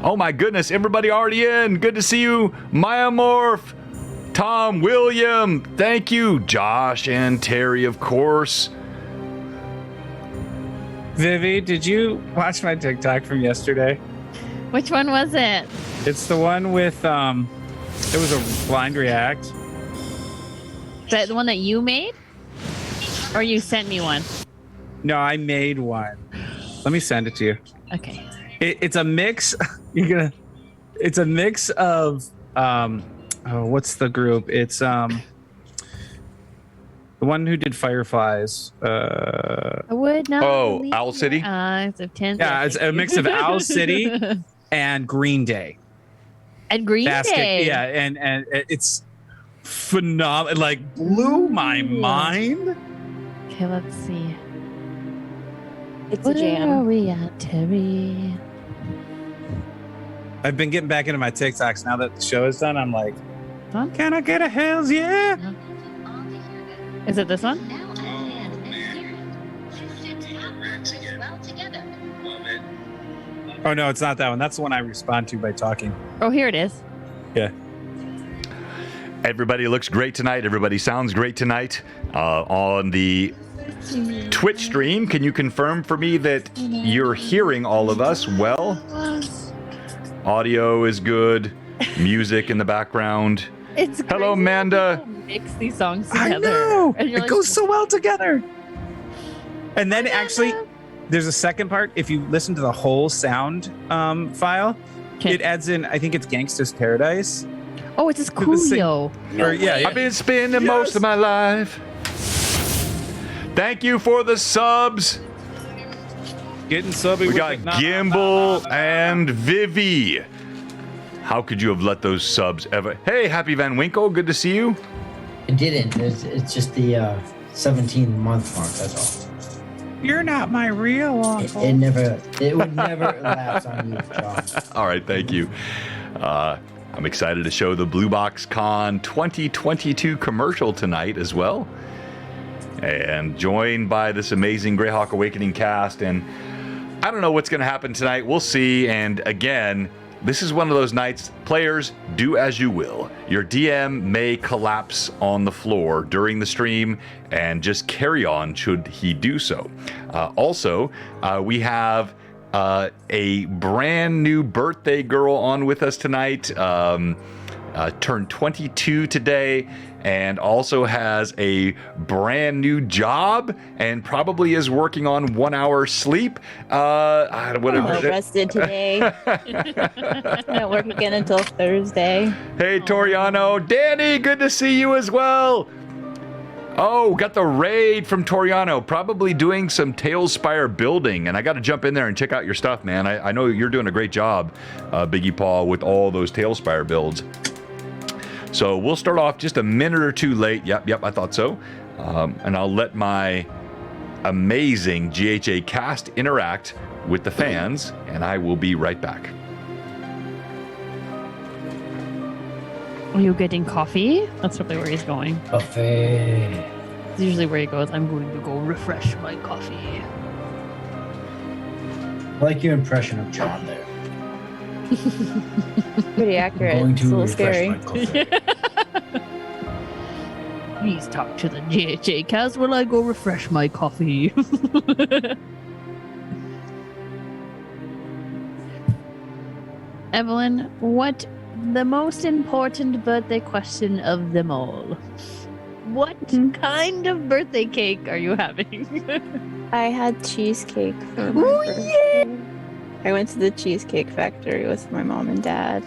Oh my goodness, everybody already in. Good to see you, Maya Morph, Tom, William, thank you, Josh and Terry, of course. Vivi, did you watch my TikTok from yesterday? Which one was it? It's the one with it was a blind react. The one that you made? Or you sent me one? No, I made one. Let me send it to you. Okay. It's a mix. It's a mix of what's the group? It's the one who did Fireflies. I would not. Oh, Owl City? Eyes of 10. Yeah, it's a mix of Owl City and Green Day. And Green Day. Yeah, and it's phenomenal. Like blew my mind. Okay, let's see. It's Where a jam. are we at, Terry? I've been getting back into my TikToks now that the show is done. I'm like, Huh? can I get a hells yeah? Is it this one? Oh no, it's not that one. That's the one I respond to by talking. Oh, here it is. Yeah. Everybody looks great tonight. Everybody sounds great tonight. On the Twitch stream, can you confirm for me that you're hearing all of us well? Audio is good. Music in the background. It's Hello, crazy Amanda. how people mix these songs I together. know. And you're It like, goes so well together. And then actually, there's a second part. If you listen to the whole sound file, Okay. it adds in, I think it's Gangsta's Paradise. Oh, it's this Coolio. I've been spending most of my life. Thank you for the subs. Getting subby. We got Gimbal and Vivi. How could you have let those subs ever? Hey, Happy Van Winkle, good to see you. It didn't. It's just the 17-month mark. That's all. You're not my real uncle. It would never lapse on you, John. All right, thank you. I'm excited to show the Blue Box Con 2022 commercial tonight as well. And joined by this amazing Greyhawk Awakening cast. And I don't know what's going to happen tonight. We'll see. And again, this is one of those nights, players, do as you will. Your DM may collapse on the floor during the stream and just carry on should he do so. Also, we have a brand new birthday girl on with us tonight. Turned 22 today and also has a brand new job and probably is working on 1 hour sleep. I'm well rested today. Not work again until Thursday. Hey, Toriano. Danny, good to see you as well. Oh, got the raid from Toriano. Probably doing some Tailspire building. And I got to jump in there and check out your stuff, man. I know you're doing a great job, Biggie Paul, with all those Tailspire builds. So we'll start off just a minute or two late. Yep, I thought so. And I'll let my amazing GHA cast interact with the fans, and I will be right back. Are you getting coffee? That's probably where he's going. Buffet. It's usually where he goes, I'm going to go refresh my coffee. I like your impression of John there. Pretty accurate. Going It's a to little refresh scary. my coffee. Please talk to the GHA cast while I go refresh my coffee. Evelyn, what the most important birthday question of them all? What kind of birthday cake are you having? I had cheesecake for my birthday. I went to the Cheesecake Factory with my mom and dad.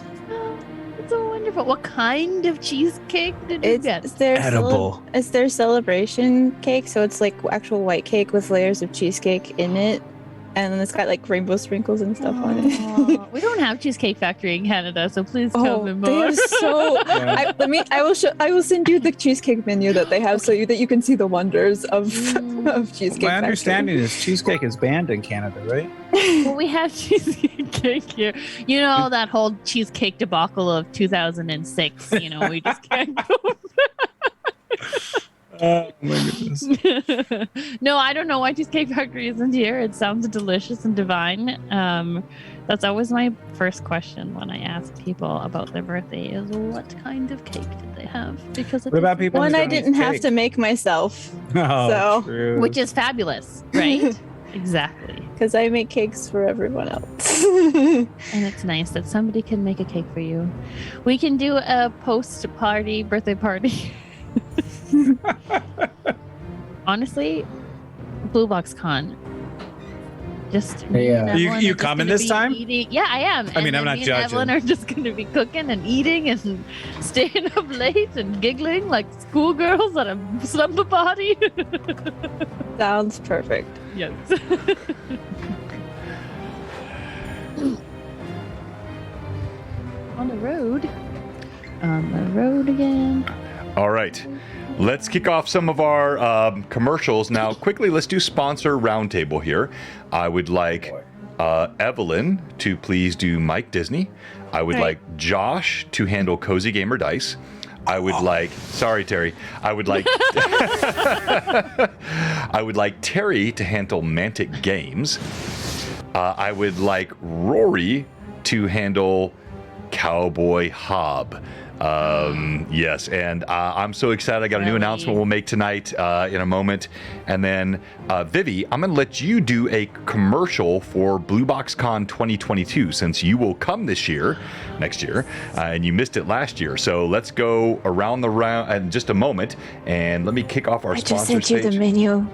That's so wonderful. What kind of cheesecake did you get? It's their Edible. it's their celebration cake, so it's like actual white cake with layers of cheesecake in it, and then it's got like rainbow sprinkles and stuff on it. Aw, we don't have Cheesecake Factory in Canada, so please tell me they more. are so. I will send you the cheesecake menu that they have, that you can see the wonders of cheesecake. My Factory. understanding is cheesecake is banned in Canada, right? Well, we have cheesecake cake here. You know that whole cheesecake debacle of 2006. You know, we just can't go. Oh my goodness. No, I don't know why Cheesecake Factory isn't here. It sounds delicious and divine. That's always my first question when I ask people about their birthday is what kind of cake did they have? Because it What about is- people One who I don't eat didn't have cake? to make myself Oh, So- true. which is fabulous, right? Exactly. because I make cakes for everyone else. And it's nice that somebody can make a cake for you. We can do a post-party birthday party. Honestly, Blue Box Con. Just me Yeah. and Evelyn You are just coming gonna this be time? Eating. Yeah, I am. I mean, I'm then not me and Evelyn judging. are just going to be cooking and eating and staying up late and giggling like schoolgirls at a slumber party. Sounds perfect. Yes. On the road. On the road again. All right. Let's kick off some of our commercials. Now, quickly, let's do sponsor roundtable here. I would like Evelyn to please do Mike Disney. I would All right. like Josh to handle Cozy Gamer Dice. I would like, sorry, Terry. I would like, I would like Terry to handle Mantic Games. I would like Rory to handle Cowboy Hob. Yes, and I'm so excited. I got a new Really? announcement we'll make tonight in a moment. And then, Vivi, I'm going to let you do a commercial for Blue Box Con 2022 since you will come this year, next year, and you missed it last year. So let's go around the round in just a moment, and let me kick off our I just sponsor sent you the stage. menu.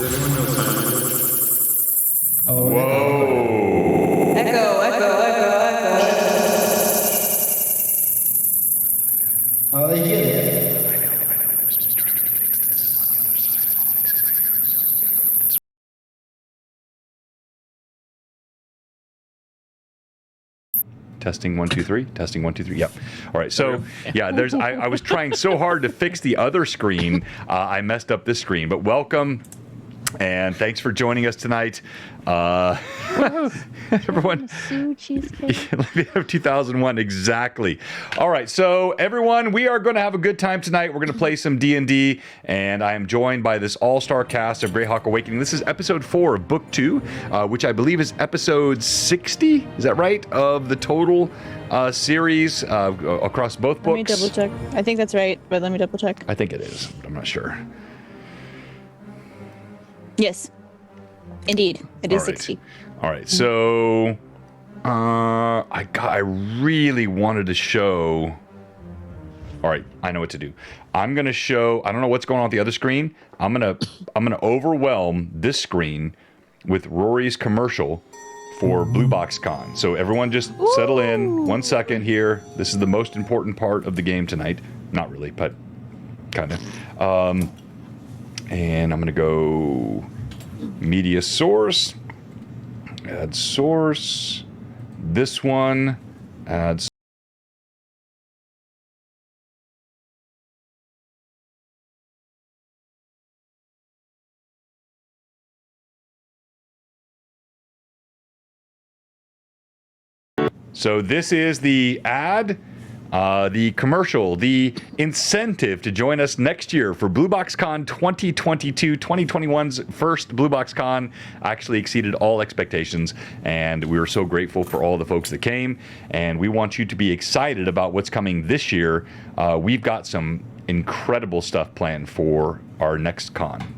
Oh, Whoa! Echo, echo, echo, echo. Oh, they hear it. Testing 1 2 3. Testing 1 2 3. Yep. All right. So yeah, there's. I was trying so hard to fix the other screen. I messed up this screen. But welcome, and thanks for joining us tonight. Everyone. Sue cheesecake. Let me have 2001 exactly. All right, so everyone, we are going to have a good time tonight. We're going to play some D&D, and I am joined by this all-star cast of Greyhawk Awakening. This is episode 4 of book 2, which I believe is episode 60. Is that right? Of the total series across both books. Let me double check. I think that's right, but let me double check. I think it is. I'm not sure. Yes. Indeed. It is All right. 60. All right, so I really wanted to show. All right, I know what to do. I'm gonna show. I don't know what's going on with the other screen. I'm gonna overwhelm this screen with Rory's commercial for BlueBoxCon. So everyone, just settle in. 1 second here. This is the most important part of the game tonight. Not really, but kind of. And I'm gonna go media source. Add source. This one. Add. So this is the ad, the commercial, the incentive to join us next year for BlueBoxCon 2022. 2021's first BlueBoxCon actually exceeded all expectations, and we were so grateful for all the folks that came, and we want you to be excited about what's coming this year. We've got some incredible stuff planned for our next con.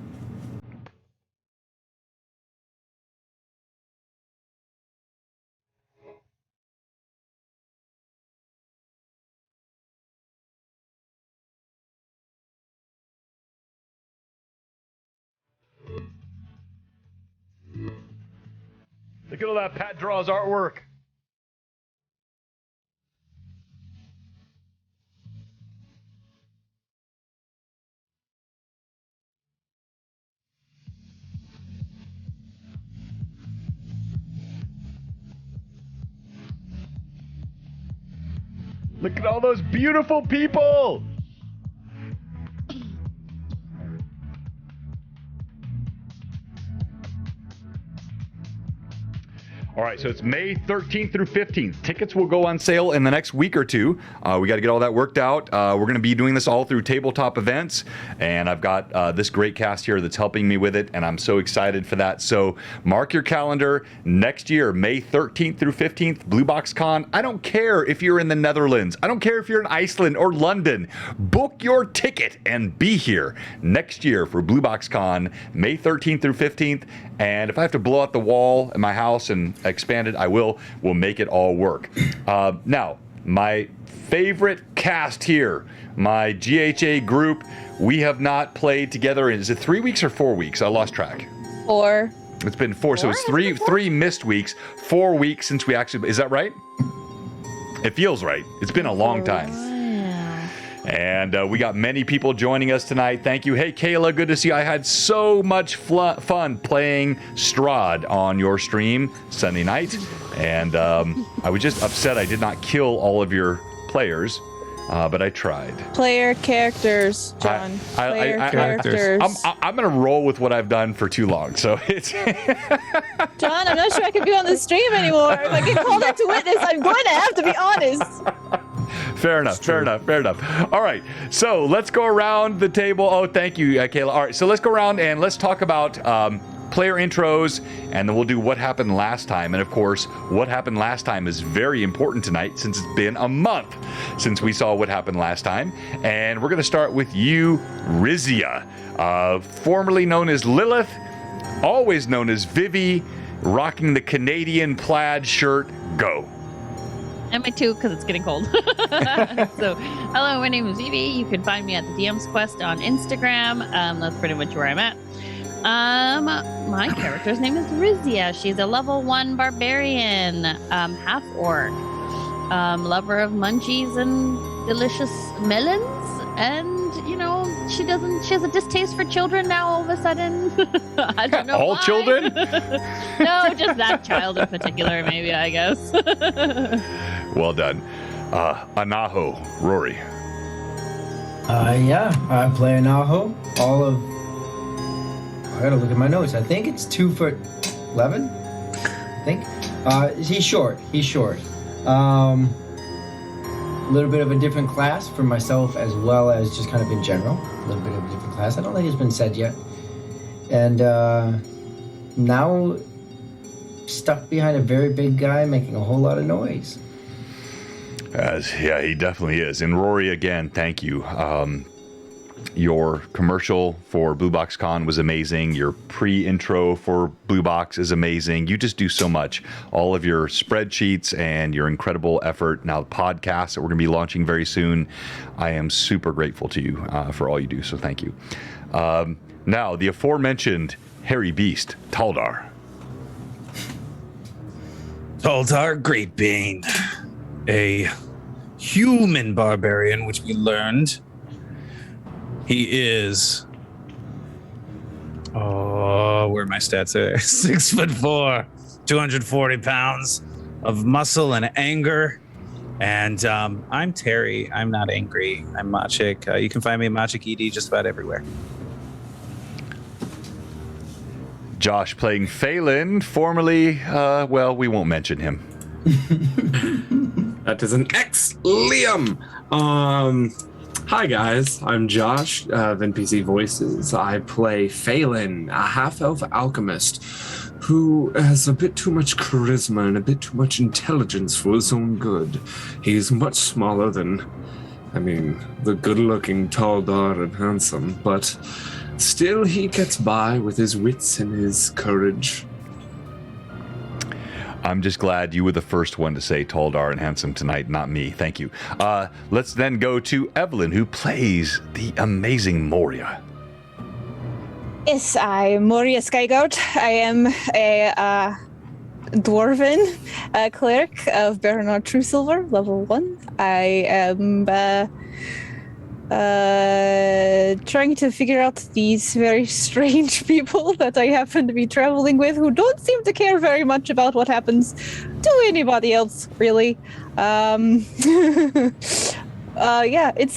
Look at all that Pat Draws artwork. Look at all those beautiful people. All right, so it's May 13th through 15th. Tickets will go on sale in the next week or two. We got to get all that worked out. We're going to be doing this all through tabletop events, and I've got this great cast here that's helping me with it, and I'm so excited for that. So mark your calendar. Next year, May 13th through 15th, BlueBoxCon. I don't care if you're in the Netherlands. I don't care if you're in Iceland or London. Book your ticket and be here next year for BlueBoxCon, May 13th through 15th. And if I have to blow out the wall in my house and expand it, I will. We'll make it all work. Now, my favorite cast here, my GHA group, we have not played together in, is it 3 weeks or 4 weeks? I lost track. 4. It's been 4, so it's three missed weeks, 4 weeks since we actually, is that right? It feels right. It's been a long time. And we got many people joining us tonight. Thank you. Hey, Kayla, good to see you. I had so much fun playing Strahd on your stream Sunday night. And I was just upset I did not kill all of your players, but I tried. Player characters, John. Player characters. I'm going to roll with what I've done for too long. So it's... John, I'm not sure I can be on the stream anymore. If I get called out to witness, I'm going to have to be honest. Fair enough. All right, so let's go around the table. Oh, thank you, Kayla. All right, so let's go around and let's talk about player intros, and then we'll do what happened last time. And of course, what happened last time is very important tonight since it's been a month since we saw what happened last time. And we're going to start with you, Rizia, formerly known as Lilith, always known as Vivi, rocking the Canadian plaid shirt. Go. And my 2 because it's getting cold. So, hello, my name is Evie. You can find me at the DM's Quest on Instagram. That's pretty much where I'm at. My character's name is Rizia. She's a level 1 barbarian, half orc, lover of munchies and delicious melons. And she has a distaste for children now all of a sudden. I don't know. All why. children? No, just that child in particular, maybe, I guess. Well done. Anaho, Rory. Yeah, I play Anaho. I gotta look at my notes. I think it's 2'11". I think. He's short. A little bit of a different class for myself as well as just kind of in general. A little bit of a different class. I don't think it's been said yet. And now stuck behind a very big guy making a whole lot of noise. Yeah, he definitely is. And Rory, again, thank you. Your commercial for Blue Box Con was amazing. Your pre-intro for Blue Box is amazing. You just do so much. All of your spreadsheets and your incredible effort. Now, the podcast that we're going to be launching very soon. I am super grateful to you for all you do. So thank you. Now, the aforementioned hairy beast, Taldar. Taldar Greatbane, a human barbarian, which we learned. He is, where are my stats? 6'4", 240 pounds of muscle and anger. And I'm Terry. I'm not angry. I'm Machik. You can find me at Machik ED just about everywhere. Josh playing Phelan, formerly, we won't mention him. That is an X, Liam. Hi guys, I'm Josh of NPC Voices. I play Phelan, a half-elf alchemist who has a bit too much charisma and a bit too much intelligence for his own good. He's much smaller than, the good-looking Taldar and handsome, but still he gets by with his wits and his courage. I'm just glad you were the first one to say Taldar and handsome tonight, not me. Thank you. Let's then go to Evelyn, who plays the amazing Moria. Yes, I'm Moria Skygoat. I am a dwarven cleric of Bernard Truesilver, level 1. I am trying to figure out these very strange people that I happen to be traveling with who don't seem to care very much about what happens to anybody else, really. It's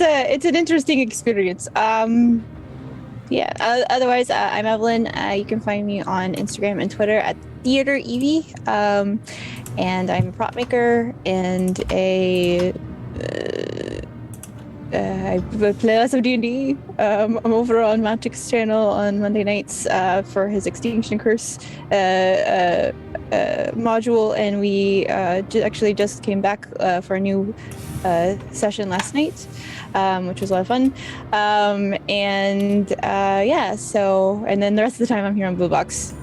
an interesting experience. Otherwise, I'm Evelyn. You can find me on Instagram and Twitter at Theater Evie. And I'm a prop maker and I play lots of D&D. I'm over on Magic's channel on Monday nights for his Extinction Curse module, and we actually just came back for a new session last night, which was a lot of fun. And then the rest of the time I'm here on Blue Box.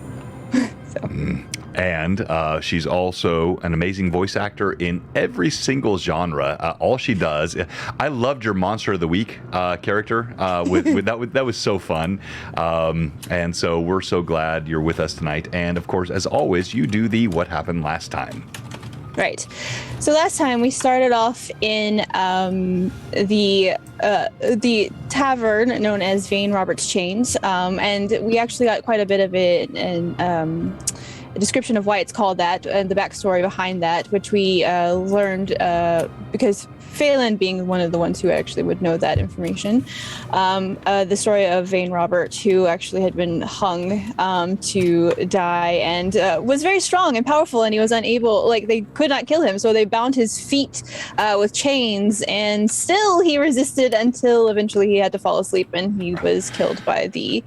And she's also an amazing voice actor in every single genre. All she does, I loved your Monster of the Week character. That was so fun. And so we're so glad you're with us tonight. And of course, as always, you do the What Happened Last Time. Right. So last time we started off in the tavern known as Vane Robert's Chains, and we actually got quite a bit of it in a description of why it's called that and the backstory behind that, which we learned because Phelan, being one of the ones who actually would know that information, the story of Vane Robert, who actually had been hung to die and was very strong and powerful, and he was unable, they could not kill him, so they bound his feet with chains, and still he resisted until eventually he had to fall asleep and he was killed by the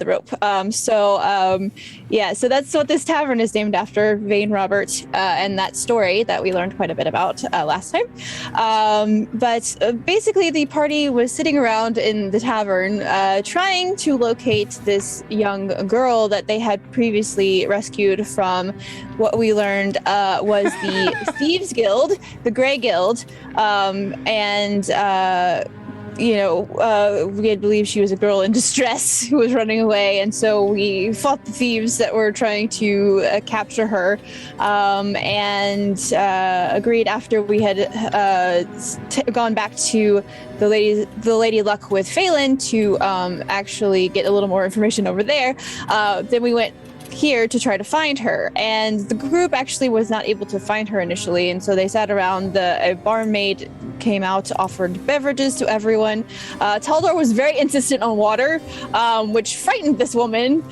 rope. So that's what this tavern is named after, Vane Robert, and that story that we learned quite a bit about last time. But basically the party was sitting around in the tavern trying to locate this young girl that they had previously rescued from what we learned was the Thieves Guild, the Grey Guild, and we had believed she was a girl in distress who was running away, and so we fought the thieves that were trying to capture her, and agreed after we had gone back to the Lady Luck with Phelan to actually get a little more information over there. Then we went here to try to find her, and the group actually was not able to find her initially, and so they sat around. A barmaid came out, offered beverages to everyone. Taldor was very insistent on water, which frightened this woman,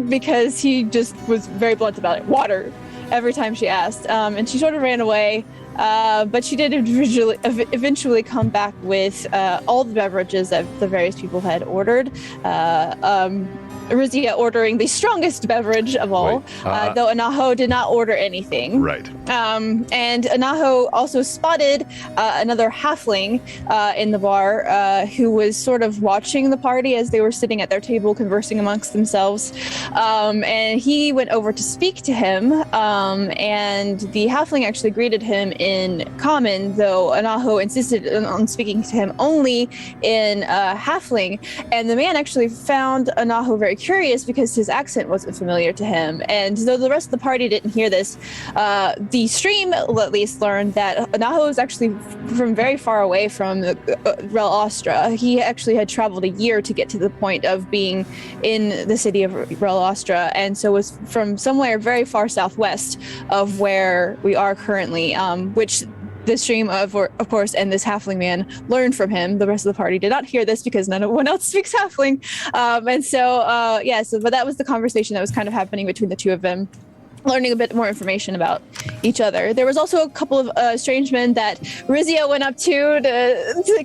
because he just was very blunt about it. Water every time she asked, and she sort of ran away. But she did eventually come back with all the beverages that the various people had ordered. Rizia ordering the strongest beverage of all, though Anaho did not order anything. Right. And Anaho also spotted another halfling in the bar who was sort of watching the party as they were sitting at their table conversing amongst themselves. And he went over to speak to him, and the halfling actually greeted him in common, though Anaho insisted on speaking to him only in halfling. And the man actually found Anaho very curious because his accent wasn't familiar to him. And though the rest of the party didn't hear this, the stream at least learned that Anaho is actually from very far away from Rel Ostra. He actually had traveled a year to get to the point of being in the city of Rel Ostra, and so was from somewhere very far southwest of where we are currently, which the stream of course, and this halfling man learned from him. The rest of the party did not hear this because no one else speaks halfling. But that was the conversation that was kind of happening between the two of them, learning a bit more information about each other. There was also a couple of strange men that Rizia went up to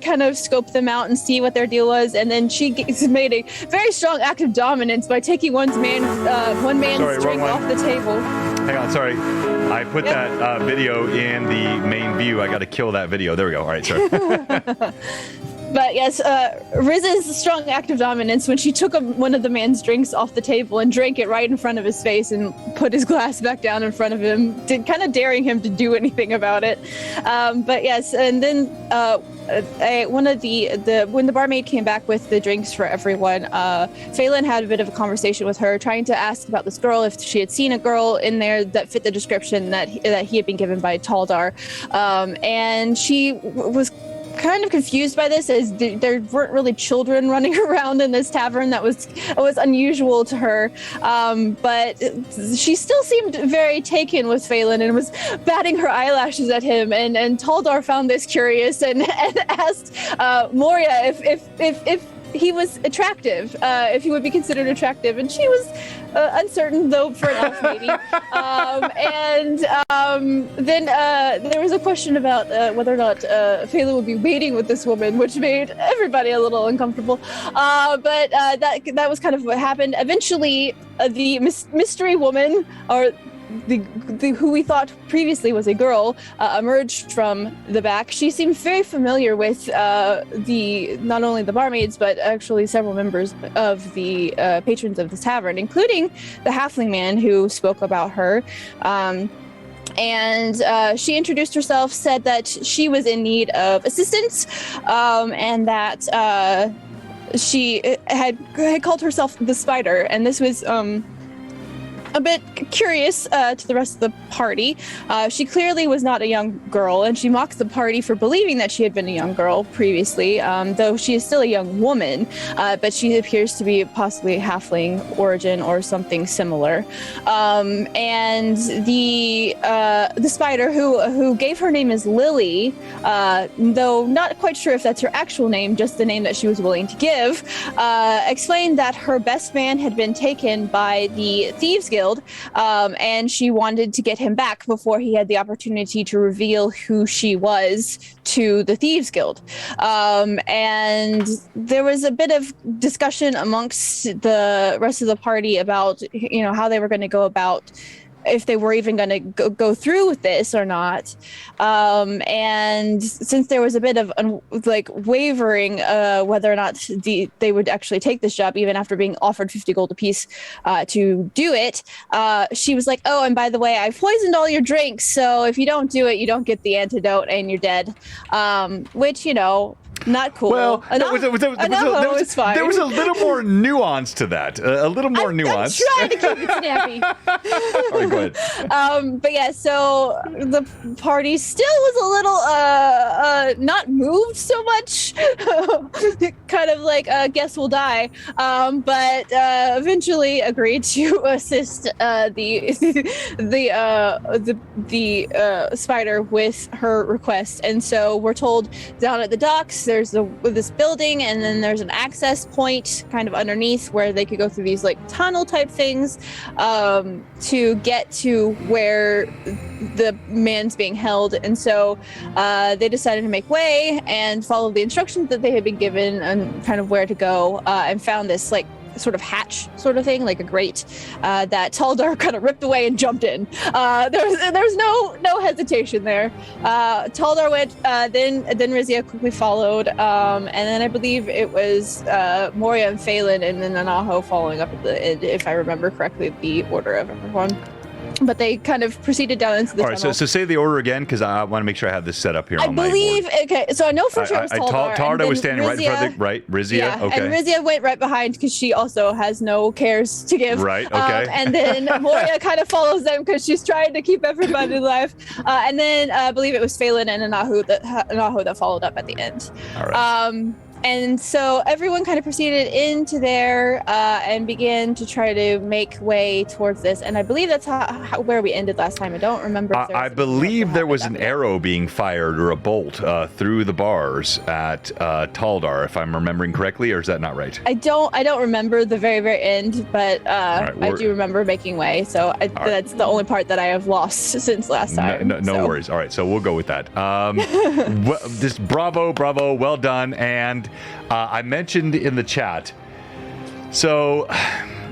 kind of scope them out and see what their deal was, and then she made a very strong act of dominance by taking one man's drink off the table. Hang on, sorry. I put that video in the main view. I got to kill that video. There we go. All right, sorry. But yes, Riz's strong act of dominance when she took one of the man's drinks off the table and drank it right in front of his face and put his glass back down in front of him, kind of daring him to do anything about it. But yes, and then when the barmaid came back with the drinks for everyone, Phelan had a bit of a conversation with her, trying to ask about this girl, if she had seen a girl in there that fit the description that he had been given by Taldar, and she was kind of confused by this, as there weren't really children running around in this tavern. That was unusual to her, but she still seemed very taken with Phelan and was batting her eyelashes at him, and Taldar found this curious and asked Moria if he was attractive, if he would be considered attractive, and she was uncertain, though, for an elf lady. Then there was a question about whether or not Phelan would be mating with this woman, which made everybody a little uncomfortable. But that was kind of what happened. Eventually, the mystery woman, or the who we thought previously was a girl, emerged from the back. She seemed very familiar with not only the barmaids, but actually several members of the patrons of the tavern, including the halfling man who spoke about her. And she introduced herself, said that she was in need of assistance, and that she had called herself the Spider, and this was a bit curious to the rest of the party. She clearly was not a young girl, and she mocked the party for believing that she had been a young girl previously, though she is still a young woman, but she appears to be possibly a halfling origin or something similar. And the spider who gave her name is Lily, though not quite sure if that's her actual name, just the name that she was willing to give, explained that her best man had been taken by the Thieves Guild, and she wanted to get him back before he had the opportunity to reveal who she was to the Thieves Guild. And there was a bit of discussion amongst the rest of the party about, how they were going to go about, if they were even going to go through with this or not. And since there was a bit of wavering whether or not they would actually take this job, even after being offered 50 gold apiece to do it, she was like, oh, and by the way, I've poisoned all your drinks, so if you don't do it, you don't get the antidote and you're dead. Which, Not cool. Well, It's fine. there was a little more nuance to that. A little more nuance. I'm trying to keep it snappy. All right, go ahead. But yeah, so the party still was a little not moved so much, kind of like guess we'll die, but eventually agreed to assist the spider with her request. And so we're told down at the docks there's this building, and then there's an access point kind of underneath where they could go through these like tunnel type things to get to where the man's being held. And so they decided to make way and follow the instructions that they had been given and kind of where to go, and found this like sort of hatch sort of thing, like a grate, that Taldar kind of ripped away and jumped in. There's no hesitation there. Taldar went, then Rizia quickly followed, and then I believe it was Moria and Phelan, and then Anaho following up at the end, if I remember correctly, the order of everyone. But they kind of proceeded down into the tunnel. All right, so say the order again, because I want to make sure I have this set up here I on my believe, board. okay, so I know for sure it was Taldar. Taldar was standing right in front of Rizia, the, right? Rizia, yeah, okay. and Rizia went right behind because she also has no cares to give. Right, okay. And then Moria kind of follows them because she's trying to keep everybody alive. And then I believe it was Phelan and Anaho that followed up at the end. All right. And so everyone kind of proceeded into there and began to try to make way towards this. And I believe that's where we ended last time. I don't remember. If I believe there was an arrow being fired or a bolt through the bars at Taldar, if I'm remembering correctly, or is that not right? I don't remember the very, very end, but right, I do remember making way. So that's the only part that I have lost since last time. No worries. All right, so we'll go with that. Just bravo, well done. And I mentioned in the chat, so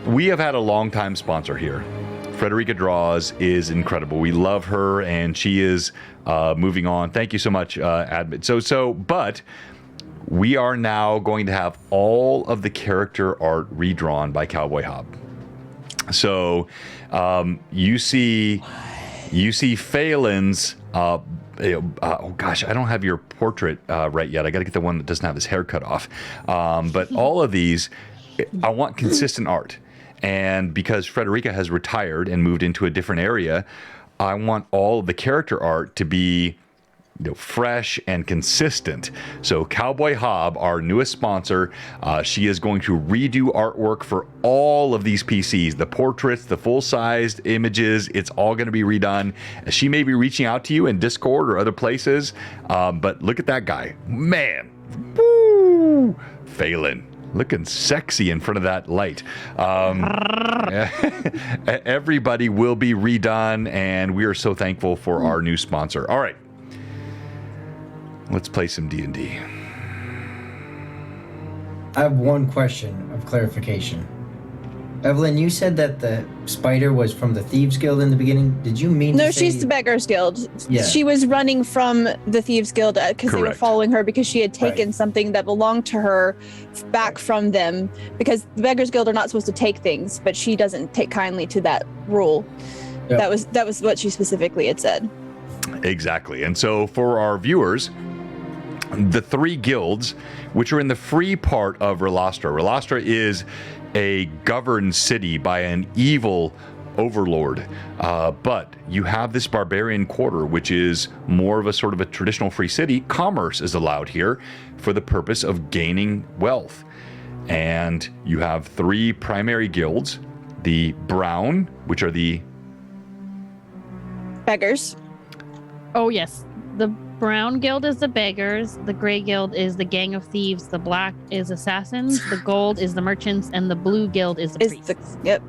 we have had a long-time sponsor here. Frederica Draws is incredible. We love her, and she is moving on. Thank you so much, admin. But we are now going to have all of the character art redrawn by Cowboy Hob. So you see Phelan's. Oh gosh, I don't have your portrait right yet. I got to get the one that doesn't have his hair cut off. But all of these, I want consistent art. And because Frederica has retired and moved into a different area, I want all of the character art to be fresh and consistent. So Cowboy Hob, our newest sponsor, she is going to redo artwork for all of these PCs, the portraits, the full-sized images. It's all going to be redone. She may be reaching out to you in Discord or other places, but look at that guy, man. Woo! Phelan, looking sexy in front of that light. Everybody will be redone, and we are so thankful for our new sponsor. All right. Let's play some D&D. I have one question of clarification. Evelyn, you said that the spider was from the Thieves Guild in the beginning. Did you mean No, to say... she's the Beggars Guild. Yeah. She was running from the Thieves Guild because they were Correct. following her because she had taken something that belonged to her back from them, because the Beggars Guild are not supposed to take things, but she doesn't take kindly to that rule. Yep. That was what she specifically had said. Exactly. And so for our viewers, the three guilds, which are in the free part of Relastra. Relastra is a governed city by an evil overlord. But you have this barbarian quarter, which is more of a sort of a traditional free city. Commerce is allowed here for the purpose of gaining wealth. And you have three primary guilds. The Brown, which are the... Beggars. Oh, yes. The Brown Guild is the Beggars. The Gray Guild is the Gang of Thieves. The Black is Assassins. The Gold is the Merchants. And the Blue Guild is the Priests. Yep.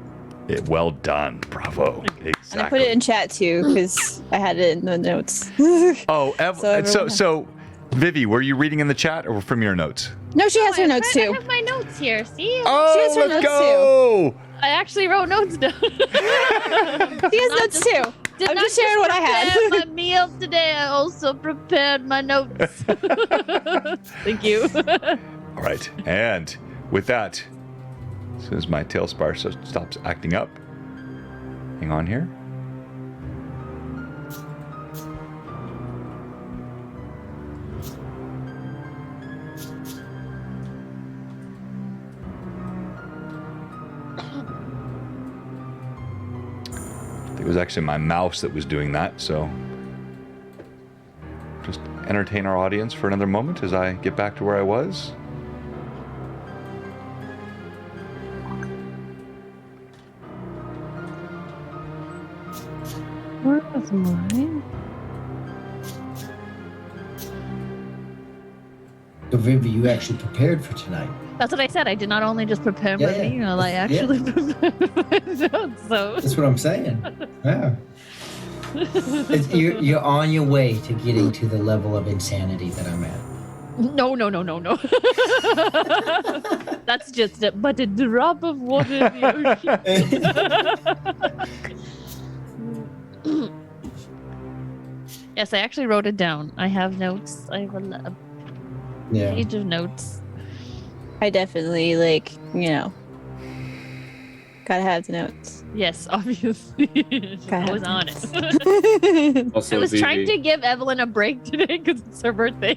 Well done. Bravo. Exactly. And I put it in chat too because I had it in the notes. Oh, So so Vivi, were you reading in the chat or from your notes? No, she has her notes I too. have my notes here. See? Oh, She has her let's notes go! I actually wrote notes down. She has notes too. I'm just sharing what I had. had. My meal today, I also prepared my notes. Thank you. All right, and with that, as soon as my tail spire stops acting up, hang on here. was actually my mouse that was doing that, so just entertain our audience for another moment as I get back to where I was. Where was mine? So, Vivi, you actually prepared for tonight. That's what I said. I did not only just prepare my Yeah, yeah. meal, I actually prepared my notes. So That's what I'm saying. Yeah. You're on your way to getting to the level of insanity that I'm at. no. That's just it. But a drop of water in the ocean. Yes, I actually wrote it down. I have notes. I have a Yeah. page of notes. I definitely gotta have the notes. Yes, obviously. Gotta I was have on notes. it. Also, I was trying Vivi, to give Evelyn a break today because it's her birthday.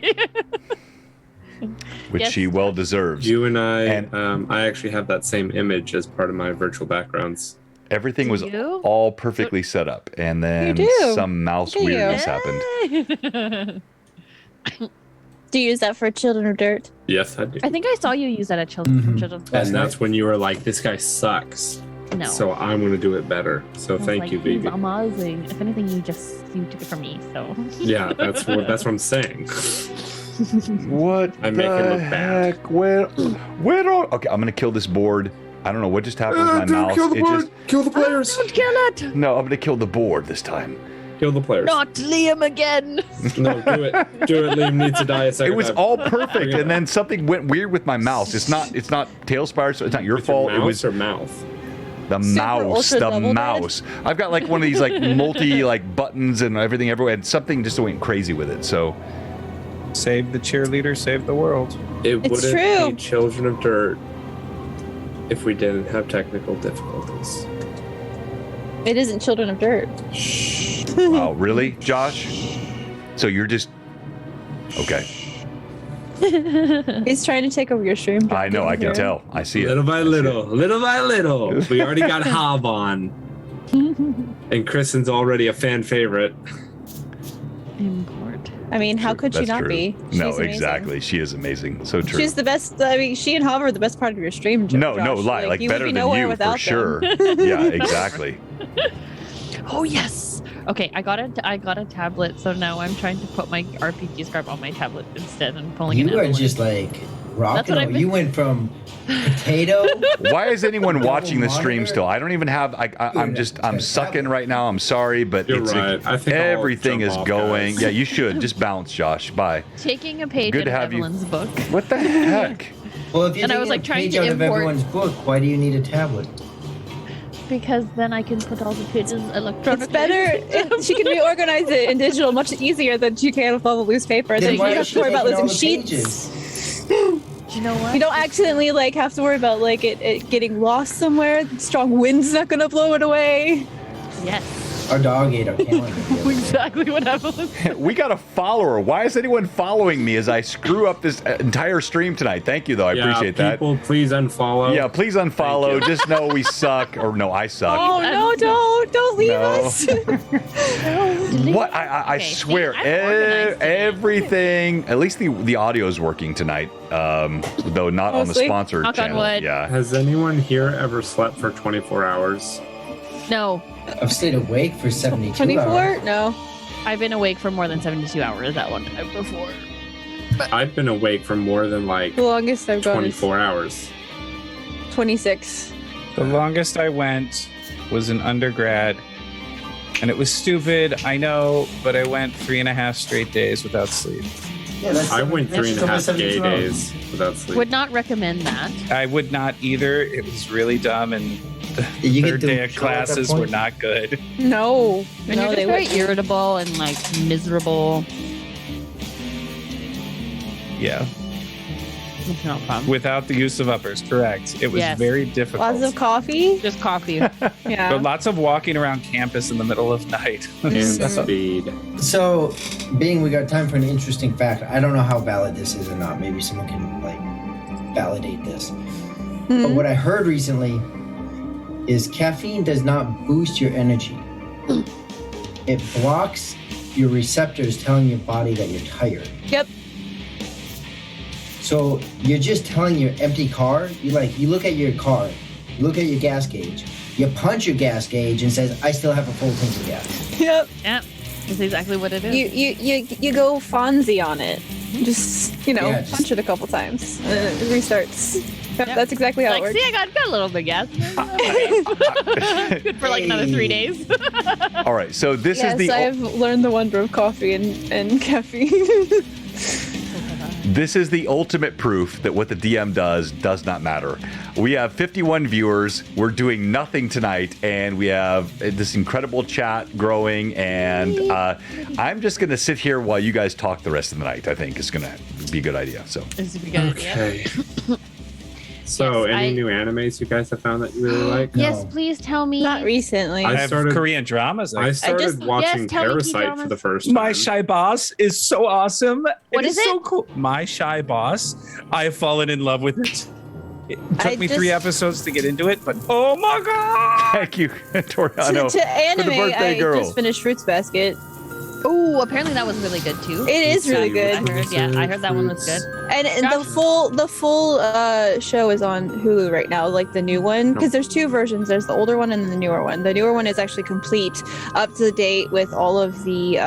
Which Yes. she well deserves. you and I, And- I actually have that same image as part of my virtual backgrounds. Everything Do was you? all perfectly set up, and then do. some mouse Look at you. weirdness happened. happened. Do you use that for Children of Dirt? Yes, I do. I think I saw you use that at Children. Mhm. Children's That's And that's when you were like, "This guy sucks." No. So I'm going to do it better. So I was thank like, you, "He's Vivi. amazing." If anything, you took it from me. So. Yeah, that's what I'm saying. What I make it the look bad. heck? Where are... Okay, I'm gonna kill this board. I don't know what just happened with my mouse. Kill the It board. just... Kill the players. Don't kill it! No, I'm gonna kill the board this time. Kill the players. Not Liam again. No, do it. Do it. Liam needs to die a second It was time. all perfect, and then something went weird with my mouse. It's not Tailspire, so it's not your With your fault. It mouse was or mouth. the Super mouse. ultra The double mouse. I've got like one of these like multi like buttons and everything everywhere, and something just went crazy with it. So Save the cheerleader, save the world. It It's wouldn't true. be Children of Dirt if we didn't have technical difficulties. It isn't Children of Dirt. wow, really, Josh? So you're just okay? He's trying to take over your stream. I know. I can Here. tell. I see it. Little by I see little, it. little by little. We already got Hob on. And Kristen's already a fan favorite. Import. I mean, how could she That's not true. be? No, She's amazing. exactly. She is amazing. So true. She's the best. I mean, she and Hob are the best part of your stream. No, Josh. no lie. Like you better would be than nowhere you for without sure. them. Yeah, exactly. Oh yes. Okay, I got a tablet, so now I'm trying to put my RPG scarf on my tablet instead and pulling it You out. are just like rocking. what I've been- You went from potato. Why is anyone watching the stream monitor? still? I don't even have. I'm sucking right now. I'm sorry, but You're it's right. I think I'll everything jump is off, going. guys. Yeah, you should just bounce, Josh. Bye. taking a page Good out to of have you. Evelyn's book What the heck? Well, if you're And I was, taking like, a trying page to out of import- everyone's book, why do you need a tablet? because then I can put all the pages electronically. It's better. She can reorganize it in digital much easier than she can with all the loose paper. Then you why don't have is to worry she about taking all losing the sheets. pages? Do you know what? You don't accidentally have to worry about it getting lost somewhere. Strong wind's not gonna blow it away. Yes. Our dog ate our calendar. Exactly what Evelyn said. We got a follower. Why is anyone following me as I screw up this entire stream tonight? Thank you, though. I appreciate that. People, please unfollow. Yeah, please unfollow. Thank you. Just know we suck. Or no, I suck. Oh no! Don't leave No. us. What? I Okay, see, swear, I'm organized today. everything. At least the audio is working tonight. Though not on the Mostly. sponsored Knock on channel. wood. Yeah. Has anyone here ever slept for 24 hours? No, I've stayed awake for 72 24? hours. No. I've been awake for more than 72 hours that one time before. I've been awake for more than like The longest I've gone is 24 hours. 26. The longest I went was in undergrad, and it was stupid, I know, but I went 3.5 straight days without sleep. Yeah, that's I went that's 3.5 almost gay 72 hours. days without sleep. Would not recommend that. I would not either. It was really dumb, and the Did you get third the day of show at that classes were point? not good. No. And no, you're they just very would. irritable and like miserable. Yeah, It's not fun. without the use of uppers, correct. It was Yes. very difficult. Lots of coffee. Just coffee. Yeah. But lots of walking around campus in the middle of night. And So- speed. So, being we got time for an interesting fact. I don't know how valid this is or not. Maybe someone can validate this. But Mhm. what I heard recently is caffeine does not boost your energy. it blocks your receptors telling your body that you're tired. Yep. So you're just telling your empty car, you look at your car, you look at your gas gauge, you punch your gas gauge and says, I still have a full tank of gas. Yep. Yeah, that's exactly what it is. You go Fonzie on it. Just just- punch it a couple times and it restarts. Yep, Yep. that's exactly how like, it works. see, I got a little bit gas. Good for like another 3 days. All right, so this Yes, is the I've learned the wonder of coffee and caffeine. this is the ultimate proof that what the DM does not matter. We have 51 viewers. We're doing nothing tonight, and we have this incredible chat growing. And I'm just gonna sit here while you guys talk the rest of the night. I think is gonna be a good idea. So This is a good idea. Okay. So, Yes, any I- new animes you guys have found that you really like? Yes, No. please tell me. Not recently. I I have started- Korean dramas. I started just- watching yes, tell me key Parasite for dramas. the first time. My Shy Boss is so awesome. What it is so it? cool. My Shy Boss. I have fallen in love with it. It took I me just- 3 episodes to get into it, but oh my god! thank you, Toriano. to anime, birthday I girl. just finished Fruits Basket. Oh, apparently that was really good too. It is really I good. heard, yeah, I heard that one was good. And the full show is on Hulu right now, like the new one, because there's 2 versions. There's the older one and the newer one. The newer one is actually complete, up to date with all of the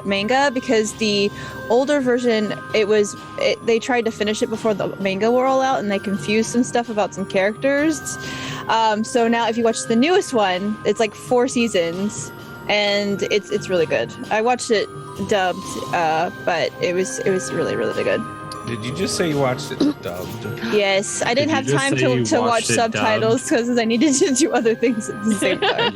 manga, because the older version they tried to finish it before the manga were all out, and they confused some stuff about some characters. So now if you watch the newest one, it's like 4 seasons, and it's really good. I watched it dubbed, but it was really really good. Did you just say you watched it dubbed? Yes, I didn't you have just time say you to watch watched it subtitles because I needed to do other things at the same time.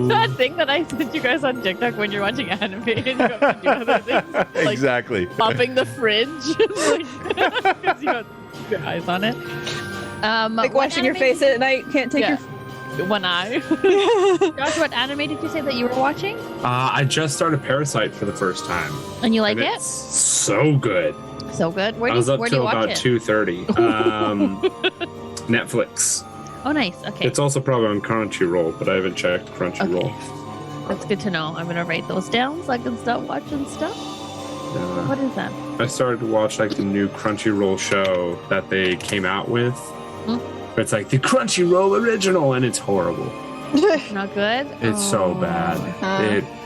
That thing that I sent you guys on TikTok when you're watching anime and you have to do other things, like Exactly. popping the fridge, because you have your eyes on it. Like what washing your anime face at night, can't take Yeah. One eye. your. Josh, what anime did you say that you were watching? I just started Parasite for the first time. And you like and it? it's so good. So good. Where I do was you, up where do you till watch about it? 2:30. Netflix. Oh, nice. Okay. It's also probably on Crunchyroll, but I haven't checked Crunchyroll. Okay. That's good to know. I'm gonna write those down so I can start watching stuff. What is that? I started to watch like the new Crunchyroll show that they came out with. It's like the Crunchyroll original, and it's horrible. Not good. It's so bad.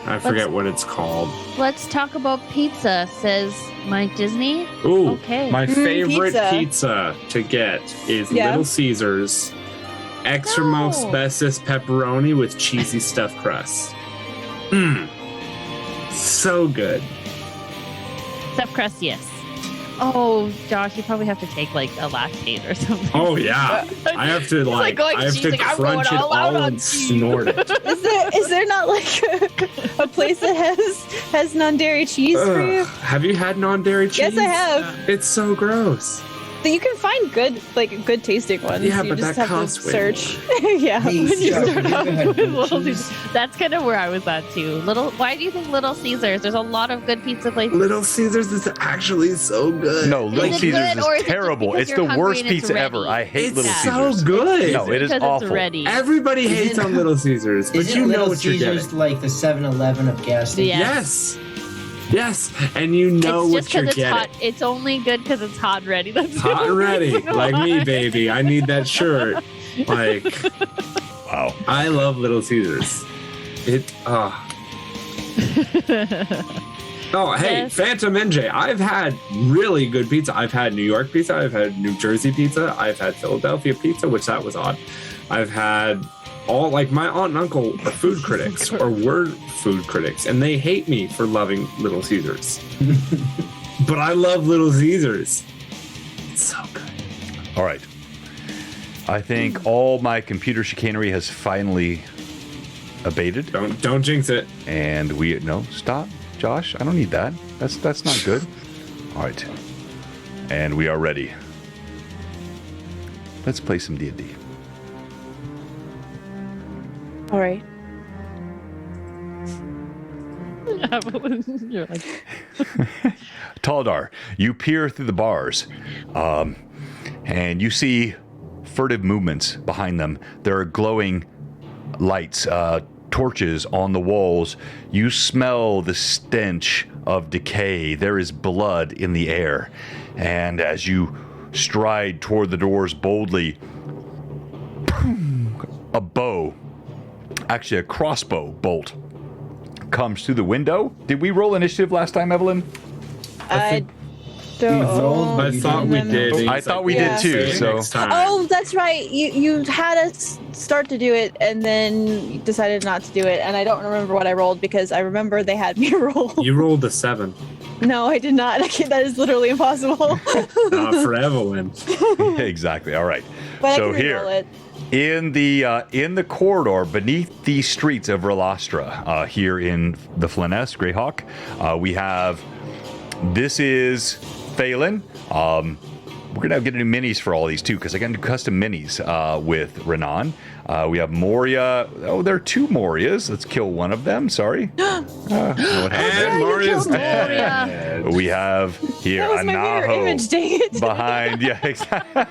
I forget Let's- what it's called. Let's talk about pizza. Says Mike Disney. Ooh, Okay. my favorite pizza. pizza to get is Yeah. Little Caesars extra-most No. bestest pepperoni with cheesy stuffed crust. So good. Stuffed crust, yes. Oh, Josh, you probably have to take like a lactate or something. Oh yeah, I have to like going I have cheese, to like, I'm crunch it going all out all on and cheese. snort it. Is there not like a place that has non-dairy cheese for you? Ugh. Have you had non-dairy cheese? Yes, I have. It's so gross. But you can find good tasting ones. Yeah, you but just that have costs to way search. Yeah. Hey, When you Josh, start have you off ever had with blue Little cheese? Caesars. That's kind of where I was at too. Why do you think Little Caesars? There's a lot of good pizza places. Little Caesars is actually so good. No, Little it Caesars good, or is is it just terrible. because It's you're the hungry worst and it's pizza ever. ready? I hate It's Little so Caesars. good. No, it is because awful. it's ready. Everybody hates Isn't- on Little Caesars, but Isn't you know Little what you're Caesars getting. like the 7-Eleven of gas stations? Yeah. Yes. Yes, and you know it's what just you're because it's getting. hot. It's only good because it's hot and ready. That's Hot the and only ready, reason like me, why. baby. I need that shirt. Like, Wow. I love Little Caesars. Oh, hey, Yes. Phantom NJ. I've had really good pizza. I've had New York pizza. I've had New Jersey pizza. I've had Philadelphia pizza, which that was odd. I've had all, like, my aunt and uncle are food critics, or were food critics, and they hate me for loving Little Caesars. But I love Little Caesars. It's so good. All right. I think all my computer chicanery has finally abated, Don't jinx it. and stop, Josh. I don't need that. That's not good. All right, and we are ready. Let's play some D&D. All right. You're like, Taldar, you peer through the bars, and you see furtive movements behind them. There are glowing lights, torches on the walls. You smell the stench of decay. There is blood in the air. And as you stride toward the doors boldly, a bow, actually a crossbow bolt, comes through the window. Did we roll initiative last time, Evelyn? I don't. I thought we did. I thought we did too. So Oh, that's right. You had us start to do it and then you decided not to do it, and I don't remember what I rolled because I remember they had me roll. You rolled a 7. No, I did not. That is literally impossible. Not for Evelyn. exactly. All right. But So I can here, re-roll it. in the corridor beneath the streets of Relastra, here in the Flyness, Greyhawk, we have. This is Phelan. We're gonna get new minis for all these too, because I got new custom minis with Renan. We have Moria. Oh, there are 2 Morias. Let's kill one of them. Sorry. What happened? And Maria's Moria. dead. We have here That was my mirror image, dang it. behind. Yeah, exactly.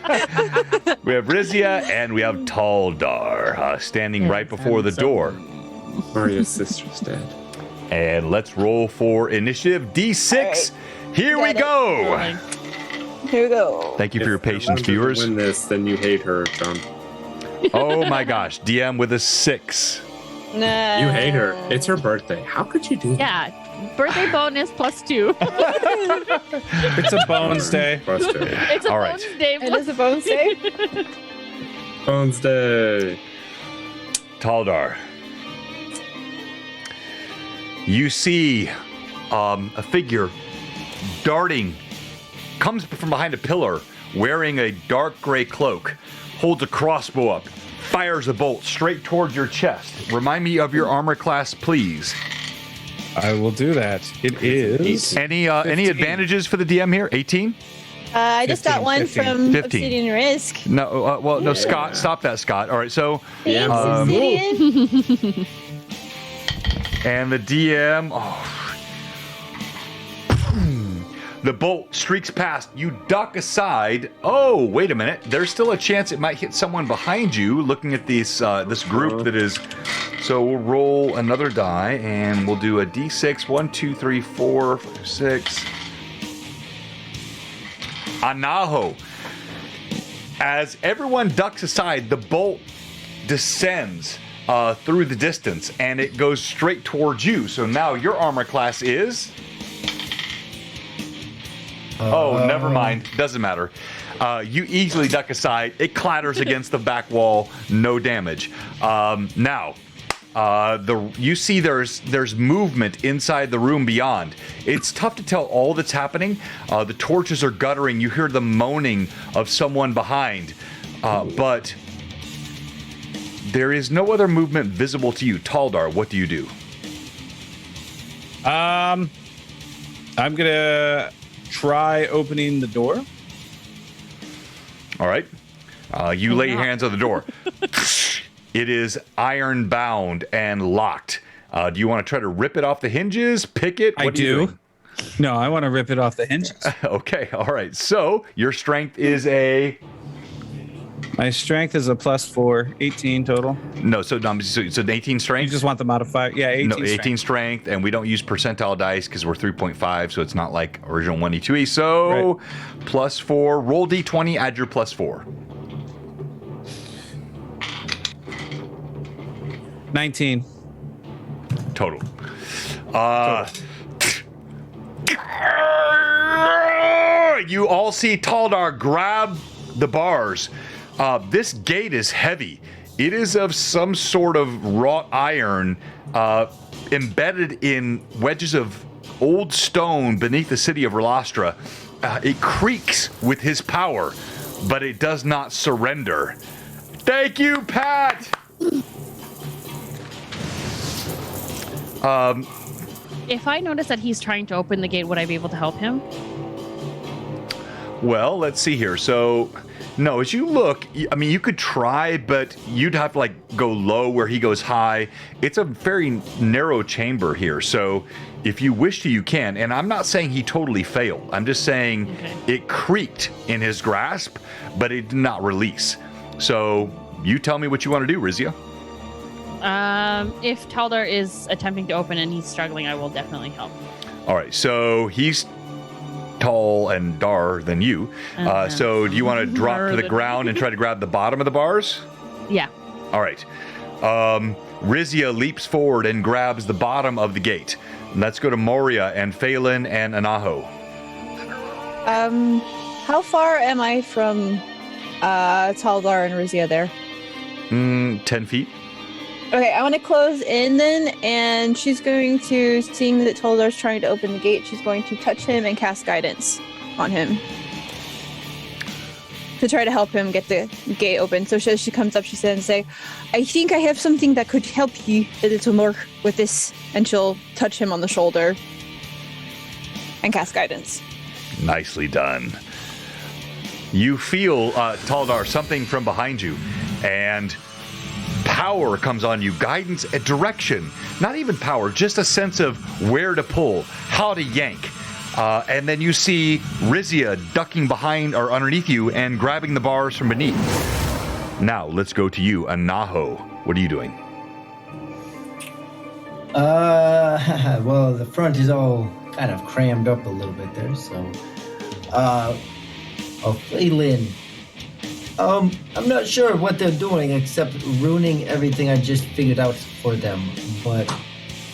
We have Rizia and we have Taldar standing right before the door. Maria's sister's dead. And let's roll for initiative. D6. Right. Here we Got it. go. Here we go. Thank you for your If patience, Evelyn viewers. doesn't win this, then you hate her, John. Oh my gosh, DM with a 6. Nah. You hate her. It's her birthday. How could you do that? Yeah, birthday bonus +2. It's a Bones Day. Buster. It's a All right. bonus day. It is a bone save. Bones Day. Taldar. You see a figure darting, comes from behind a pillar, wearing a dark gray cloak, holds a crossbow up, fires a bolt straight towards your chest. Remind me of your armor class, please. I will do that. It is. Any 15. advantages for the DM here? 18? I just got 15, one 15. from 15. Obsidian Risk. No, no, Scott, stop that, Scott. All right, so Thanks, Um, Obsidian. and the DM, the bolt streaks past. You duck aside. Oh, wait a minute. There's still a chance it might hit someone behind you. Looking at this group that is. So we'll roll another die, and we'll do a D6. 1, 2, 3, 4, 5, 6. Anaho. As everyone ducks aside, the bolt descends through the distance, and it goes straight towards you. So now your armor class is. Oh, never mind. Doesn't matter. You easily duck aside. It clatters against the back wall. No damage. Now, you see there's movement inside the room beyond. It's tough to tell all that's happening. The torches are guttering. You hear the moaning of someone behind, but there is no other movement visible to you. Taldar, what do you do? I'm gonna try opening the door. All right. You lay your hands on the door. It is iron bound and locked. Do you want to try to rip it off the hinges? Pick it? I What are you do. doing? No, I want to rip it off the hinges. Okay. All right. So your strength is a My strength is a +4, 18 total. no. So an 18 You strength. just want the modifier? Yeah, 18. No, 18 strength, and we don't use percentile dice because we're 3.5, so it's not like original 1d2e. So +4. Roll d20. Add your +4. 19. Total. You all see Taldar grab the bars. This gate is heavy. It is of some sort of wrought iron embedded in wedges of old stone beneath the city of Relastra. It creaks with his power, but it does not surrender. Thank you, Pat! If I notice that he's trying to open the gate, would I be able to help him? Well, let's see here. So, no, as you look, I mean, you could try, but you'd have to like go low where he goes high. It's a very narrow chamber here. So, if you wish to, you can. And I'm not saying he totally failed. I'm just saying it creaked in his grasp, but it did not release. So, you tell me what you want to do, Rizia. If Taldar is attempting to open and he's struggling, I will definitely help. All right, so he's tall and dar than you. So do you want to drop to the ground and try to grab the bottom of the bars? Yeah. All right. Rizia leaps forward and grabs the bottom of the gate. Let's go to Moria and Phelan and Anaho. How far am I from Taldar and Rizia there? 10 feet. Okay, I want to close in then, and she's going to, seeing that Toldar's trying to open the gate, she's going to touch him and cast guidance on him to try to help him get the gate open. So she comes up, she says, and say, I think I have something that could help you a little more with this, and she'll touch him on the shoulder and cast guidance. Nicely done. You feel, Taldar, something from behind you, and power comes on you, guidance, a direction, not even power, just a sense of where to pull, how to yank. And then you see Rizia ducking behind or underneath you and grabbing the bars from beneath. Now, let's go to you, Anaho. What are you doing? Well, the front is all kind of crammed up a little bit there, so. Phelan. I'm not sure what they're doing except ruining everything I just figured out for them, but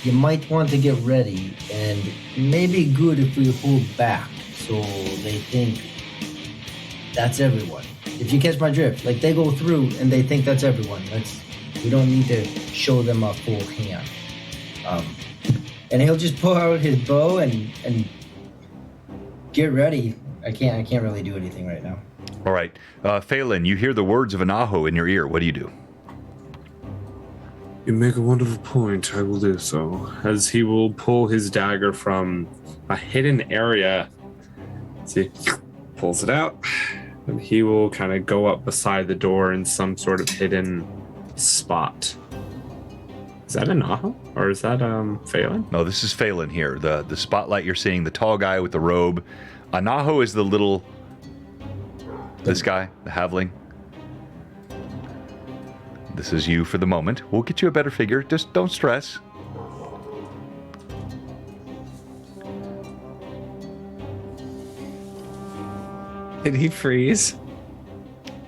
you might want to get ready, and maybe good if we hold back so they think that's everyone. If you catch my drift, like they go through and they think that's everyone. We don't need to show them a full hand. And he'll just pull out his bow and get ready. I can't really do anything right now. All right. Phelan, you hear the words of Anaho in your ear. What do you do? You make a wonderful point. I will do so. As he will pull his dagger from a hidden area. See, pulls it out. And he will kind of go up beside the door in some sort of hidden spot. Is that Anaho? Or is that Phelan? No, this is Phelan here. The spotlight you're seeing, the tall guy with the robe. Anaho is the little... This guy, the halfling. This is you for the moment. We'll get you a better figure. Just don't stress. Did he freeze?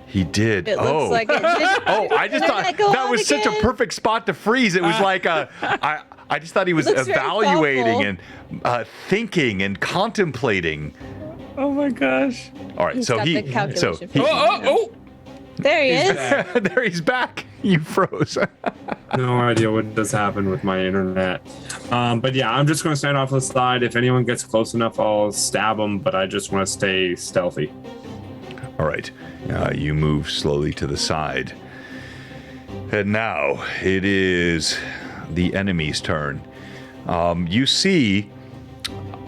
He did. It looks like it just, I just thought that was such a perfect spot to freeze. It was like I just thought he was Looks very evaluating and thinking and contemplating. Oh my gosh. All right, He's so got he the calculation for Oh! there he is. there he's back. You froze. No idea what does happen with my internet. But yeah, I'm just going to stand off to the side. If anyone gets close enough, I'll stab them, but I just want to stay stealthy. All right, you move slowly to the side. And now it is the enemy's turn. You see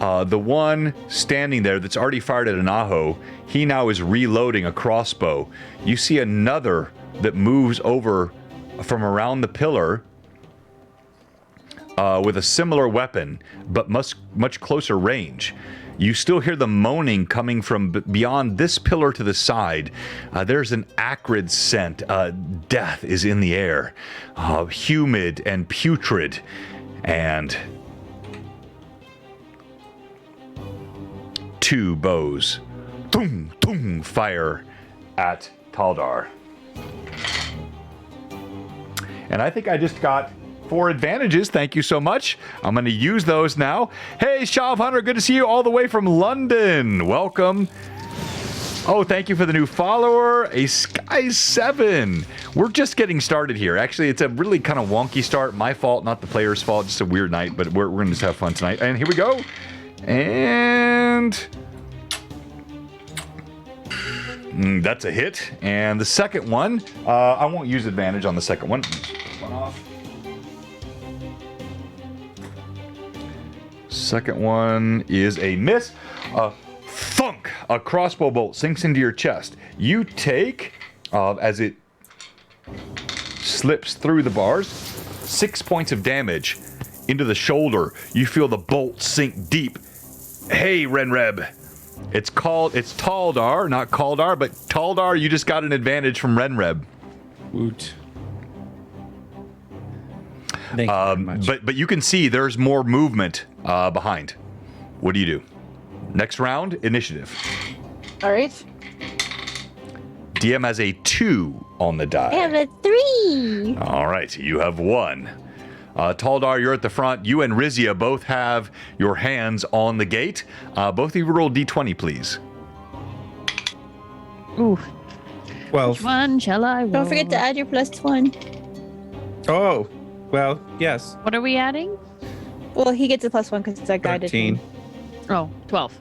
the one standing there that's already fired at Anaho. He now is reloading a crossbow. You see another that moves over from around the pillar with a similar weapon, but much closer range. You still hear the moaning coming from beyond this pillar to the side. There's an acrid scent. Death is in the air, humid and putrid, and two bows, boom, boom, fire at Taldar. And I think I just got 4 advantages. Thank you so much. I'm going to use those now. Hey, Shav Hunter, good to see you all the way from London. Welcome. Oh, thank you for the new follower, a Sky 7. We're just getting started here. Actually, it's a really kind of wonky start. My fault, not the player's fault. Just a weird night, but we're going to just have fun tonight. And here we go. And that's a hit. And the second one, I won't use advantage on the second one. One off. Second one is a miss. Thunk! A crossbow bolt sinks into your chest. You take, as it slips through the bars, 6 points of damage into the shoulder. You feel the bolt sink deep. Hey, Renreb. It's Taldar, not Kaldar, but Taldar, you just got an advantage from Renreb. Woot. Thank you very much. But you can see there's more movement behind. What do you do? Next round, initiative. All right. DM has a 2 on the die. I have a 3. All right, you have 1. Taldar, you're at the front. You and Rizia both have your hands on the gate. Both of you roll D20, please. Ooh, 12. which one shall I roll? Don't forget to add your +1. Oh, well, yes. What are we adding? Well, he gets a +1 because it's a guided. 13. Oh, 12.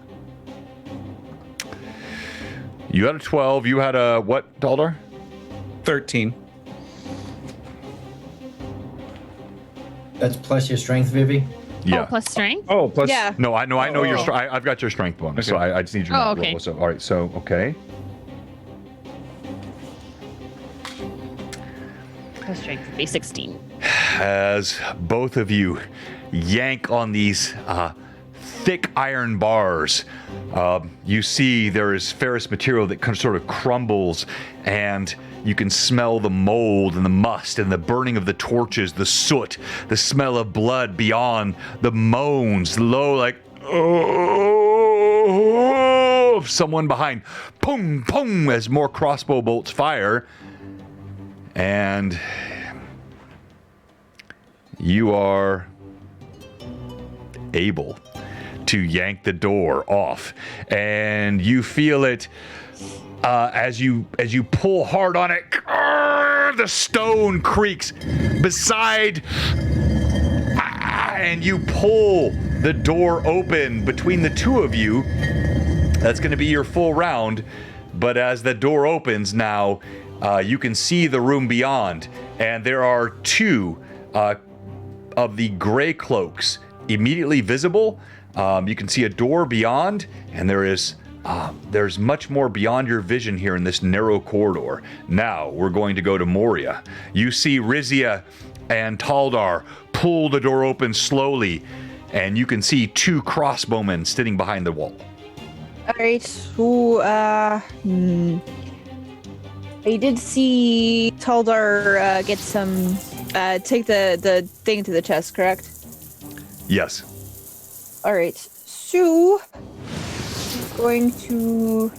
You had a 12. You had a what, Taldar? 13. That's plus your strength, Vivi. Yeah. Oh, plus strength? Oh, plus. Yeah. No, I know your. Oh. I've got your strength bonus, so Okay. I just need you to Oh, roll. okay. So, all right. So, okay. Plus strength would be 16. As both of you yank on these thick iron bars, you see there is ferrous material that sort of crumbles, and you can smell the mold and the must and the burning of the torches, the soot, the smell of blood beyond the moans, low like, oh, of someone behind. Pum, pum, as more crossbow bolts fire. And you are able to yank the door off, and you feel it as you pull hard on it. The stone creaks beside, and you pull the door open between the two of you. That's going to be your full round, but as the door opens now, you can see the room beyond, and there are 2 of the gray cloaks immediately visible. You can see a door beyond, and there's much more beyond your vision here in this narrow corridor. Now we're going to go to Moria. You see Rizia and Taldar pull the door open slowly, and you can see 2 crossbowmen sitting behind the wall. All right. So, I did see Taldar get some. Take the thing to the chest, correct? Yes. All right. So, he's going to.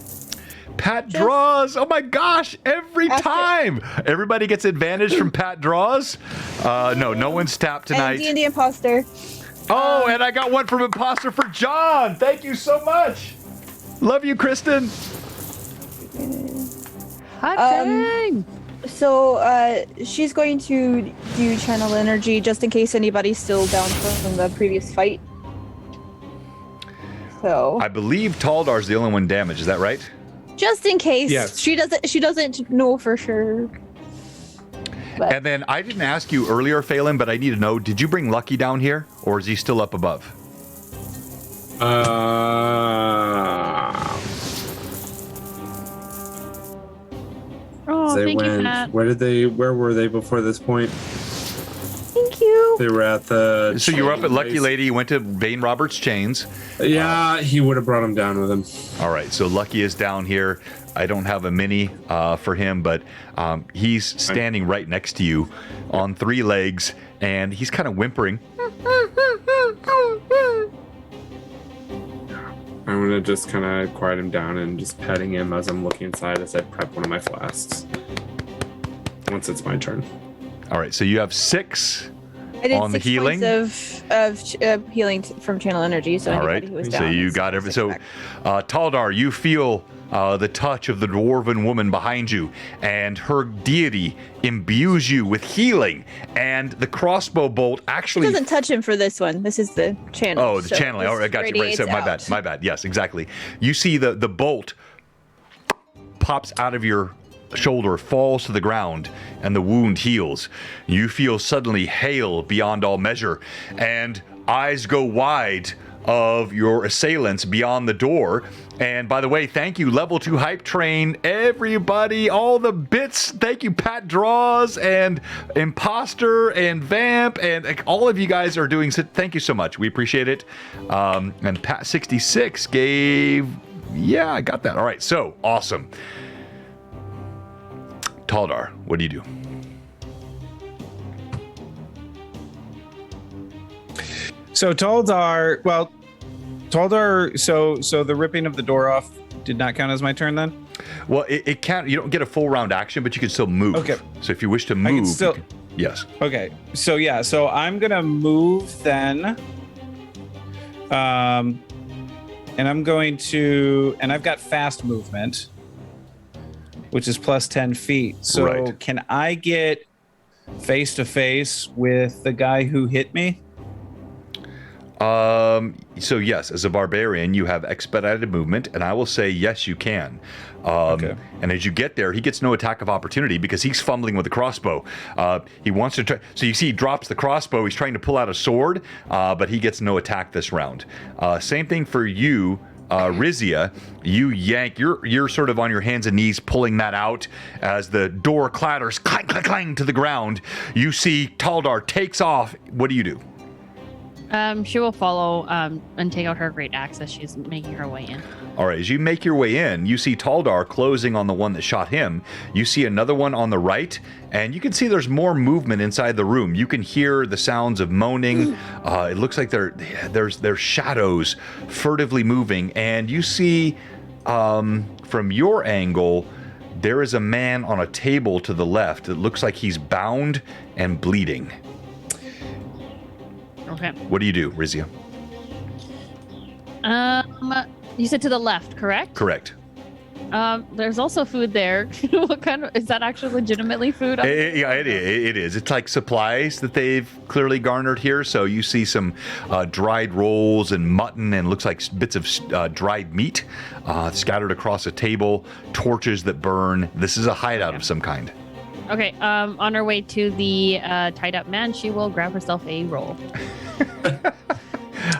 Pat draws. Oh my gosh! Every After- time, everybody gets advantage from Pat draws. No one's tapped And tonight. D&D imposter. Oh, and I got one from imposter for John. Thank you so much. Love you, Kristen. Hi, Pang! So, she's going to do channel energy just in case anybody's still down from the previous fight. So, I believe Taldar's the only one damaged. Is that right? just in case. Yes. She doesn't know for sure. But And then I didn't ask you earlier, Phelan, but I need to know: did you bring Lucky down here, or is he still up above? Oh, They thank you, went. Pat. Where were they before this point? thank you. They were at the. So you were up at Lucky place. Lady. You went to Vane Roberts' Chains. Yeah, he would have brought him down with him. All right, so Lucky is down here. I don't have a mini for him, but he's standing right next to you on 3 legs, and he's kind of whimpering. I'm gonna just kind of quiet him down and just petting him as I'm looking inside as I prep one of my flasks. Once it's my turn. All right, so you have 6 I did on the 6 healing. points of healing from channel energy. So All anybody right, who was so down you is got every. 6 So, back. Taldar, you feel the touch of the dwarven woman behind you, and her deity imbues you with healing. And the crossbow bolt It actually. doesn't touch him for this one. This is the channel. Oh, the so channeling. this All right, I got you. Right. So radiates out. my bad. Yes, exactly. You see the bolt pops out of your shoulder, falls to the ground, and the wound heals. You feel suddenly hale beyond all measure, and eyes go wide of your assailants beyond the door. And by the way, thank you, level 2 hype train, everybody, all the bits. Thank you, Pat Draws and Imposter and Vamp, and like, all of you guys are doing. Thank you so much. We appreciate it. And Pat 66 gave. Yeah, I got that. All right, so awesome. Taldar, what do you do? So so the ripping of the door off did not count as my turn then? Well, it can't. You don't get a full round action, but you can still move. Okay. So if you wish to move, I can still. Yes. Okay. So yeah. So I'm gonna move then. And I'm going to, and I've got fast movement, which is plus 10 feet. So Right. Can I get face to face with the guy who hit me? So yes, as a barbarian, you have expedited movement, and I will say yes, you can. Okay. And as you get there, he gets no attack of opportunity because he's fumbling with the crossbow. He wants to try. So you see, he drops the crossbow. He's trying to pull out a sword, but he gets no attack this round. Same thing for you. Rizia, you yank. You're sort of on your hands and knees pulling that out as the door clatters, clang, clang, clang to the ground. You see Taldar takes off. What do you do? She will follow and take out her great axe as she's making her way in. All right, as you make your way in, you see Taldar closing on the one that shot him. You see another one on the right, and you can see there's more movement inside the room. You can hear the sounds of moaning. It looks like there's shadows furtively moving, and you see from your angle, there is a man on a table to the left. It looks like he's bound and bleeding. Okay. What do you do, Rizia? You said to the left, correct? Correct. There's also food there. What kind of, is that actually legitimately food? Yeah, it is. It's like supplies that they've clearly garnered here. So you see some dried rolls and mutton and looks like bits of dried meat scattered across a table, torches that burn. This is a hideout of some kind. Okay, on her way to the tied up man, she will grab herself a roll.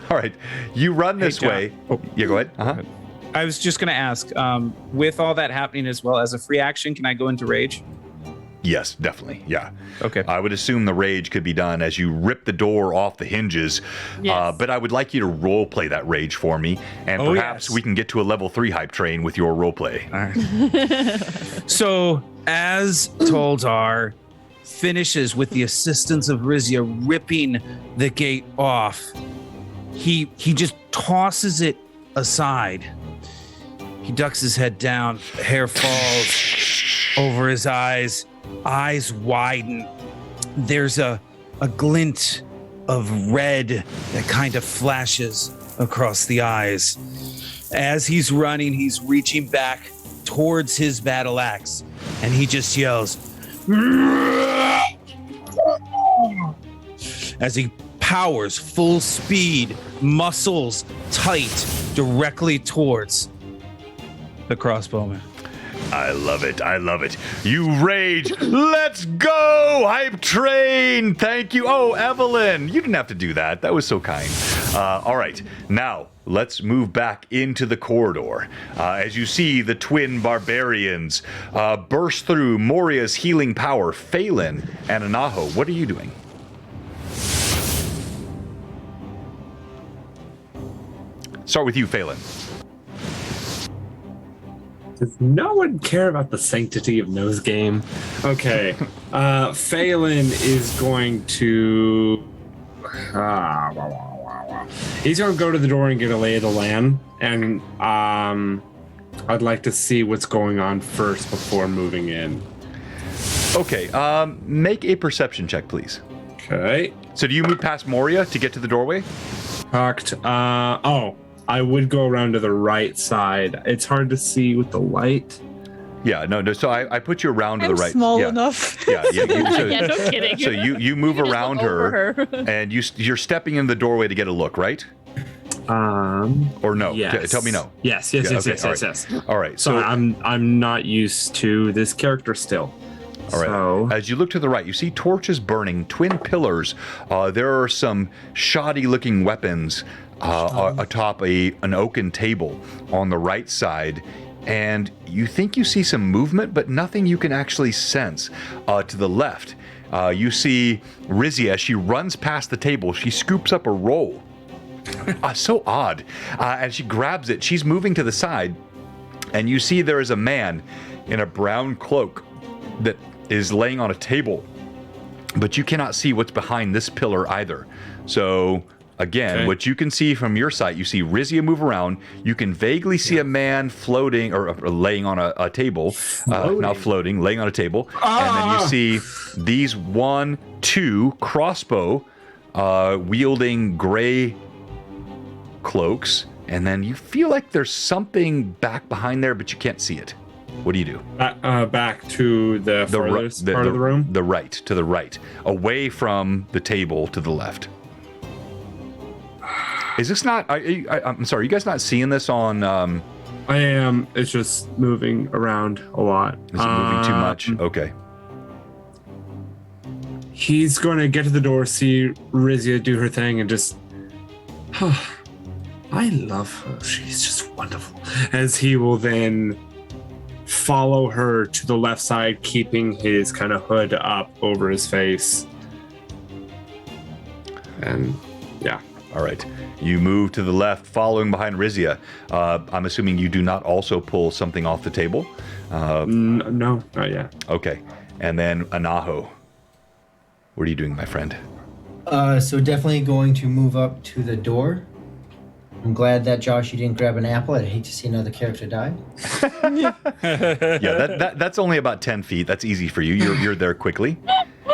All right, you run this John. way. Oh, yeah, go ahead. Uh-huh. I was just going to ask, with all that happening as well, as a free action, can I go into rage? Yes, definitely. Yeah. Okay. I would assume the rage could be done as you rip the door off the hinges. Yes. But I would like you to role play that rage for me, and perhaps we can get to a level 3 hype train with your role play. All right. So as Toldar finishes with the assistance of Rizia ripping the gate off, he just tosses it aside. He ducks his head down, hair falls over his eyes widen. There's a glint of red that kind of flashes across the eyes. As he's running, he's reaching back towards his battle axe, and he just yells as he powers full speed, muscles tight, directly towards the crossbowman. I love it. I love it. You rage. Let's go. Hype train. Thank you. Oh, Evelyn, you didn't have to do that. That was so kind. All right. Now, let's move back into the corridor. As you see the twin barbarians burst through Moria's healing power. Phelan and Anaho, what are you doing? Start with you, Phelan. Does no one care about the sanctity of nose game? Okay. Phelan is going to. He's going to go to the door and get a lay of the land. And I'd like to see what's going on first before moving in. Okay. Make a perception check, please. Okay. So do you move past Moria to get to the doorway? Talked. I would go around to the right side. It's hard to see with the light. Yeah, no. So I put you around to the right. Small yeah. enough. Yeah. So, Yeah, no kidding. So you move just around look over her, and you're stepping in the doorway to get a look, right? Or no? Yes. Tell me no. Yes. Yeah, okay, all right. Yes. All right. So Sorry, I'm not used to this character still. all right. So, As you look to the right, you see torches burning, twin pillars. There are some shoddy-looking weapons atop an oaken table on the right side. And you think you see some movement, but nothing you can actually sense. To the left, you see Rizia as she runs past the table. She scoops up a roll. So odd. And she grabs it. She's moving to the side. And you see there is a man in a brown cloak that is laying on a table. But you cannot see what's behind this pillar either. So Again, Okay. what you can see from your site, you see Rizia move around. You can vaguely see a man floating or laying on a table. Now floating, laying on a table. And then you see these 1, 2 crossbow wielding gray cloaks. And then you feel like there's something back behind there, but you can't see it. What do you do? Back to the farthest part of the room? To the right. Away from the table to the left. Is this not... I'm sorry, you guys not seeing this on... I am. It's just moving around a lot. Is it moving too much? Okay. He's going to get to the door, see Rizia do her thing, and just... I love her. She's just wonderful. As he will then follow her to the left side, keeping his kind of hood up over his face. And yeah. All right. You move to the left, following behind Rizia. I'm assuming you do not also pull something off the table? No, not yet. Okay. And then Anaho. What are you doing, my friend? So definitely going to move up to the door. I'm glad that, Josh, you didn't grab an apple. I'd hate to see another character die. Yeah, that's only about 10 feet. That's easy for you. You're there quickly.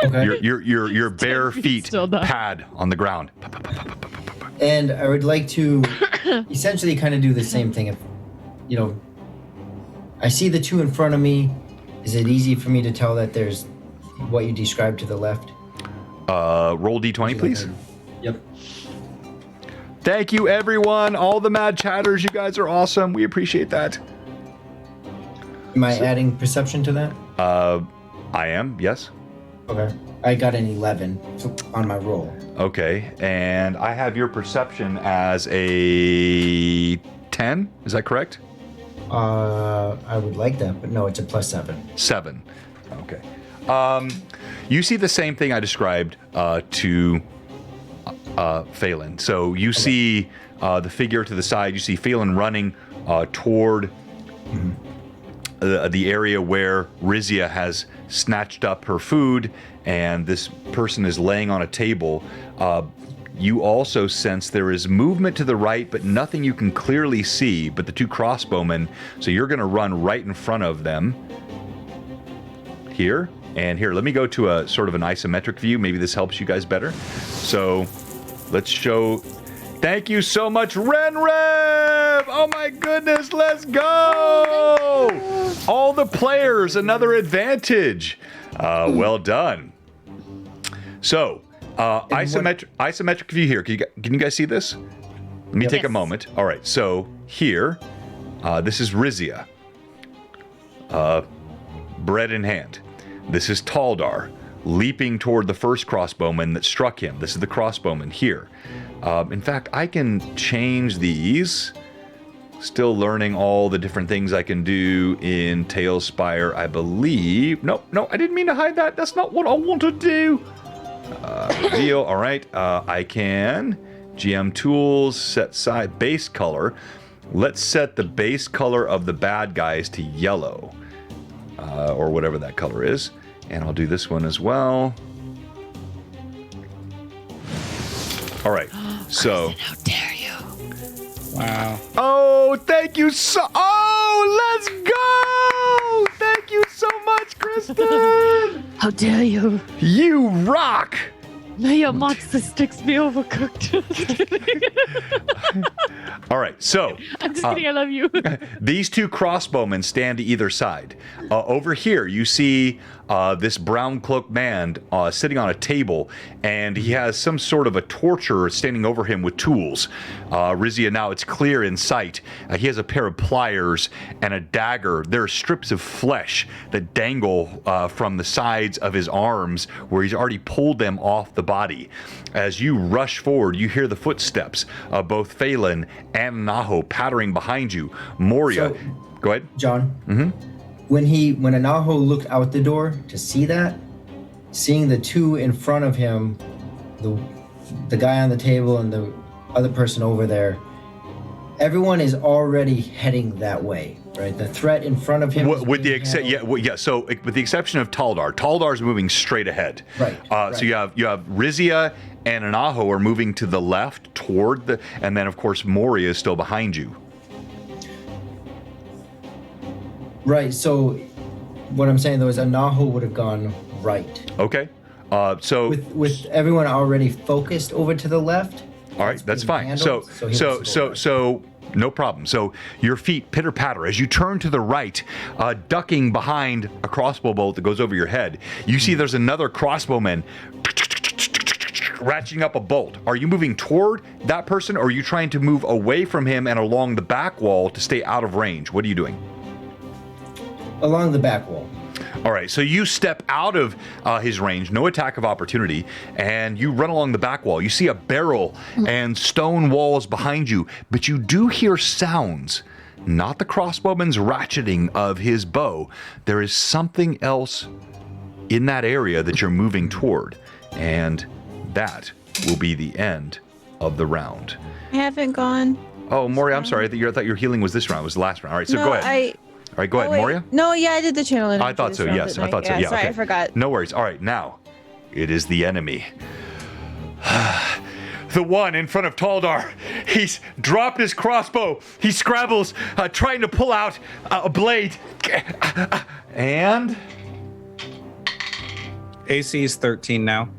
Okay. Your bare feet still die. pad on the ground. And I would like to essentially kind of do the same thing. If, I see the 2 in front of me. Is it easy for me to tell that there's what you described to the left? Roll d20, please. Yep. Thank you, everyone. All the mad chatters. You guys are awesome. We appreciate that. Am I adding perception to that? I am, yes. Okay. I got an 11 on my roll. Okay, and I have your perception as a 10. Is that correct? I would like that, but no, it's a +7. 7. Okay. You see the same thing I described to Phelan. So you see the figure to the side. You see Phelan running toward the area where Rizia has snatched up her food, and this person is laying on a table. You also sense there is movement to the right, but nothing you can clearly see but the 2 crossbowmen. So you're going to run right in front of them. Here. And here, let me go to a sort of an isometric view. Maybe this helps you guys better. So let's show... Thank you so much, Renrev! Oh my goodness, let's go! All the players, another advantage. Well done. So, isometric view here. Can you guys see this? Let me take a moment. All right, so here, this is Rizia. Bread in hand. This is Taldar, leaping toward the first crossbowman that struck him. This is the crossbowman here. In fact, I can change these. Still learning all the different things I can do in Tailspire, I believe. No, I didn't mean to hide that. That's not what I want to do. Reveal. All right. I can GM tools, set side base color. Let's set the base color of the bad guys to yellow. Or whatever that color is. And I'll do this one as well. All right. So. How dare you? Wow. Oh, thank you so. Oh, let's go! Thank you so much, Kristen. How dare you? You rock. Now your monster sticks me overcooked. All right. So. I'm just kidding. I love you. These 2 crossbowmen stand to either side. Over here, you see this brown cloaked man sitting on a table, and he has some sort of a torture standing over him with tools. Rizia, now it's clear in sight. He has a pair of pliers and a dagger. There are strips of flesh that dangle from the sides of his arms, where he's already pulled them off the body. As you rush forward, you hear the footsteps of both Phelan and Naho pattering behind you. Moria, So- go ahead. John? Mm-hmm. When Anaho looked out the door to see that, seeing the 2 in front of him, the guy on the table and the other person over there, everyone is already heading that way, right? The threat in front of him. With the so with the exception of Taldar, Taldar's moving straight ahead. Right. So you have Rizia and Anaho are moving to the left toward the, and then of course Moria is still behind you. Right. So what I'm saying though is Anaho would have gone right. Okay. So with everyone already focused over to the left. All right, that's fine. Handled, So no problem. So your feet pitter patter as you turn to the right, ducking behind a crossbow bolt that goes over your head. You see there's another crossbowman ratcheting up a bolt. Are you moving toward that person, or are you trying to move away from him and along the back wall to stay out of range? What are you doing? Along the back wall. All right, so you step out of his range, no attack of opportunity, and you run along the back wall. You see a barrel and stone walls behind you, but you do hear sounds, not the crossbowman's ratcheting of his bow. There is something else in that area that you're moving toward, and that will be the end of the round. I haven't gone. Oh, Moria, I'm sorry. I thought your healing was this round. It was the last round. All right, so go ahead. All right, go ahead, wait. Moria. No, yeah, I did the channel. I thought so, yes. I thought so, yeah. Sorry, Okay. I forgot. No worries. All right, now, it is the enemy. The one in front of Taldar. He's dropped his crossbow. He scrabbles, trying to pull out a blade. And... AC is 13 now.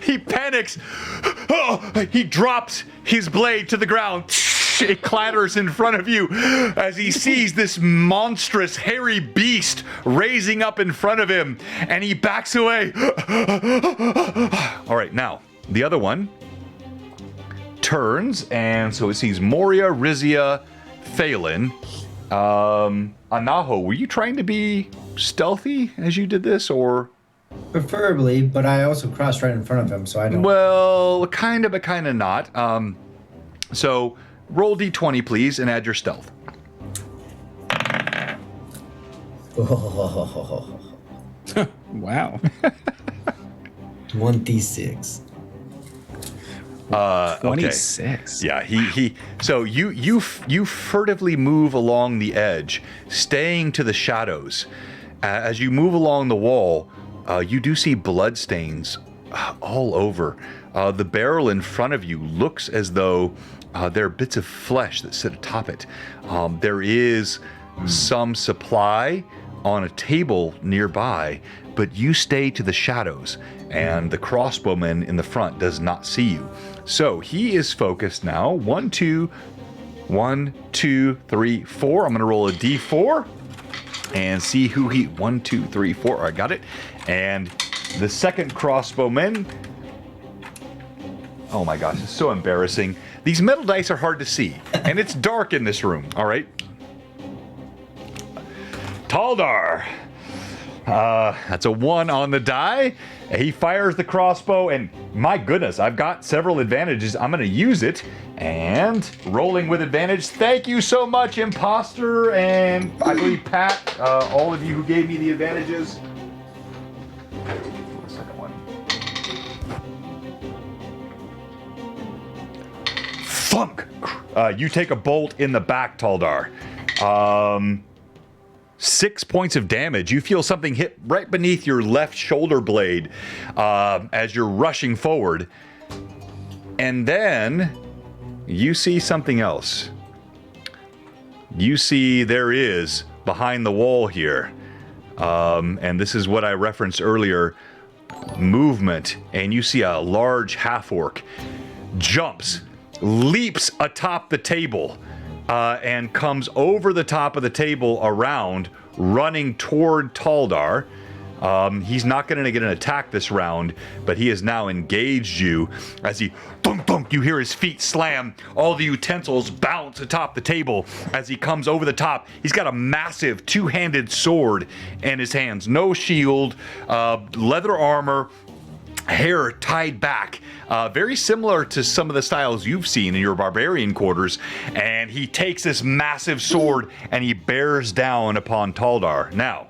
he panics. Oh, he drops his blade to the ground. It clatters in front of you as he sees this monstrous, hairy beast raising up in front of him, and he backs away. All right, now, the other one turns, and so it sees Moria, Rizia, Phelan. Anaho, were you trying to be stealthy as you did this, or? Preferably, but I also crossed right in front of him, so I don't... Well, kind of, but kind of not. So... roll d20, please, and add your stealth. Wow. 1d6. 26. Okay. Yeah, he. So you furtively move along the edge, staying to the shadows. As you move along the wall, you do see blood stains all over. The barrel in front of you looks as though there are bits of flesh that sit atop it. There is some supply on a table nearby, but you stay to the shadows, and the crossbowman in the front does not see you. So he is focused now. 1, 2, 3, 4. I'm going to roll a d4 and see who he... 1, 2, 3, 4. I got it. And the second crossbowman... Oh my gosh, it's so embarrassing. These metal dice are hard to see, and it's dark in this room, all right? Taldar. That's a 1 on the die. He fires the crossbow, and my goodness, I've got several advantages. I'm going to use it, and rolling with advantage. Thank you so much, Imposter, and I believe Pat, all of you who gave me the advantages. Second one. Thunk! You take a bolt in the back, Taldar. 6 points of damage. You feel something hit right beneath your left shoulder blade as you're rushing forward. And then you see something else. You see there is, behind the wall here, and this is what I referenced earlier, movement. And you see a large half-orc jumps, leaps atop the table, and comes over the top of the table around, running toward Taldar. He's not going to get an attack this round, but he has now engaged you. As he thunk thunk, you hear his feet slam. All the utensils bounce atop the table as he comes over the top. He's got a massive two-handed sword in his hands. No shield, leather armor, hair tied back, very similar to some of the styles you've seen in your barbarian quarters, and he takes this massive sword and he bears down upon Taldar. Now,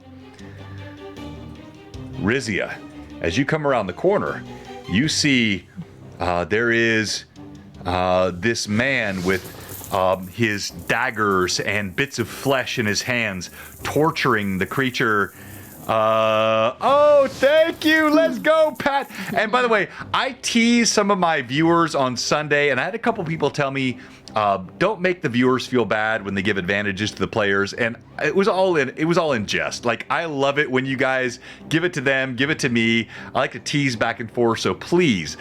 Rizia, as you come around the corner, you see there is this man with his daggers and bits of flesh in his hands, torturing the creature. Oh, thank you. Let's go, Pat. And by the way, I teased some of my viewers on Sunday, and I had a couple people tell me, don't make the viewers feel bad when they give advantages to the players. And it was all in jest. Like, I love it when you guys give it to them, give it to me. I like to tease back and forth. So please,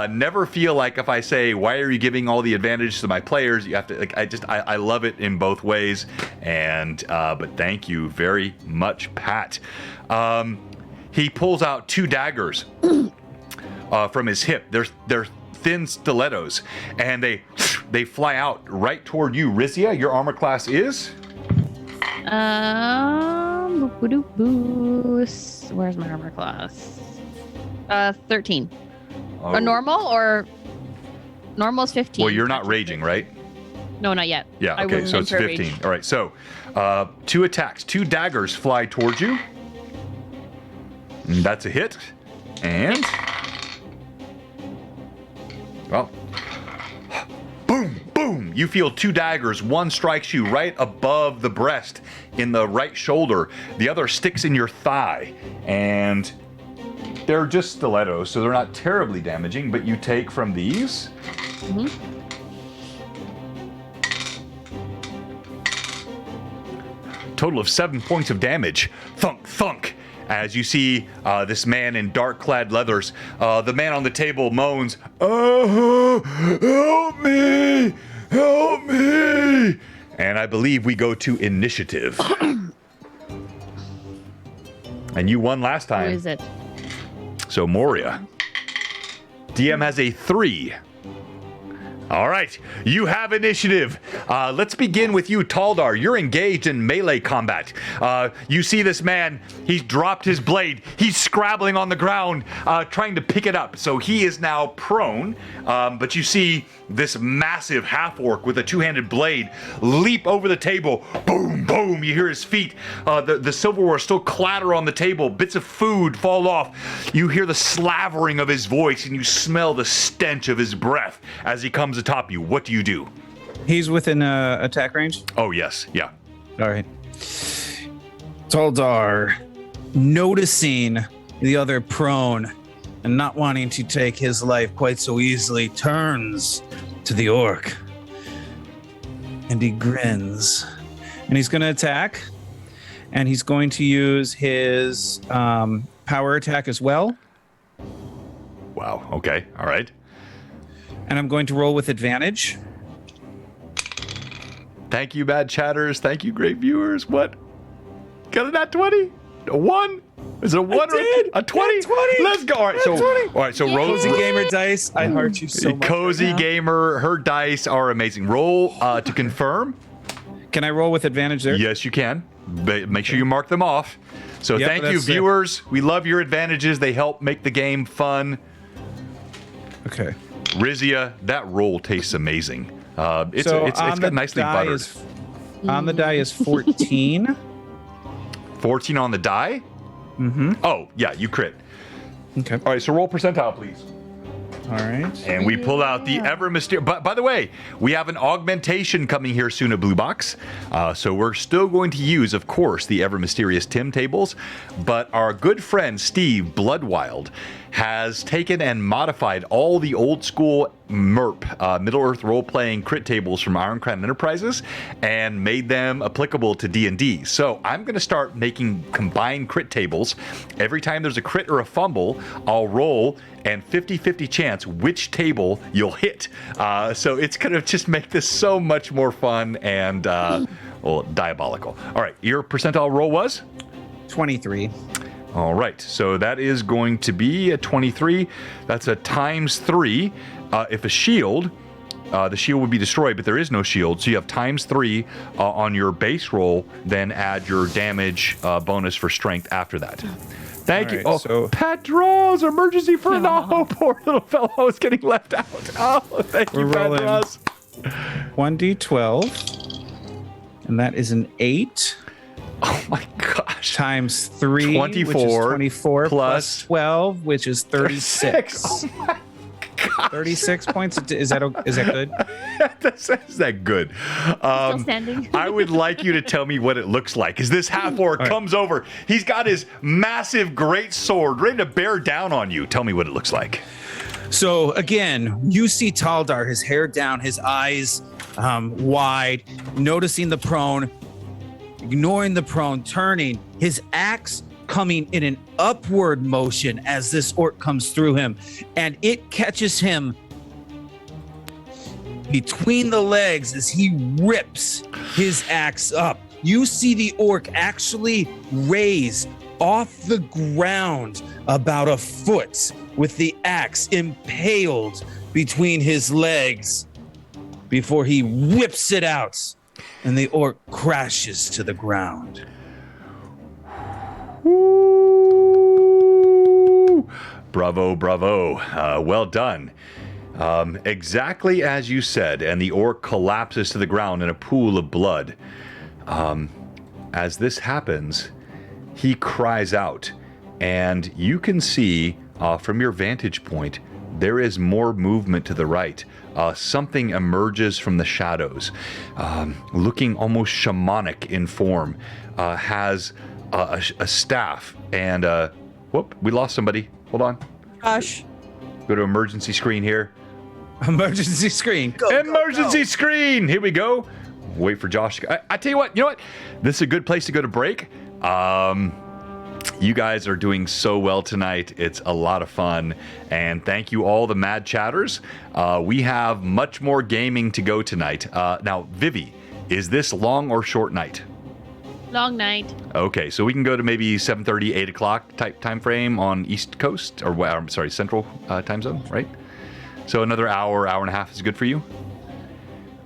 never feel like if I say, why are you giving all the advantages to my players? You have to, like, I love it in both ways. And, but thank you very much, Pat. He pulls out 2 daggers from his hip. They're thin stilettos, and they fly out right toward you. Rizia, your armor class is? Where's my armor class? 13. Oh. A normal or normal's 15. Well, you're not raging, right? No, not yet. Yeah, I okay, wouldn't so it's enter 15. rage. All right, so 2 attacks, 2 daggers fly towards you. And that's a hit. And well, boom, boom. You feel 2 daggers. One strikes you right above the breast in the right shoulder. The other sticks in your thigh. And they're just stilettos, so they're not terribly damaging, but you take from these. Total of 7 points of damage. Thunk, thunk. As you see this man in dark-clad leathers, the man on the table moans, "Oh, help me! Help me!" And I believe we go to initiative. And you won last Who time. is it? So Moria. DM has a 3. All right, you have initiative. Let's begin with you, Taldar. You're engaged in melee combat. You see this man, he's dropped his blade. He's scrabbling on the ground, trying to pick it up. So he is now prone, but you see this massive half-orc with a 2-handed blade leap over the table. Boom, boom, you hear his feet. The silverware still clatter on the table. Bits of food fall off. You hear the slavering of his voice, and you smell the stench of his breath as he comes atop you. What do you do? He's within attack range? Oh, yes. Yeah. All right. Taldar, noticing the other prone and not wanting to take his life quite so easily, turns to the orc. And he grins. And he's going to attack. And he's going to use his power attack as well. Wow. Okay. All right. And I'm going to roll with advantage. Thank you, bad chatters. Thank you, great viewers. What? Got a nat 20? A 1? Is it a 1 or a 20? Yeah, 20. Let's go. All right. So, 20. all right. So roll. Cozy Gamer Dice, I heart you so much. Cozy right now. Gamer, her dice are amazing. Roll to confirm. Can I roll with advantage there? Yes, you can. But make sure you mark them off. So Yep, thank you, that's it. viewers. We love your advantages. They help make the game fun. Okay. Rizia, that roll tastes amazing. It's So it's on got the nicely die buttered. on the die is 14. 14 on the die? Mm-hmm. Oh, yeah, you crit. Okay. All right, so roll percentile, please. All right. And we pull out the ever mysterious. But by the way, we have an augmentation coming here soon at Blue Box. So we're still going to use, of course, the ever mysterious Tim tables. But our good friend Steve Bloodwild has taken and modified all the old school MERP, Middle Earth role-playing crit tables from Ironcrown Enterprises and made them applicable to D&D. So I'm going to start making combined crit tables. Every time there's a crit or a fumble, I'll roll and 50-50 chance which table you'll hit. So it's going to just make this so much more fun and well, diabolical. All right, your percentile roll was? 23. All right, so that is going to be a 23. That's a ×3. If a shield, the shield would be destroyed, but there is no shield, so you have ×3 on your base roll, then add your damage bonus for strength after that. Thank you. right, Oh, so- Pat draws emergency for no. Poor little fellow is getting left out. Oh, thank you, We're Pat rolling. draws. 1d12. And that is an 8 Oh my gosh. times 3, 24 which is 24 plus plus 12, which is 36. Oh my 36 points. Is that good? Is that good? Still standing. I would like you to tell me what it looks like. As this half orc comes over, he's got his massive great sword ready to bear down on you. Tell me what it looks like. So again, you see Taldar, his hair down, his eyes wide, noticing the prone, ignoring the prone, turning, his axe coming in an upward motion as this orc comes through him, and it catches him between the legs as he rips his axe up. You see the orc actually raise off the ground about a foot with the axe impaled between his legs before he whips it out and the orc crashes to the ground. Woo! Bravo, bravo. Well done. Exactly as you said, and the orc collapses to the ground in a pool of blood. As this happens, he cries out, and you can see from your vantage point, there is more movement to the right. Something emerges from the shadows, looking almost shamanic in form, has a staff, and whoop, we lost somebody. Hold on. Gosh. Go to emergency screen here. Emergency screen. Emergency screen. Here we go. Wait for Josh. I tell you what. You know what? This is a good place to go to break. You guys are doing so well tonight. It's a lot of fun. And thank you all the mad chatters. We have much more gaming to go tonight. Now, Vivi, is this long or short night? Long night. Okay, so we can go to maybe 7:30, 8 o'clock type time frame on East Coast, or I'm sorry, Central time zone, right? So another hour and a half is good for you?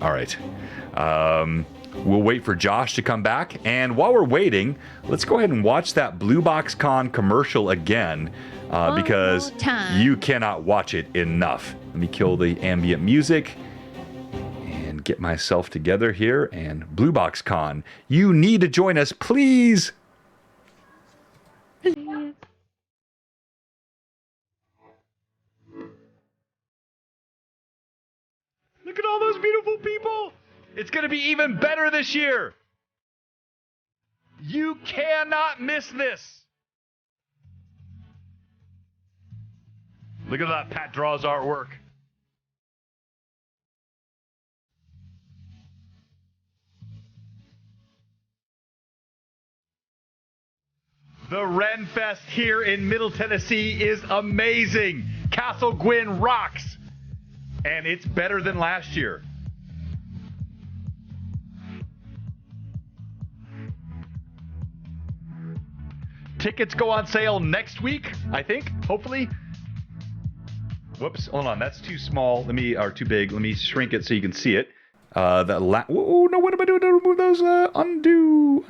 All right. We'll wait for Josh to come back. And while we're waiting, let's go ahead and watch that BlueBoxCon commercial again, because you cannot watch it enough. Let me kill the ambient music and get myself together here. And BlueBoxCon, you need to join us, please. Please. Look at all those beautiful people. It's going to be even better this year. You cannot miss this. Look at that Pat Draws artwork. The Ren Fest here in Middle Tennessee is amazing. Castle Gwyn rocks. And it's better than last year. Tickets go on sale next week, I think, hopefully. Whoops, hold on, that's too small. Or too big. Let me shrink it so you can see it. Oh no, what am I doing to remove those? Undo.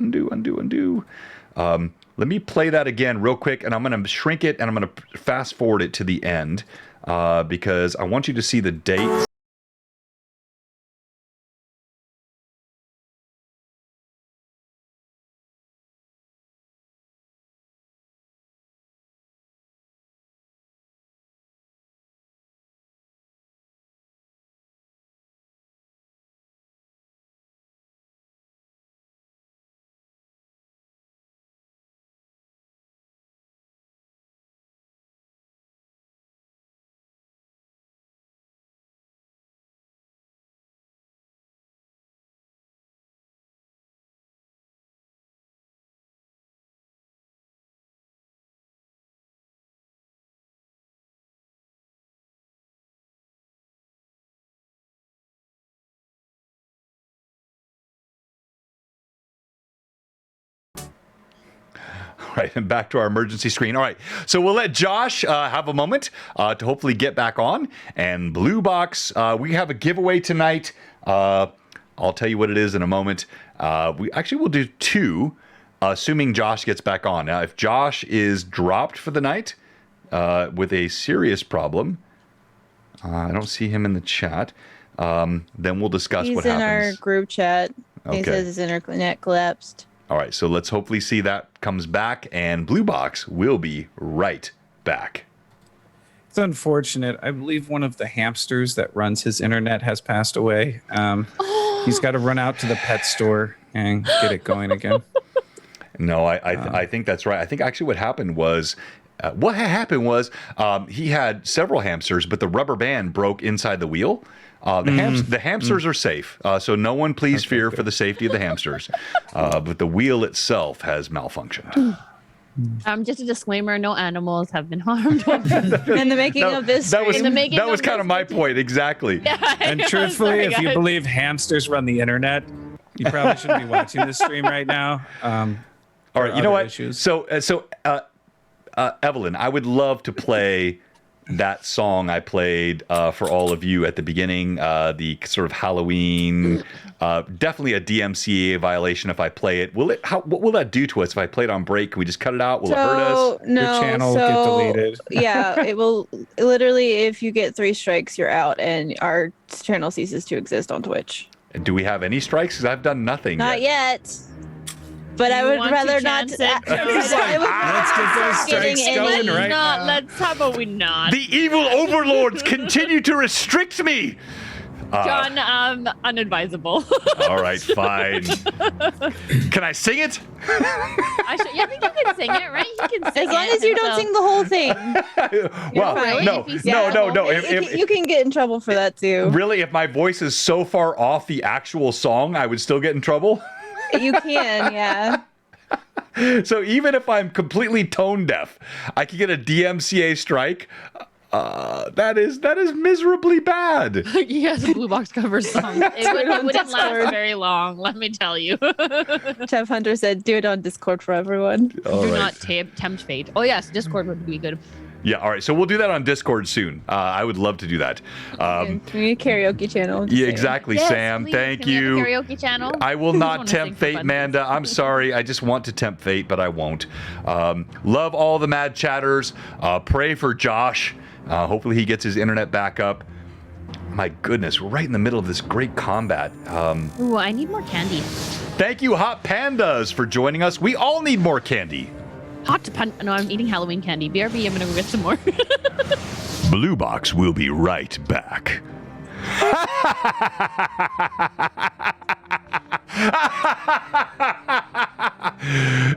Let me play that again real quick, and I'm going to shrink it, and I'm going to fast forward it to the end, because I want you to see the dates. All right, and back to our emergency screen. All right, so we'll let Josh have a moment to hopefully get back on. And Blue Box, we have a giveaway tonight. I'll tell you what it is in a moment. We'll do two, assuming Josh gets back on. Now, if Josh is dropped for the night with a serious problem, I don't see him in the chat, then we'll discuss what happens. He's in our group chat. Okay. He says his internet collapsed. All right, so let's hopefully see that comes back, and Blue Box will be right back. It's unfortunate. I believe one of the hamsters that runs his internet has passed away. He's got to run out to the pet store and get it going again. No, I think that's right. I think actually what happened was. He had several hamsters, but the rubber band broke inside the wheel. The hamsters are safe, so no one please fear for the safety of the hamsters. But the wheel itself has malfunctioned. Just a disclaimer: no animals have been harmed. In the making of this, That was of kind of my point exactly. Yeah, And truthfully, if you believe hamsters run the internet, you probably shouldn't be watching this stream right now. All right, you know what? Issues. So Evelyn, I would love to play that song I played for all of you at the beginning, the sort of Halloween, definitely a DMCA violation if I play it. What will that do to us if I play it on break? Can we just cut it out? Will it hurt us? No, Your channel will get deleted. Yeah, it will. Literally, if you get 3 strikes, you're out, and our channel ceases to exist on Twitch. Do we have any strikes? Because I've done nothing Not yet. But I would rather not. Let's get those strikes going right now. How about we not? The evil overlords continue to restrict me. John, unadvisable. All right, fine. Can I sing it? I think you can sing it, right? You can sing As long as you don't sing the whole thing. Well, Really? no. If you sing the whole If, You can get in trouble for that too. really, if my voice is so far off the actual song, I would still get in trouble. You can, yeah. So even if I'm completely tone deaf, I could get a DMCA strike. That is miserably bad. He has a Blue Box cover song. It wouldn't last very long, let me tell you. Chef Hunter said, "Do it on Discord for everyone." Do not tempt fate. Oh yes, Discord would be good. Yeah, all right. So we'll do that on Discord soon. I would love to do that. We need a karaoke channel. just Yeah, saying. exactly, Yes, Sam. please. Thank Can we have a you. karaoke channel. I will Who's not wanna sing tempt for fate, fun? Manda. I'm sorry. I just want to tempt fate, but I won't. Love all the mad chatters. Pray for Josh. Hopefully he gets his internet back up. My goodness, we're right in the middle of this great combat. Ooh, I need more candy. Thank you, Hot Pandas, for joining us. We all need more candy. No, I'm eating Halloween candy. BRB, I'm gonna go get some more. Blue Box will be right back.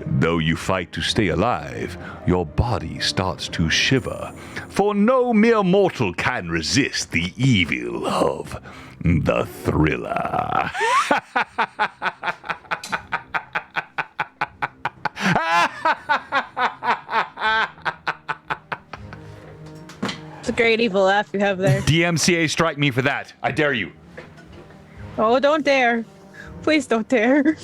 Though you fight to stay alive, your body starts to shiver, for no mere mortal can resist the evil of the thriller. It's a great evil laugh you have there. DMCA, strike me for that. I dare you. Oh, don't dare. Please don't dare.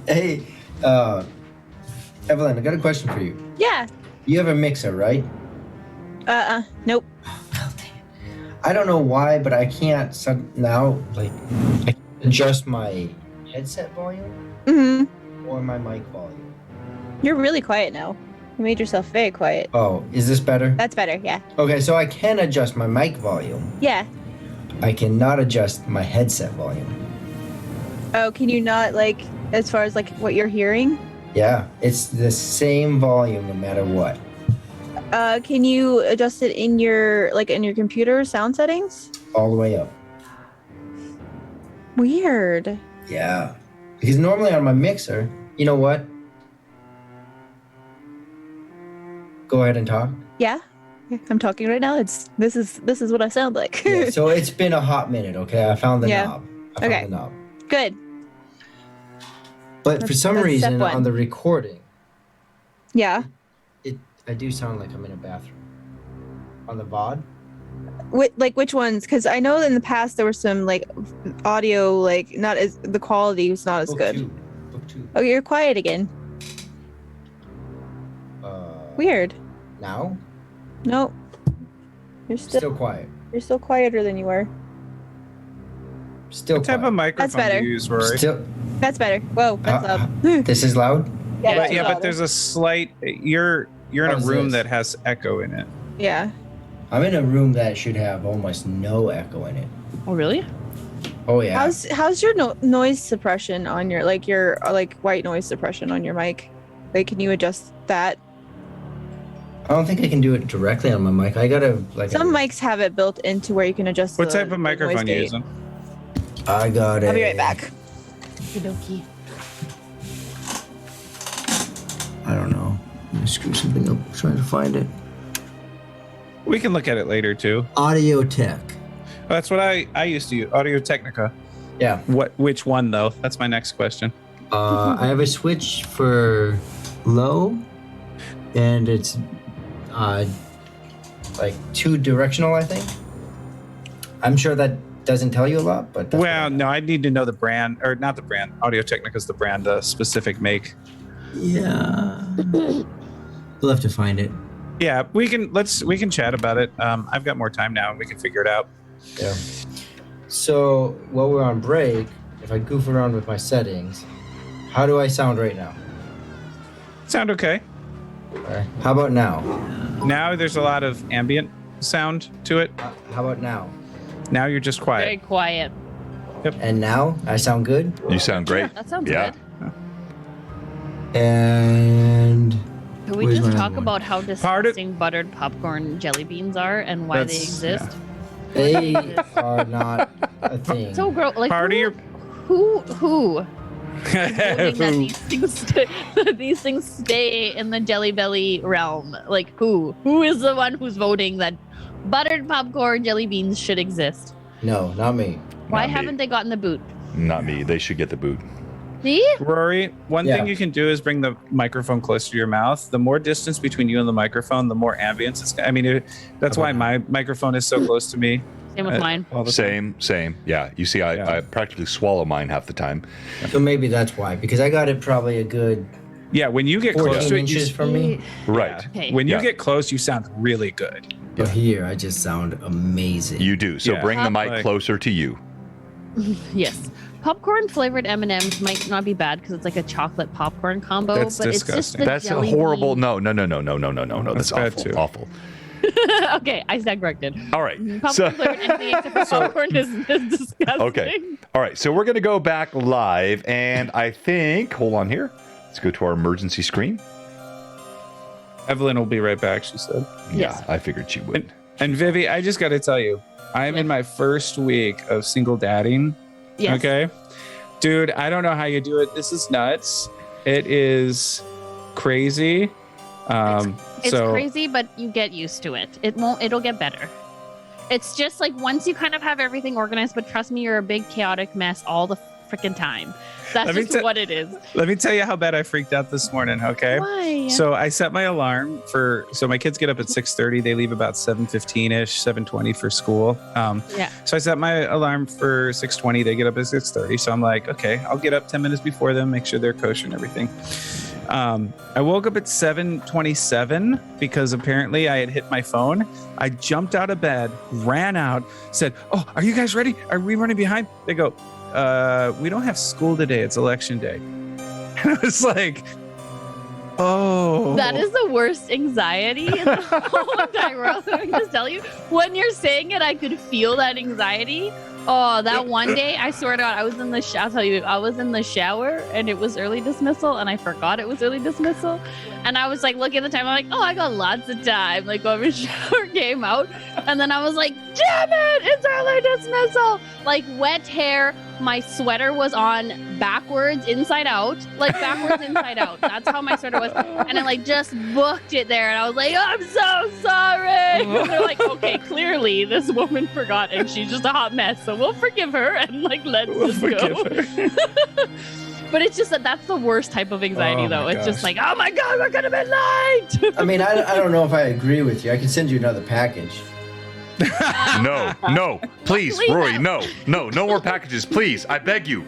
Hey, Evelyn, I got a question for you. Yeah. You have a mixer, right? Nope. I don't know why, but I can't now, I can't adjust my headset volume Mm-hmm. or my mic volume. You're really quiet now. You made yourself very quiet. Oh, is this better? That's better, yeah. Okay, so I can adjust my mic volume. Yeah. I cannot adjust my headset volume. Oh, can you not, as far as, what you're hearing? Yeah, it's the same volume no matter what. Can you adjust it in your, in your computer sound settings? All the way up. Weird. Yeah. Because normally on my mixer, you know what? Go ahead and talk. Yeah. I'm talking right now. This is what I sound like. Yeah, so it's been a hot minute, okay? I found the Yeah. knob. Okay. The knob. Good. But for some That's step reason one. on the recording, Yeah. I do sound like I'm in a bathroom. On the VOD? Which ones? Because I know in the past there were some audio not as the quality was not as Book good. Book 2. Oh, you're quiet again. Weird. Now? Nope. You're Still quiet. You're still quieter than you were. Still What type of quiet. microphone better. do you use, Rory? Still. That's better. Whoa, that's loud. This is loud? Yeah, But- Yeah, but there's a slight. You're in a How's room this? that has echo in it. Yeah. I'm in a room that should have almost no echo in it. Oh really? Oh yeah. How's your noise suppression on your white noise suppression on your mic? Can you adjust that? I don't think I can do it directly on my mic. I gotta Some mics have it built into where you can adjust. What the, type of the microphone noise you gate. using? I got it. I'll be right back. Okey-dokey. I don't know. Let me screw something up. I'm trying to find it. We can look at it later too. Audio Tech. That's what I used to use. Audio Technica. Yeah. Which one though? That's my next question. I have a switch for low, and it's like 2 directional, I think. I'm sure that doesn't tell you a lot, but that's Well, no, I need to know the brand, or not the brand. Audio Technica is the brand, the specific make. yeah. We'll have to find it. Yeah, we can chat about it. I've got more time now, and we can figure it out. Yeah. So while we're on break, if I goof around with my settings, how do I sound right now? Sound okay? Alright. How about now? Now there's a lot of ambient sound to it. How about now? Now you're just Very quiet. quiet. And now I sound good. You sound great. That sounds Yeah. good. And Can we Where's just my talk other one? about how Part of- disgusting buttered popcorn jelly beans are and why they That's- exist? they are not a thing. So gross. Like Part of your who voting that Who- these things that these things stay in the Jelly Belly realm? Like who? Who is the one who's voting that buttered popcorn jelly beans should exist? No, not me. Why Not me. haven't they gotten the boot? Not me. They should get the boot. See? Rory, one Yeah. thing you can do is bring the microphone closer to your mouth. The more distance between you and the microphone, the more ambience it's. I mean, that's why my microphone is so close to me. Same with mine. all the time. Same. Yeah. You see, I practically swallow mine half the time. So maybe that's why, because I got it probably a good Yeah, when you get close 14 to it, inches you, from me. Right. Okay. when you Yeah. get close, you sound really good. But here, I just sound amazing. You do. So Yeah. bring the mic Like- closer to you. Yes. Popcorn flavored M&Ms might not be bad because it's like a chocolate popcorn combo, That's but it's just disgusting. the That's jelly horrible. bean- No. That's That's bad awful. too. Awful. Okay, I stand corrected. All right. Popcorn So, flavored anything except for popcorn is disgusting. okay. All right. So we're going to go back live. And I think, hold on here. Let's go to our emergency screen. Evelyn will be right back, she said. Yes. Yeah, I figured she would. And Vivi, I just got to tell you, I'm in my first week of single dadding. Yes. Okay. Dude, I don't know how you do it. This is nuts. It is crazy. It's so crazy, but you get used to it. It'll get better. It's just like once you kind of have everything organized, but trust me, you're a big chaotic mess all the freaking time. That's Let me just te- what it is. let me tell you how bad I freaked out this morning, okay? Why? So I set my alarm so my kids get up at 6:30. They leave about 7:15ish, 7:20 for school. Yeah. So I set my alarm for 6:20. They get up at 6:30. So I'm like, okay, I'll get up 10 minutes before them, make sure they're kosher and everything. I woke up at 7:27 because apparently I had hit my phone. I jumped out of bed, ran out, said, "Oh, are you guys ready? Are we running behind?" They go, "We don't have school today. It's election day." And I was like, "Oh, That is the worst anxiety in the whole entire world. Let me just tell you, when you're saying it, I could feel that anxiety. Oh, that one day, I swear to God, I was in the I'll tell you, I was in the shower and it was early dismissal and I forgot it was early dismissal. And I was like, looking at the time, I'm like, oh, I got lots of time. Like, when the shower came out. And then I was like, damn it, it's early dismissal. Like, wet hair. My sweater was on backwards, inside out. Like, backwards, inside out. That's how my sweater was. And I, like, just booked it there. And I was like, I'm so sorry. And they're like, okay, clearly this woman forgot and she's just a hot mess. So we'll forgive her and, like, let's just go. But it's just that's the worst type of anxiety, Oh though. my It's just gosh. like, oh my God, we're going to be late. I mean, I don't know if I agree with you. I can send you another package. No, please, Please. Rory, no more packages, please. I beg you.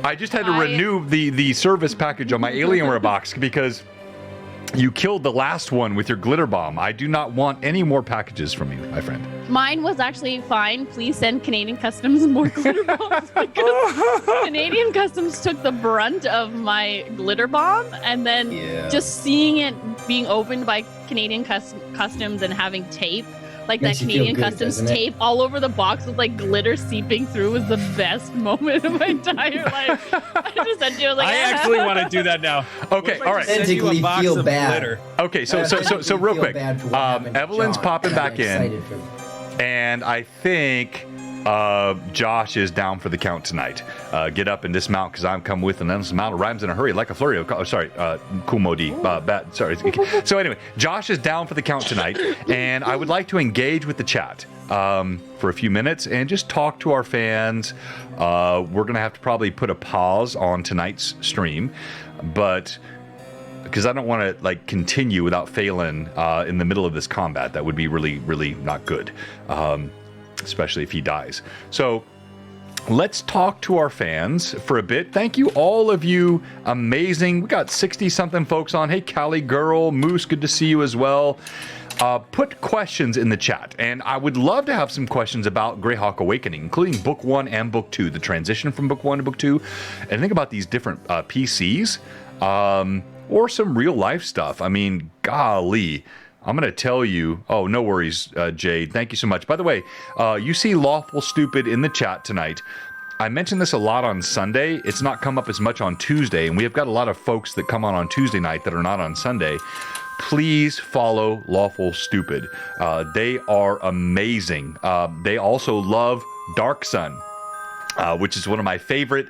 I just had to renew the service package on my Alienware box because you killed the last one with your glitter bomb. I do not want any more packages from you, my friend. Mine was actually fine. Please send Canadian Customs more glitter bombs because Canadian Customs took the brunt of my glitter bomb, and then just seeing it being opened by Canadian Customs and having tape like Makes that you feel Canadian good, Customs doesn't it? tape all over the box with like glitter seeping through was the best moment of my entire life. I just said to her like, I actually want to do that now. Okay, all right. Send you a Authentically box feel of bad. glitter. Okay, so real quick, Evelyn's popping back in, and I think Josh is down for the count tonight. Get up and dismount because I'm coming with an endless amount of rhymes in a hurry, like a flurry of. Kumodi. Sorry. So anyway, Josh is down for the count tonight, and I would like to engage with the chat for a few minutes and just talk to our fans. We're gonna have to probably put a pause on tonight's stream, but because I don't want to like continue without Phelan in the middle of this combat. That would be really, really not good. Especially if he dies. So let's talk to our fans for a bit. Thank you, all of you. Amazing. We got 60-something folks on. Hey, Callie Girl, Moose, good to see you as well. Put questions in the chat, and I would love to have some questions about Greyhawk Awakening, including Book 1 and Book 2, the transition from Book 1 to Book 2, and think about these different PCs, or some real-life stuff. I mean, golly. I'm going to tell you. Oh, no worries, Jade. Thank you so much. By the way, you see Lawful Stupid in the chat tonight. I mentioned this a lot on Sunday. It's not come up as much on Tuesday, and we have got a lot of folks that come on Tuesday night that are not on Sunday. Please follow Lawful Stupid. They are amazing. They also love Dark Sun. Which is one of my favorite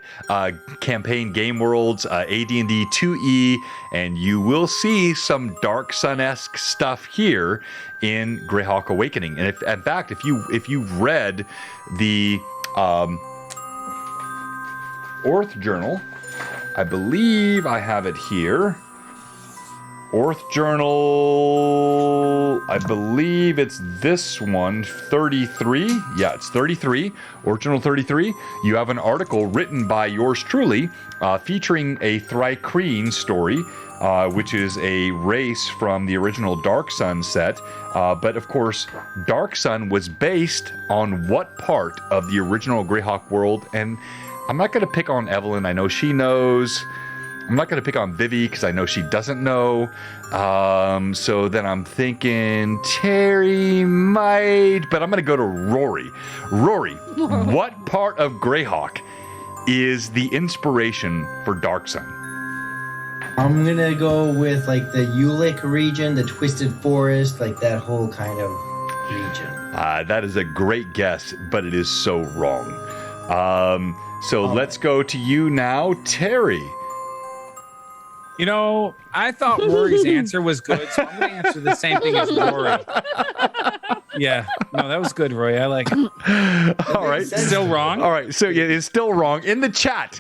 campaign game worlds, AD&D 2E, and you will see some Dark Sun-esque stuff here in Greyhawk Awakening. And if, in fact, if you've read the Orth Journal, I believe I have it here. Orth Journal, I believe it's this one, 33. Yeah, it's 33, Orth Journal 33. You have an article written by yours truly featuring a Thrycreen story, which is a race from the original Dark Sun set. But of course, Dark Sun was based on what part of the original Greyhawk world? And I'm not going to pick on Evelyn. I know she knows. I'm not going to pick on Vivi because I know she doesn't know. So then I'm thinking Terry might, but I'm going to go to Rory. Rory, what part of Greyhawk is the inspiration for Dark Sun? I'm going to go with like the Ulick region, the Twisted Forest, like that whole kind of region. That is a great guess, but it is so wrong. Let's go to you now, Terry. You know, I thought Rory's answer was good, so I'm going to answer the same thing as Rory. Yeah, no, that was good, Roy. I like it. All right, still wrong. All right, so yeah, it's still wrong in the chat.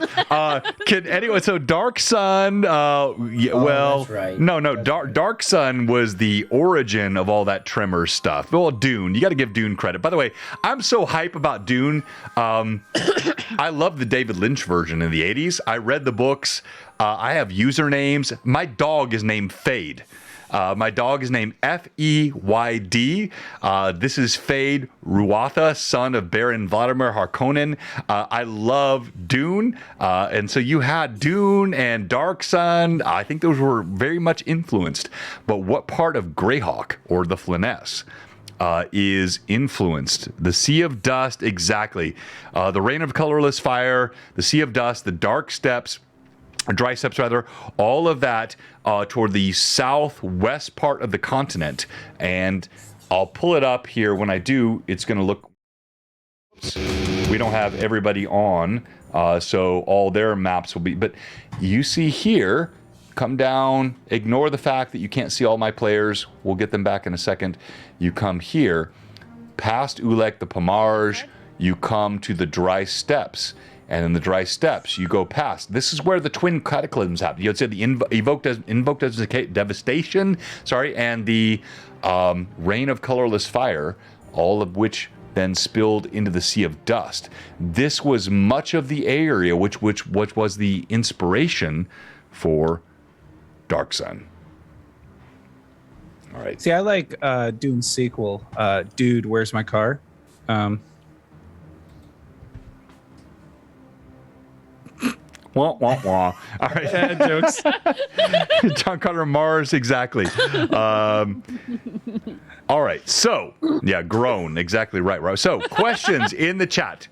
So Dark Sun. Well, that's right. No, Dark Sun was the origin of all that Tremor stuff. Well, Dune. You got to give Dune credit. By the way, I'm so hype about Dune. I love the David Lynch version in the '80s. I read the books. I have usernames. My dog is named Fade. My dog is named Feyd. This is Fade Ruatha, son of Baron Vladimir Harkonnen. I love Dune. And so you had Dune and Dark Sun. I think those were very much influenced. But what part of Greyhawk, or the Flyness, is influenced? The Sea of Dust, exactly. The Rain of Colorless Fire, the Sea of Dust, the Dark Steppes, Dry Steppes rather, all of that toward the southwest part of the continent. And I'll pull it up here. When I do, it's going to look... Oops. We don't have everybody on, so all their maps will be... But you see here, come down, ignore the fact that you can't see all my players. We'll get them back in a second. You come here, past Ulek, the Pomarge, you come to the Dry Steppes. And in the Dry Steppes, you go past. This is where the twin cataclysms happen. You'd say the invoked devastation, and the Rain of Colorless Fire, all of which then spilled into the Sea of Dust. This was much of the area which was the inspiration for Dark Sun. All right. See, I like Dune's sequel, Dude, Where's My Car? Wah, wah, wah. All right. Jokes. John Connor Mars, exactly. All right. So, yeah, groan. Exactly right. So, questions in the chat.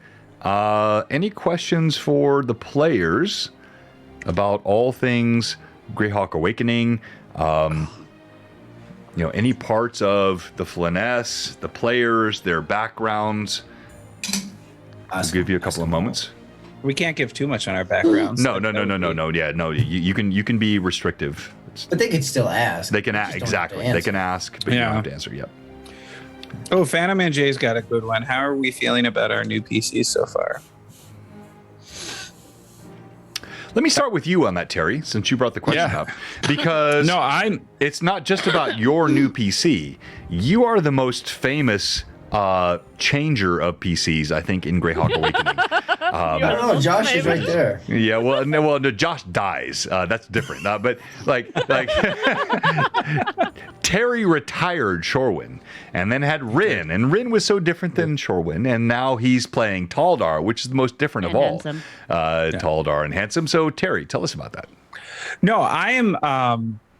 Any questions for the players about all things Greyhawk Awakening? Any parts of the Flyness, the players, their backgrounds? I'll give you a couple of moments. We can't give too much on our backgrounds. No. Yeah, no. You can be restrictive. But they could still ask. They can ask, Just don't have to exactly. They answer. can ask, but you don't have to answer. Yep. Oh, Phantom and Jay's got a good one. How are we feeling about our new PCs so far? Let me start with you on that, Terry, since you brought the question Yeah. up. Because it's not just about your new PC. You are the most famous changer of PCs, I think, in Greyhawk Awakening. I don't know. Josh is right there. Yeah, no, Josh dies. That's different. But like Terry retired Shorewin and then had Rin, and Rin was so different than Shorewin, and now he's playing Taldar, which is the most different of all. Handsome. Taldar and Handsome. So Terry, tell us about that. No, I am.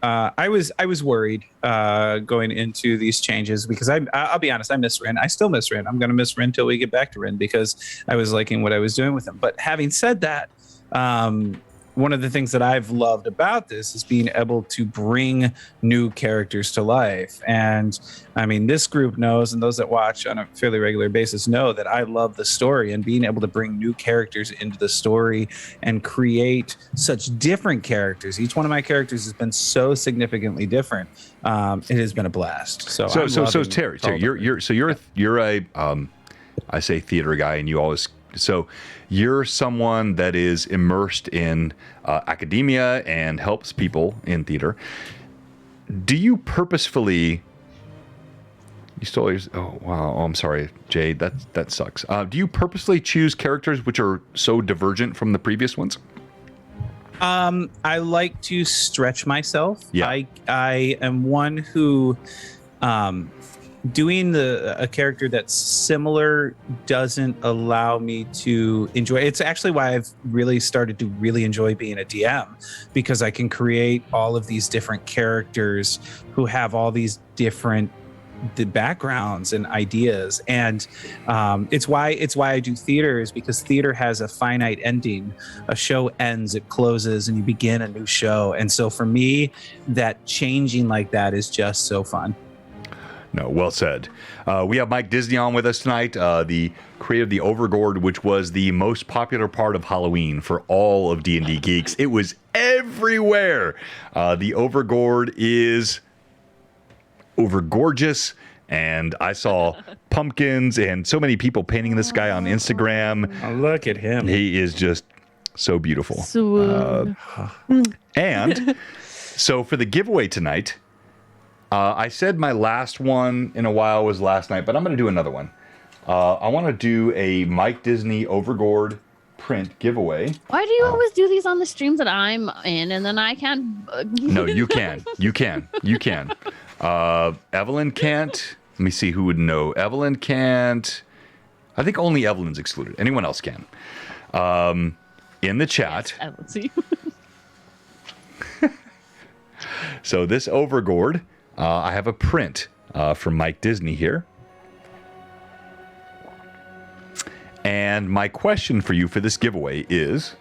I was worried going into these changes because I'll be honest, I miss Rin. I still miss Rin. I'm going to miss Rin till we get back to Rin because I was liking what I was doing with him. But having said that, one of the things that I've loved about this is being able to bring new characters to life. And I mean, this group knows, and those that watch on a fairly regular basis know that I love the story, and being able to bring new characters into the story and create such different characters. Each one of my characters has been so significantly different. It has been a blast. So Terry, you're a I say theater guy, and you always. So you're someone that is immersed in academia and helps people in theater. Do you purposefully? You stole yours. Oh wow! Oh, I'm sorry, Jade. That sucks. Do you purposely choose characters which are so divergent from the previous ones? I like to stretch myself. Yeah. I am one who doing a character that's similar doesn't allow me to enjoy. It's actually why I've really started to really enjoy being a DM, because I can create all of these different characters who have all these different backgrounds and ideas. And it's why I do theater, is because theater has a finite ending. A show ends, it closes, and you begin a new show. And so for me, that changing like that is just so fun. No, well said. We have Mike Disney on with us tonight, the creator of the Overgord, which was the most popular part of Halloween for all of D&D geeks. It was everywhere. The Overgord is overgorgeous, and I saw pumpkins and so many people painting this guy on Instagram. Oh, look at him. He is just so beautiful. Swoon. And so for the giveaway tonight, I said my last one in a while was last night, but I'm going to do another one. I want to do a Mike Disney Overgord print giveaway. Why do you always do these on the streams that I'm in, and then I can't? No, you can. You can. Evelyn can't. Let me see who would know. Evelyn can't. I think only Evelyn's excluded. Anyone else can. In the chat. I don't see. So this Overgord, I have a print from Mike Disney here. And my question for you for this giveaway is...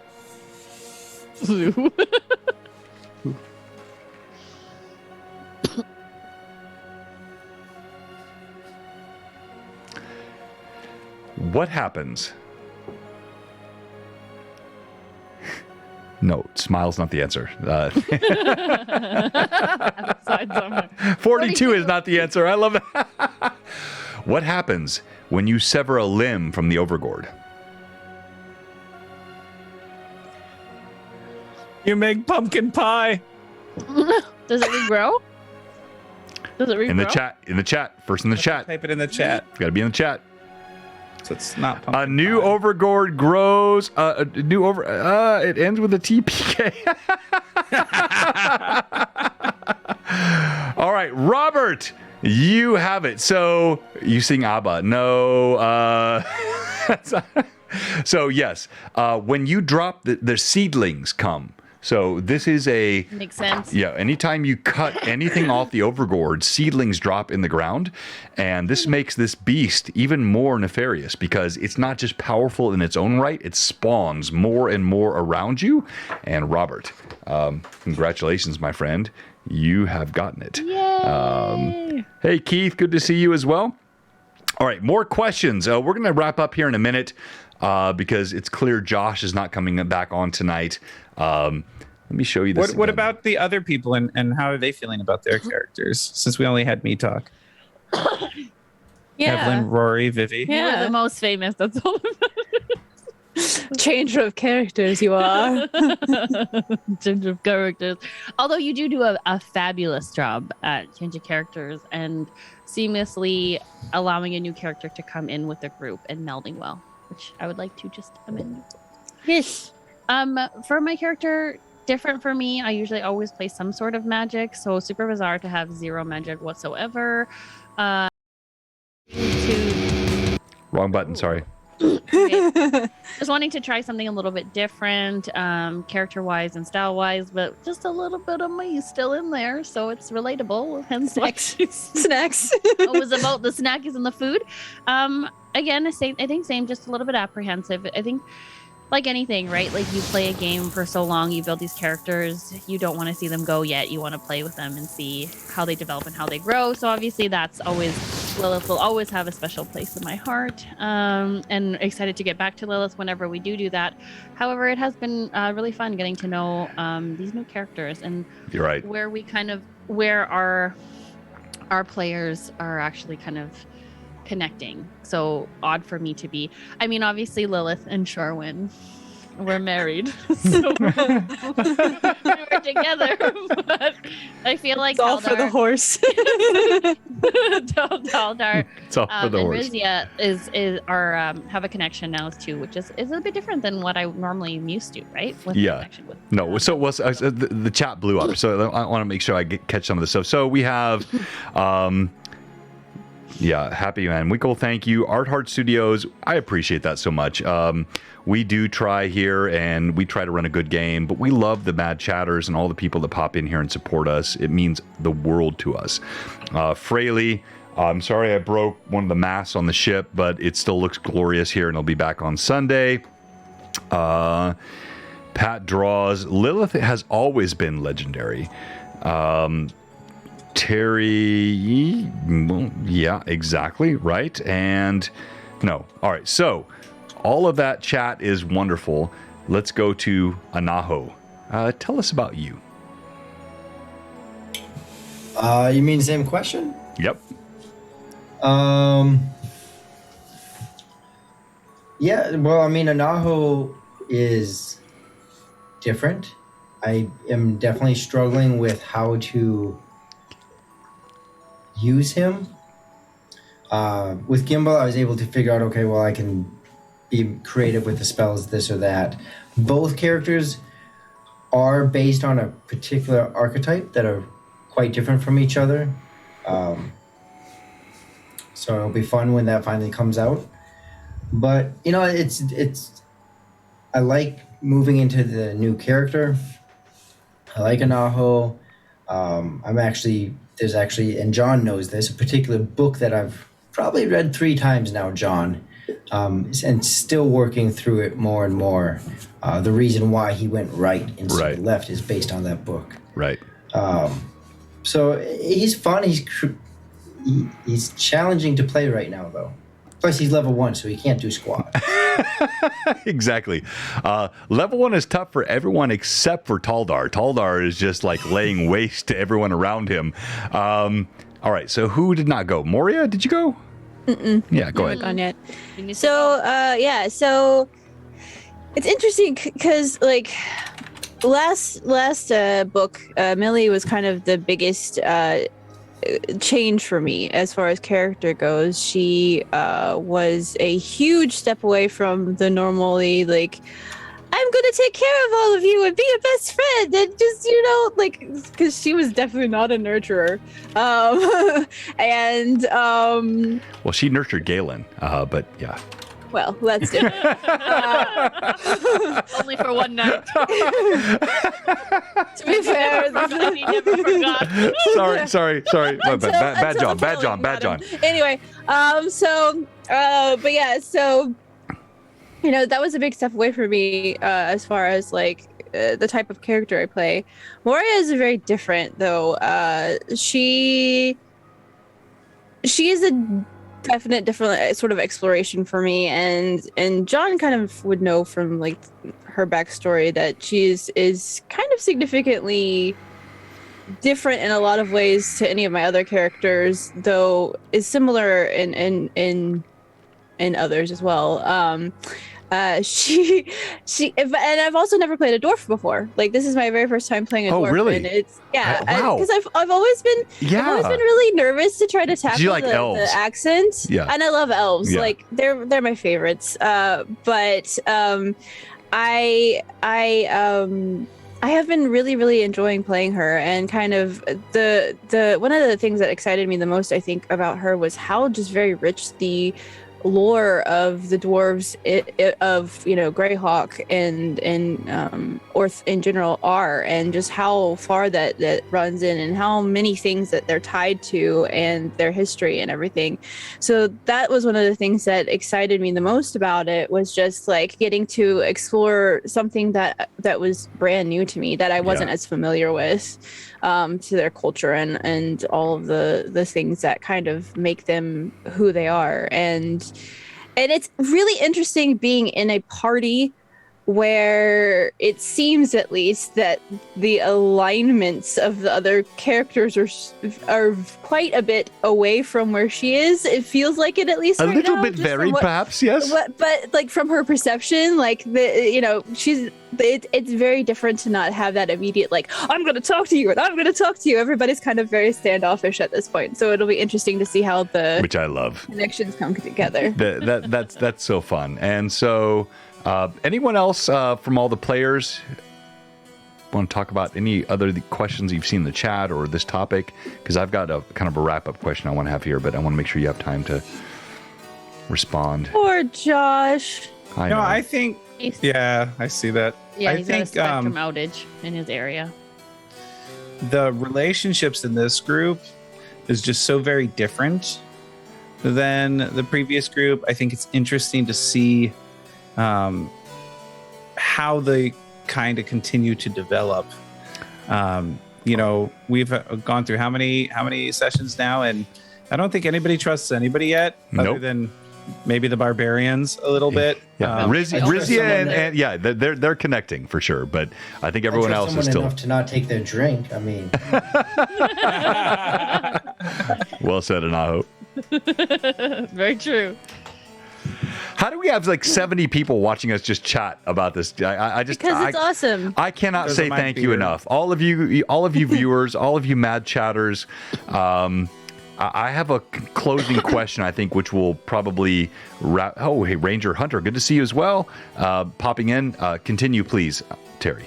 What happens? No, smile's not the answer. 42 is not the answer. I love it. What happens when you sever a limb from the Overgord? You make pumpkin pie. Does it regrow? Does it regrow? In the chat. First in the chat. Type it in the chat. Got to be in the chat. So it's not pumpkin A new pie. Overgord grows. It ends with a TPK. All right, Robert, you have it. So you sing ABBA. No. So yes, when you drop the seedlings come. So this is a Makes sense. yeah. Anytime you cut anything off the overboard, seedlings drop in the ground, and this makes this beast even more nefarious because it's not just powerful in its own right; it spawns more and more around you. And Robert, congratulations, my friend, you have gotten it. Yay! Hey Keith, good to see you as well. All right, more questions. We're going to wrap up here in a minute because it's clear Josh is not coming back on tonight. Let me show you this. What again. about the other people and how are they feeling about their characters? Since we only had me talk. Yeah. Evelyn, Rory, Vivi. You Yeah. were the most famous. That's all. Changer of characters you are. Change of characters. Although you do a fabulous job at change of characters and seamlessly allowing a new character to come in with the group and melding well, which I would like to just commend you. Yes. For my character, different for me. I usually always play some sort of magic, so super bizarre to have zero magic whatsoever. Wrong button. Sorry. Just wanting to try something a little bit different, character-wise and style-wise, but just a little bit of me still in there, so it's relatable. Hence why she's Snacks. always about the snackies and the food. Again, I think same, just a little bit apprehensive. I think, like anything, right? Like you play a game for so long, you build these characters, you don't want to see them go yet. You want to play with them and see how they develop and how they grow. So obviously that's always, Lilith will always have a special place in my heart. And excited to get back to Lilith whenever we do that. However, it has been really fun getting to know these new characters and You're right. where our players are actually kind of connecting. So odd for me to be. I mean, obviously Lilith and Sharwin were married, so we were together. But I feel like It's all for the horse. Taldar It's all for the and horse. Rizia are have a connection now too, which is a bit different than what I normally am used to, right? With the Yeah. connection with, No, so it was the chat blew up. So I want to make sure I catch some of this stuff. So we have, yeah, Happy Man, Winkle, thank you. Art Heart Studios, I appreciate that so much. We do try here and we try to run a good game, but we love the mad chatters and all the people that pop in here and support us. It means the world to us. Fraley, I'm sorry I broke one of the masts on the ship, but it still looks glorious here and it'll be back on Sunday. Pat draws. Lilith has always been legendary. Terry, well, yeah, exactly, right. And no, all right. So all of that chat is wonderful. Let's go to Anaho. Tell us about you. You mean same question? Yep. Yeah, well, I mean, Anaho is different. I am definitely struggling with how to use him. With Gimbal, I was able to figure out, okay, well, I can be creative with the spells, this or that. Both characters are based on a particular archetype that are quite different from each other. So it'll be fun when that finally comes out. But, you know, it's I like moving into the new character. I like Anaho. There's actually, and John knows this, a particular book that I've probably read 3 times now, John, and still working through it more and more. The reason why he went right instead of left is based on that book. Right. So he's fun. He's challenging to play right now, though. Plus, he's level 1, so he can't do squat. Exactly. Level 1 is tough for everyone except for Taldar. Taldar is just like laying waste to everyone around him. All right, so who did not go? Moria, did you go? Mm-mm. Yeah, go ahead. Gone yet. You need to So, go. so it's interesting because, like, last book, Millie was kind of the biggest change for me as far as character goes. She was a huge step away from the normally, like, I'm gonna take care of all of you and be your best friend, and just, you know, like, because she was definitely not a nurturer. Well, she nurtured Galen, but yeah. Well, that's different. Only for one night. To be fair, He never forgot. sorry. Bad John. Anyway, but yeah, so that was a big step away for me as far as like the type of character I play. Moria is very different, though. She is a definite different sort of exploration for me, and John kind of would know from like her backstory that she is kind of significantly different in a lot of ways to any of my other characters, though is similar in others as well. And I've also never played a dwarf before. Like, this is my very first time playing a dwarf. Oh, really? And it's Wow. because I've always been really nervous to try to tackle you like elves? the accent. Yeah. And I love elves. Yeah. Like they're my favorites. I have been really enjoying playing her, and kind of the one of the things that excited me the most, I think, about her was how just very rich the lore of the dwarves of Greyhawk and Orth in general are, and just how far that runs in, and how many things that they're tied to, and their history and everything. So that was one of the things that excited me the most about it, was just like getting to explore something that was brand new to me, that I wasn't as familiar with, to their culture and all of the things that kind of make them who they are. And it's really interesting being in a party where it seems, at least, that the alignments of the other characters are quite a bit away from where she is. It feels like it, at least A right little now, bit just varied, perhaps, yes. but like from her perception, like it's very different to not have that immediate like, I'm going to talk to you and I'm going to talk to you. Everybody's kind of very standoffish at this point, so it'll be interesting to see how which I love, connections come together. That's so fun. And so anyone else from all the players want to talk about any other questions you've seen in the chat or this topic? Because I've got a kind of a wrap-up question I want to have here, but I want to make sure you have time to respond. Poor Josh. I think, yeah, I see that. Yeah, I he's think got a spectrum outage in his area. the relationships in this group is just so very different than the previous group. I think it's interesting to see how they kind of continue to develop. We've gone through how many sessions now, and I don't think anybody trusts anybody yet, other than maybe the barbarians a little bit. Yeah, Rizia and yeah, they're connecting for sure, but I think everyone else is still enough to not take their drink. I mean, well said, Anaho. Very true. How do we have like 70 people watching us just chat about this? I just because it's awesome. I cannot Because say of my thank you beard. enough. All of you viewers, all of you mad chatters. I have a closing question, I think, which will probably wrap. Oh, hey, Ranger Hunter, good to see you as well. Popping in. Continue, please, Terry.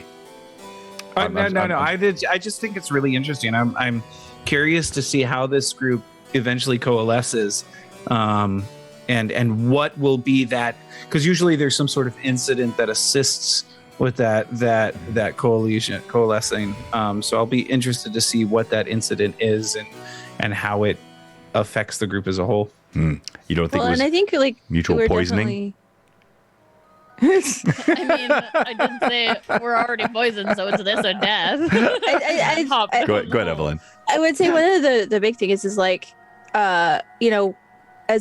No. I just think it's really interesting. I'm curious to see how this group eventually coalesces, and what will be that, because usually there's some sort of incident that assists with that coalescing. So I'll be interested to see what that incident is and how it affects the group as a whole. You don't think it was and I think like mutual we're poisoning? I mean, I didn't say we're already poisoned, so it's this or death. Go ahead, Evelyn. I would say one of the big things is like, as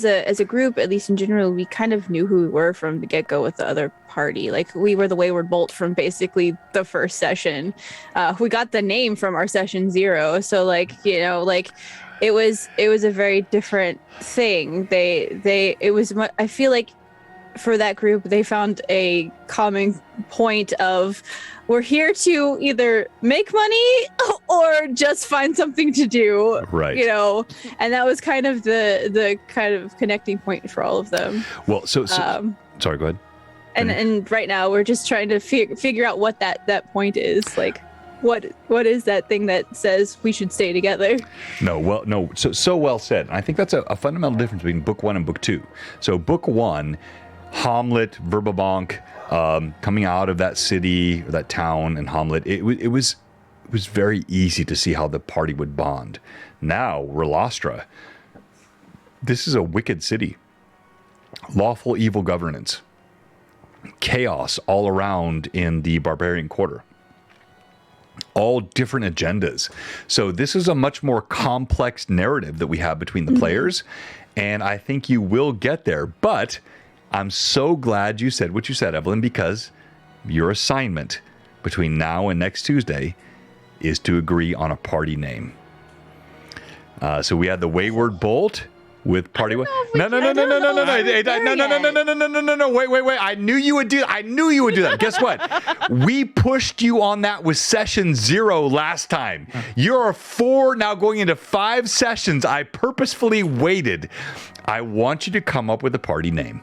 a group, at least in general, we kind of knew who we were from the get-go with the other party. Like, we were the Wayward Bolt from basically the first session. We got the name from our session 0, so it was a very different thing. I feel like for that group, they found a common point of, we're here to either make money or just find something to do. Right. And that was kind of the kind of connecting point for all of them. Well, so sorry, go ahead. And right now we're just trying to figure out what that point is. Like, what is that thing that says we should stay together? No. So well said. And I think that's a fundamental difference between book 1 and book 2. So book 1, Hamlet, Verbabonk, coming out of that city, or that town in Hamlet, it was very easy to see how the party would bond. Now, Relastra, this is a wicked city. Lawful evil governance. Chaos all around in the Barbarian Quarter. All different agendas. So this is a much more complex narrative that we have between the players, and I think you will get there. But I'm so glad you said what you said, Evelyn, because your assignment between now and next Tuesday is to agree on a party name. So we had the Wayward Bolt with party. No. Wait. I knew you would do that. Guess what? We pushed you on that with session 0 last time. You're 4 now, going into 5 sessions. I purposefully waited. I want you to come up with a party name.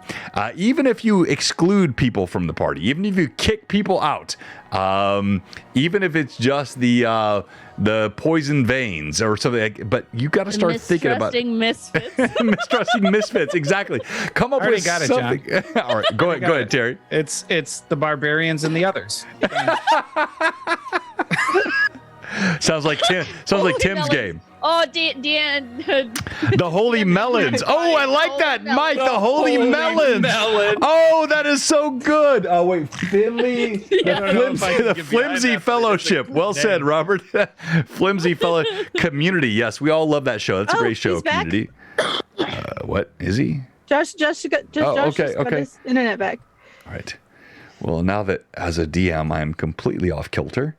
Even if you exclude people from the party, even if you kick people out, even if it's just the poison veins or something, but you got to start thinking about misfits. Mistrusting misfits, exactly. Come up with got something. It, John. All right, go ahead, Terry. It's the barbarians and the others. Sounds like Tim's game. Oh, Dan. The Holy Melons. Oh, I like that, Mike. The Holy Melons. Oh, that is so good. Oh, wait, Finley. The Flimsy Fellowship. Well said, Robert. Flimsy Fellow Community. Yes, we all love that show. That's a great show. He's back. Community. What is he? Josh just got his internet back. All right. Well, now that as a DM, I'm completely off kilter.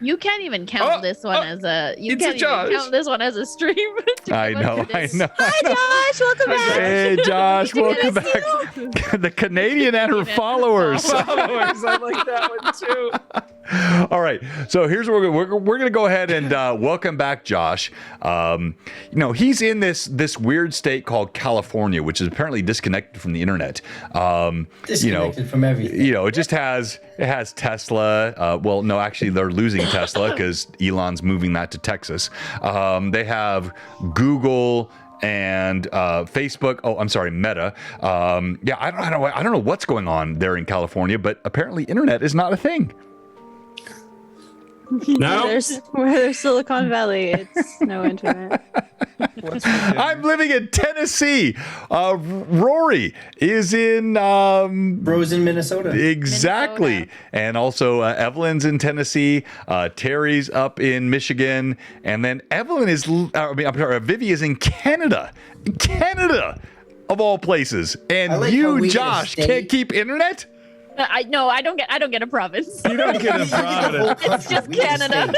You can't even count this one as a. You it's can't a even Josh. count this one as a stream. I know. Hi, Josh. Welcome back. Hey, Josh, welcome back. The Canadian and her followers. Followers, I like that one too. All right, so here's what we're going to go ahead and welcome back Josh. He's in this weird state called California, which is apparently disconnected from the internet. Disconnected from everything. It just has Tesla. Well, no, actually, they're losing Tesla because Elon's moving that to Texas. They have Google and Facebook. Oh, I'm sorry, Meta. I don't know what's going on there in California, but apparently internet is not a thing. No, Where there's Silicon Valley, it's no internet. I'm living in Tennessee. Rory is in Rosen, Minnesota. Exactly. Minnesota. And also Evelyn's in Tennessee. Terry's up in Michigan, and then Vivi is in Canada. Canada, of all places. And I like how you, we Josh, state- can't keep internet. I don't get a province. You don't get a province. It's just Canada.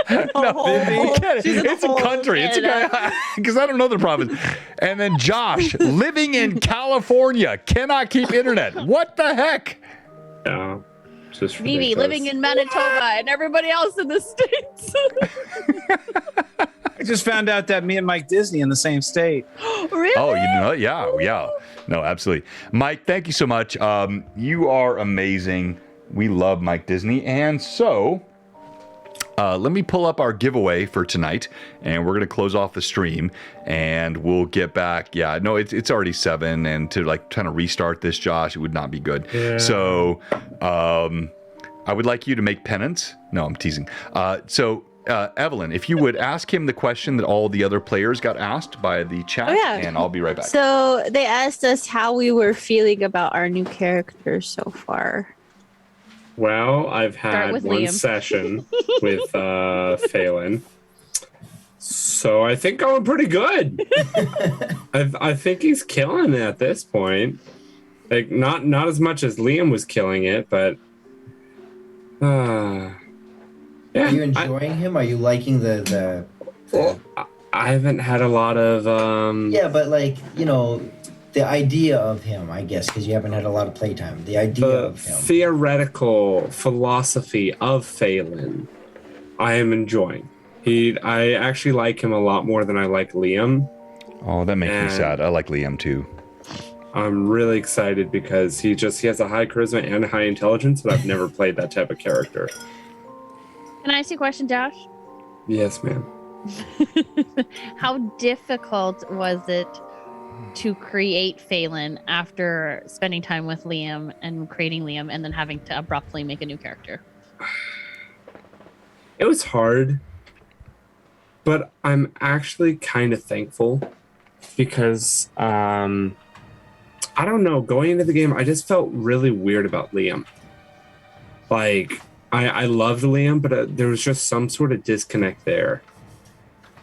It's a country. It's a because I don't know the province. And then Josh, living in California, cannot keep internet. What the heck? yeah, just Vivi living in Manitoba and everybody else in the States. I just found out that me and Mike Disney in the same state. Really? Oh, yeah. No, absolutely. Mike, thank you so much. You are amazing. We love Mike Disney. And so, let me pull up our giveaway for tonight, and we're going to close off the stream, and we'll get back. Yeah, no, it's already 7, and to kind of restart this, Josh, it would not be good. Yeah. So, I would like you to make penance. No, I'm teasing. Evelyn, if you would ask him the question that all the other players got asked by the chat, and I'll be right back. So they asked us how we were feeling about our new characters so far. Well, I've Start had with one Liam. session with Phelan, so I think going pretty good. I think he's killing it at this point. Like not as much as Liam was killing it, but yeah. Are you enjoying him? Are you liking the Well, I haven't had a lot of Yeah, but the idea of him, I guess, because you haven't had a lot of playtime. The idea the of him. theoretical philosophy of Phelan. I am enjoying. I actually like him a lot more than I like Liam. Oh, that makes me sad. I like Liam too. I'm really excited because he has a high charisma and high intelligence, but I've never played that type of character. Can I ask you a question, Josh? Yes, ma'am. How difficult was it to create Phelan after spending time with Liam and creating Liam and then having to abruptly make a new character? It was hard, but I'm actually kind of thankful because I don't know, going into the game, I just felt really weird about Liam. Like, I loved Liam, but there was just some sort of disconnect there.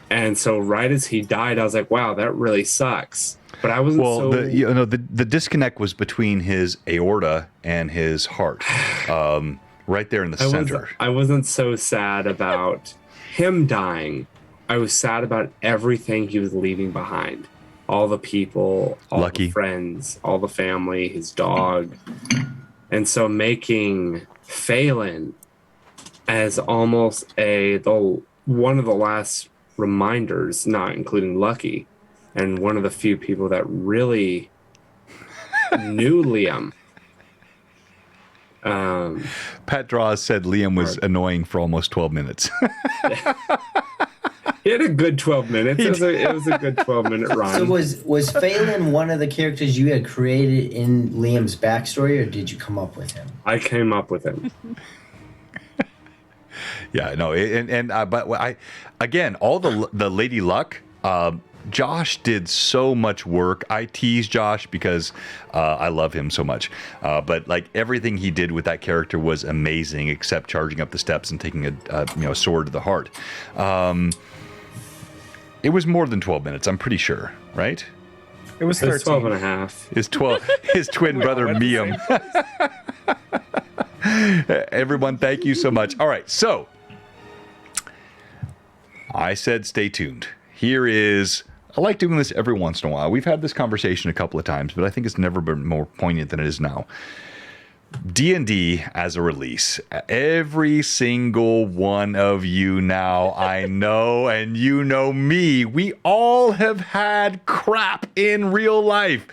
And so right as he died, I was like, wow, that really sucks. But I wasn't the disconnect was between his aorta and his heart, right there in the center. I wasn't so sad about him dying. I was sad about everything he was leaving behind. All the people, all the friends, all the family, his dog. And so making Phelan as almost one of the last reminders, not including Lucky, and one of the few people that really knew Liam. Pat Draws said Liam was annoying for almost 12 minutes. He had a good 12 minutes. It was a good 12-minute run. So was Phelan one of the characters you had created in Liam's backstory, or did you come up with him? I came up with him. Yeah, no, again, all the Lady Luck. Josh did so much work. I tease Josh because I love him so much. But like everything he did with that character was amazing, except charging up the steps and taking a sword to the heart. It was more than 12 minutes, I'm pretty sure, right? It was 13. 12 and a half. His twin brother Liam. Everyone, thank you so much. All right, so I said stay tuned. Here is, I like doing this every once in a while. We've had this conversation a couple of times, but I think it's never been more poignant than it is now. D&D as a release. Every single one of you now, I know, and you know me, we all have had crap in real life.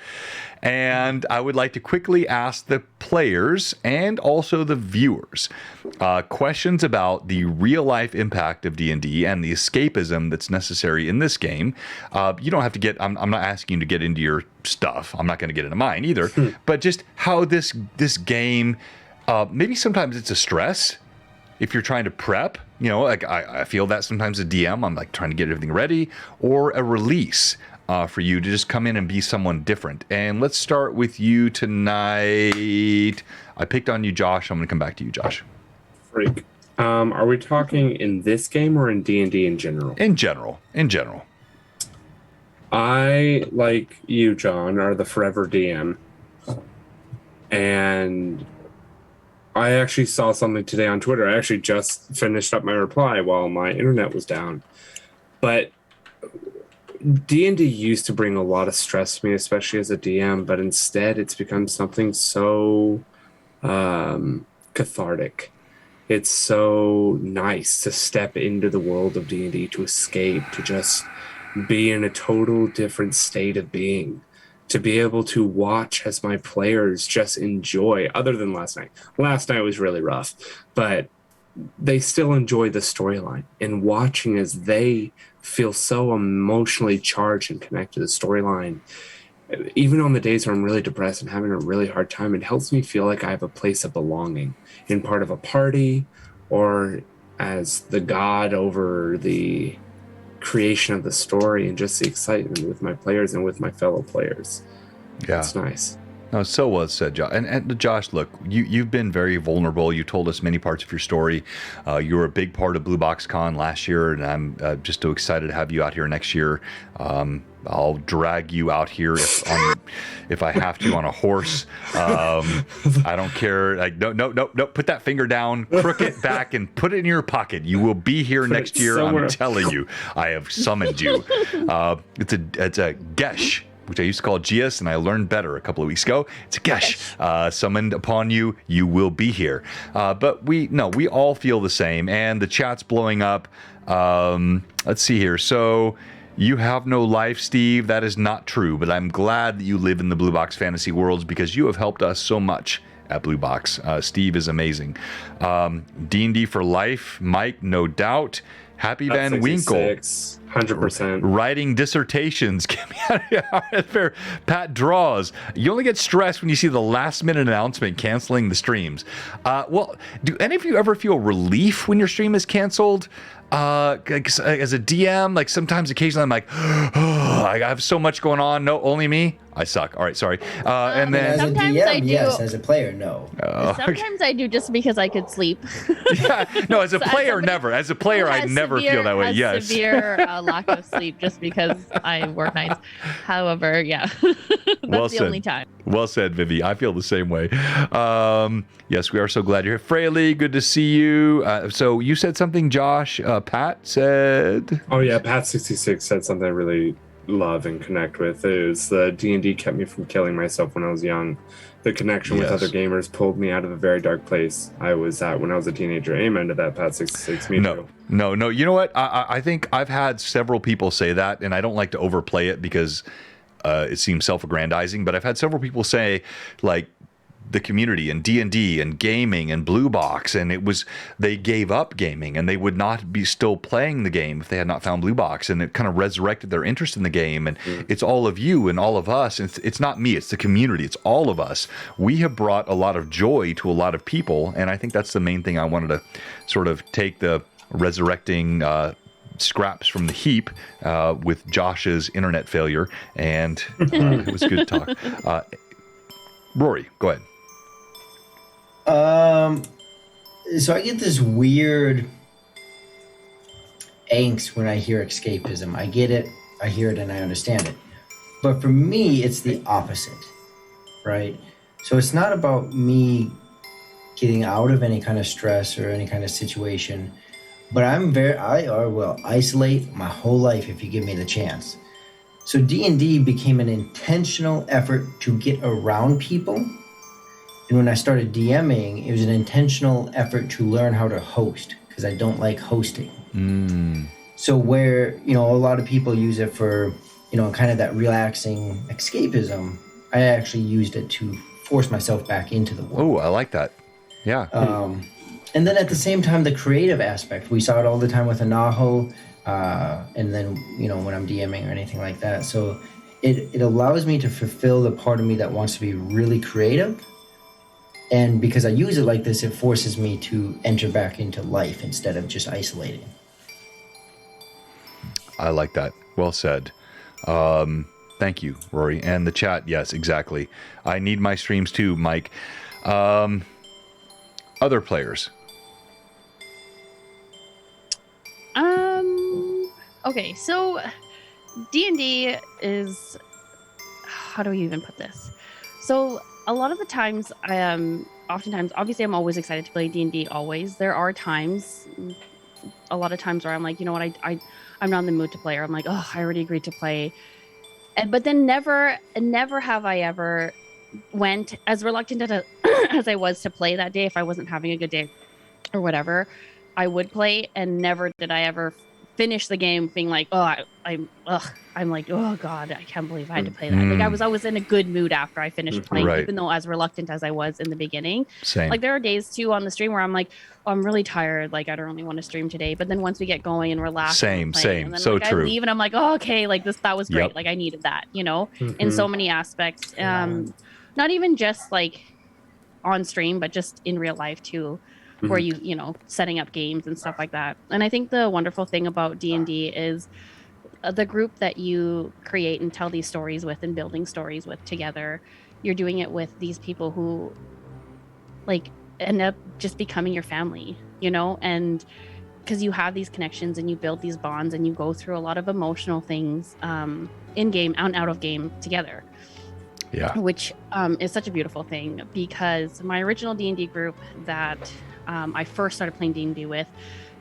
And I would like to quickly ask the players and also the viewers questions about the real life impact of D&D and the escapism that's necessary in this game. You don't have to get, I'm not asking you to get into your stuff. I'm not going to get into mine either. But just how this game, maybe sometimes it's a stress if you're trying to prep. You know, like I feel that sometimes a DM, I'm like trying to get everything ready, or a release. For you to just come in and be someone different. And let's start with you tonight. I picked on you, Josh. I'm going to come back to you, Josh. Freak. Are we talking in this game or in D&D in general? In general. I, like you, John, are the forever DM. And I actually saw something today on Twitter. I actually just finished up my reply while my internet was down. But D&D used to bring a lot of stress to me, especially as a DM, but instead it's become something so cathartic. It's so nice to step into the world of D&D, to escape, to just be in a total different state of being, to be able to watch as my players just enjoy, other than last night. Last night was really rough, but they still enjoy the storyline, and watching as they feel so emotionally charged and connected to the storyline. Even on the days where I'm really depressed and having a really hard time, it helps me feel like I have a place of belonging in part of a party, or as the god over the creation of the story, and just the excitement with my players and with my fellow players. Yeah. It's nice. No, so well said, Josh. And Josh, look, you've been very vulnerable. You told us many parts of your story. You were a big part of Blue Box Con last year, and I'm just so excited to have you out here next year. I'll drag you out here if I have to on a horse. I don't care. Like, no. Put that finger down, crook it back, and put it in your pocket. You will be here next year. Somewhere. I'm telling you. I have summoned you. It's a gesh, which I used to call Gias, and I learned better a couple of weeks ago. It's a gesh summoned upon you. You will be here. But we all feel the same, and the chat's blowing up. Let's see here. So you have no life, Steve. That is not true, but I'm glad that you live in the Blue Box fantasy worlds because you have helped us so much at Blue Box. Steve is amazing. D&D for life, Mike, no doubt. Happy Van Winkle. 100%. Writing dissertations. Get me out of here. Fair. Pat draws. You only get stressed when you see the last minute announcement canceling the streams. Well, do any of you ever feel relief when your stream is canceled? As a DM, like sometimes occasionally I'm like, oh, I have so much going on. No, only me. I suck. All right, sorry. And then As a Sometimes DM, I do. yes. As a player, no. Sometimes I do just because I could sleep. yeah, no, as a So as player, somebody never. As a player, I Has never severe- feel that way. has Yes. severe lack of sleep just because I work nights. However, yeah, that's Well the said. only time. Well said, Vivi. I feel the same way. Yes, we are so glad you're here. Fraley, good to see you. So you said something, Josh. Pat said. Oh yeah, Pat66 said something I really love and connect with. Is the D&D kept me from killing myself when I was young. The connection with Yes. other gamers pulled me out of a very dark place I was at when I was a teenager. Amen to that, Pat66. Me too. No. You know what? I think I've had several people say that, and I don't like to overplay it because it seems self-aggrandizing. But I've had several people say, like, the community and D&D and gaming and Blue Box, and they gave up gaming and they would not be still playing the game if they had not found Blue Box, and it kind of resurrected their interest in the game. And it's all of you and all of us. It's not me, it's the community, it's all of us. We have brought a lot of joy to a lot of people, and I think that's the main thing I wanted to sort of take the resurrecting scraps from the heap with Josh's internet failure, and it was good talk. Rory, go ahead. So I get this weird angst when I hear escapism. I get it, I hear it, and I understand it. But for me, it's the opposite, right? So it's not about me getting out of any kind of stress or any kind of situation, but I will isolate my whole life if you give me the chance. So D&D became an intentional effort to get around people. And when I started DMing, it was an intentional effort to learn how to host, because I don't like hosting. So where, a lot of people use it for, kind of that relaxing escapism, I actually used it to force myself back into the world. Oh, I like that. Yeah. And then at the same time, the creative aspect, we saw it all the time with Anaho, and then, when I'm DMing or anything like that. So it allows me to fulfill the part of me that wants to be really creative. And because I use it like this, it forces me to enter back into life instead of just isolating. I like that. Well said. Thank you, Rory. And the chat, yes, exactly. I need my streams too, Mike. Other players. Okay, so D&D is, how do we even put this? So a lot of the times, oftentimes, obviously I'm always excited to play D&D, always. There are times, a lot of times where I'm like, you know what, I'm not in the mood to play, or I'm like, oh, I already agreed to play. But then never have I ever went as reluctant as I was to play that day. If I wasn't having a good day or whatever, I would play, and never did I ever finish the game being like, I'm like, oh God, I can't believe I had to play that. Like I was always in a good mood after I finished playing, Right. even though as reluctant as I was in the beginning. Same. Like there are days too on the stream where I'm like, oh, I'm really tired. Like I don't really want to stream today. But then once we get going and we're laughing, Same. and then, So like, true. I leave and I'm like, oh, okay, like that was great. Yep. Like I needed that, in so many aspects. Not even just like on stream, but just in real life too. Where you setting up games and stuff like that. And I think the wonderful thing about D&D is the group that you create and tell these stories with and building stories with together. You're doing it with these people who like end up just becoming your family, and because you have these connections and you build these bonds and you go through a lot of emotional things in game and out of game together. Yeah. Which is such a beautiful thing, because my original D&D group that I first started playing D&D with,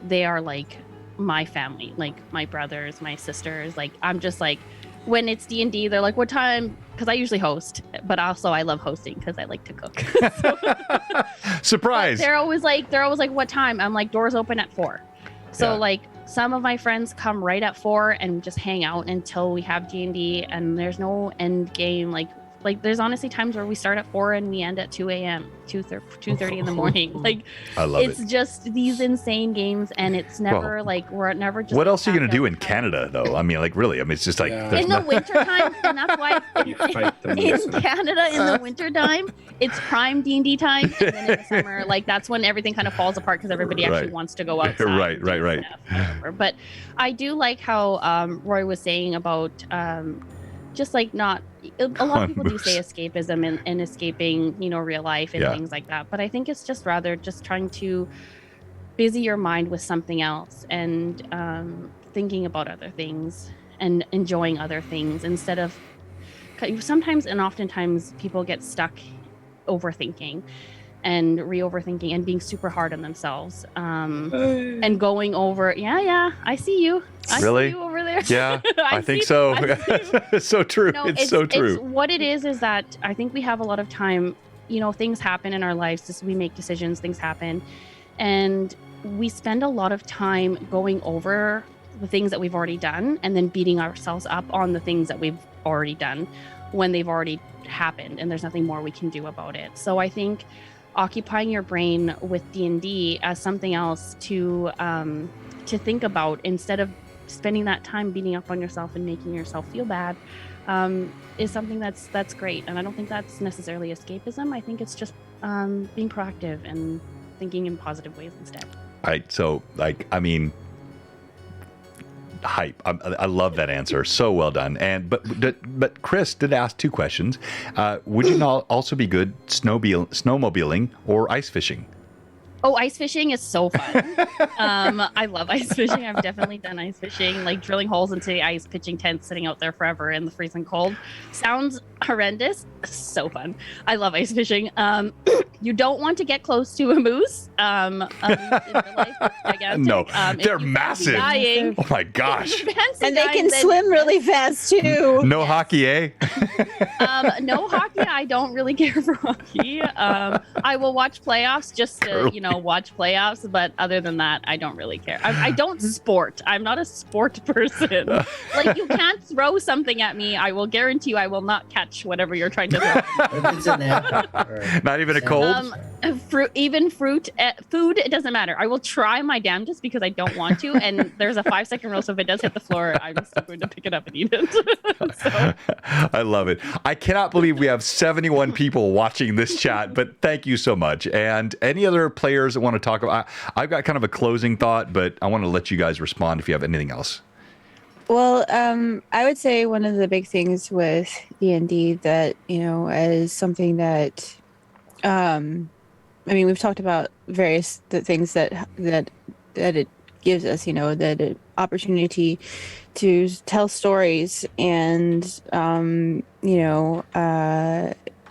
they are like my family, like my brothers, my sisters. Like I'm just like, when it's D&D, they're like, what time? Because I usually host, but also I love hosting because I like to cook. Surprise. They're always like, what time? I'm like, doors open at 4. So like some of my friends come right at 4 and just hang out until we have D&D, and there's no end game like Like there's honestly times where we start at 4 and we end at 2 a.m., 2:30 in the morning. Like I love it's it. just these insane games, and it's never like we're never just. What else are you gonna back do out in time. Canada though? I mean, like really? I mean, it's just like Yeah. there's In the no- wintertime, and that's why You fight them. in Canada in the wintertime, it's prime D&D time, and then in the summer, like that's when everything kind of falls apart because everybody actually Right. wants to go outside. Right, and do right. stuff, whatever. But I do like how Roy was saying about just like not. A lot of people do say escapism and escaping, real life and Yeah. things like that. But I think it's just rather just trying to busy your mind with something else and thinking about other things and enjoying other things instead of sometimes and oftentimes people get stuck overthinking and re-overthinking and being super hard on themselves and going over I see you Really? see you over there. Yeah, I think see- so. I see you. It's so true. No, it's so true. What it is that I think we have a lot of time, things happen in our lives, just we make decisions, things happen, and we spend a lot of time going over the things that we've already done and then beating ourselves up on the things that we've already done when they've already happened and there's nothing more we can do about it. So I think occupying your brain with D&D as something else to think about instead of spending that time beating up on yourself and making yourself feel bad is something that's great. And I don't think that's necessarily escapism. I think it's just being proactive and thinking in positive ways instead. So hype. I love that answer. So well done. And but Chris did ask 2 questions. Would you not also be good snowmobiling or ice fishing? Oh, ice fishing is so fun. I love ice fishing. I've definitely done ice fishing, like drilling holes into the ice, pitching tents, sitting out there forever in the freezing cold. Sounds horrendous. So fun. I love ice fishing. You don't want to get close to a moose. In real life, it's gigantic. No, If they're you fancy massive. dying, Oh my gosh. if you fancy And they dying, can then- swim really fast too. No hockey, eh? No hockey. I don't really care for hockey. I will watch playoffs just to, Curling. watch playoffs. But other than that, I don't really care. I don't sport. I'm not a sport person. Like you can't throw something at me. I will guarantee you I will not catch whatever you're trying to throw. If it's an apple or Not even a cold? Fruit, food, it doesn't matter. I will try my damnedest because I don't want to. And there's a 5-second rule. So if it does hit the floor, I'm still going to pick it up and eat it. So. I love it. I cannot believe we have 71 people watching this chat, but thank you so much. And any other players that want to talk about, I've got kind of a closing thought, but I want to let you guys respond if you have anything else. Well, I would say one of the big things with D&D that, is something that, we've talked about various things that it gives us, that opportunity to tell stories and,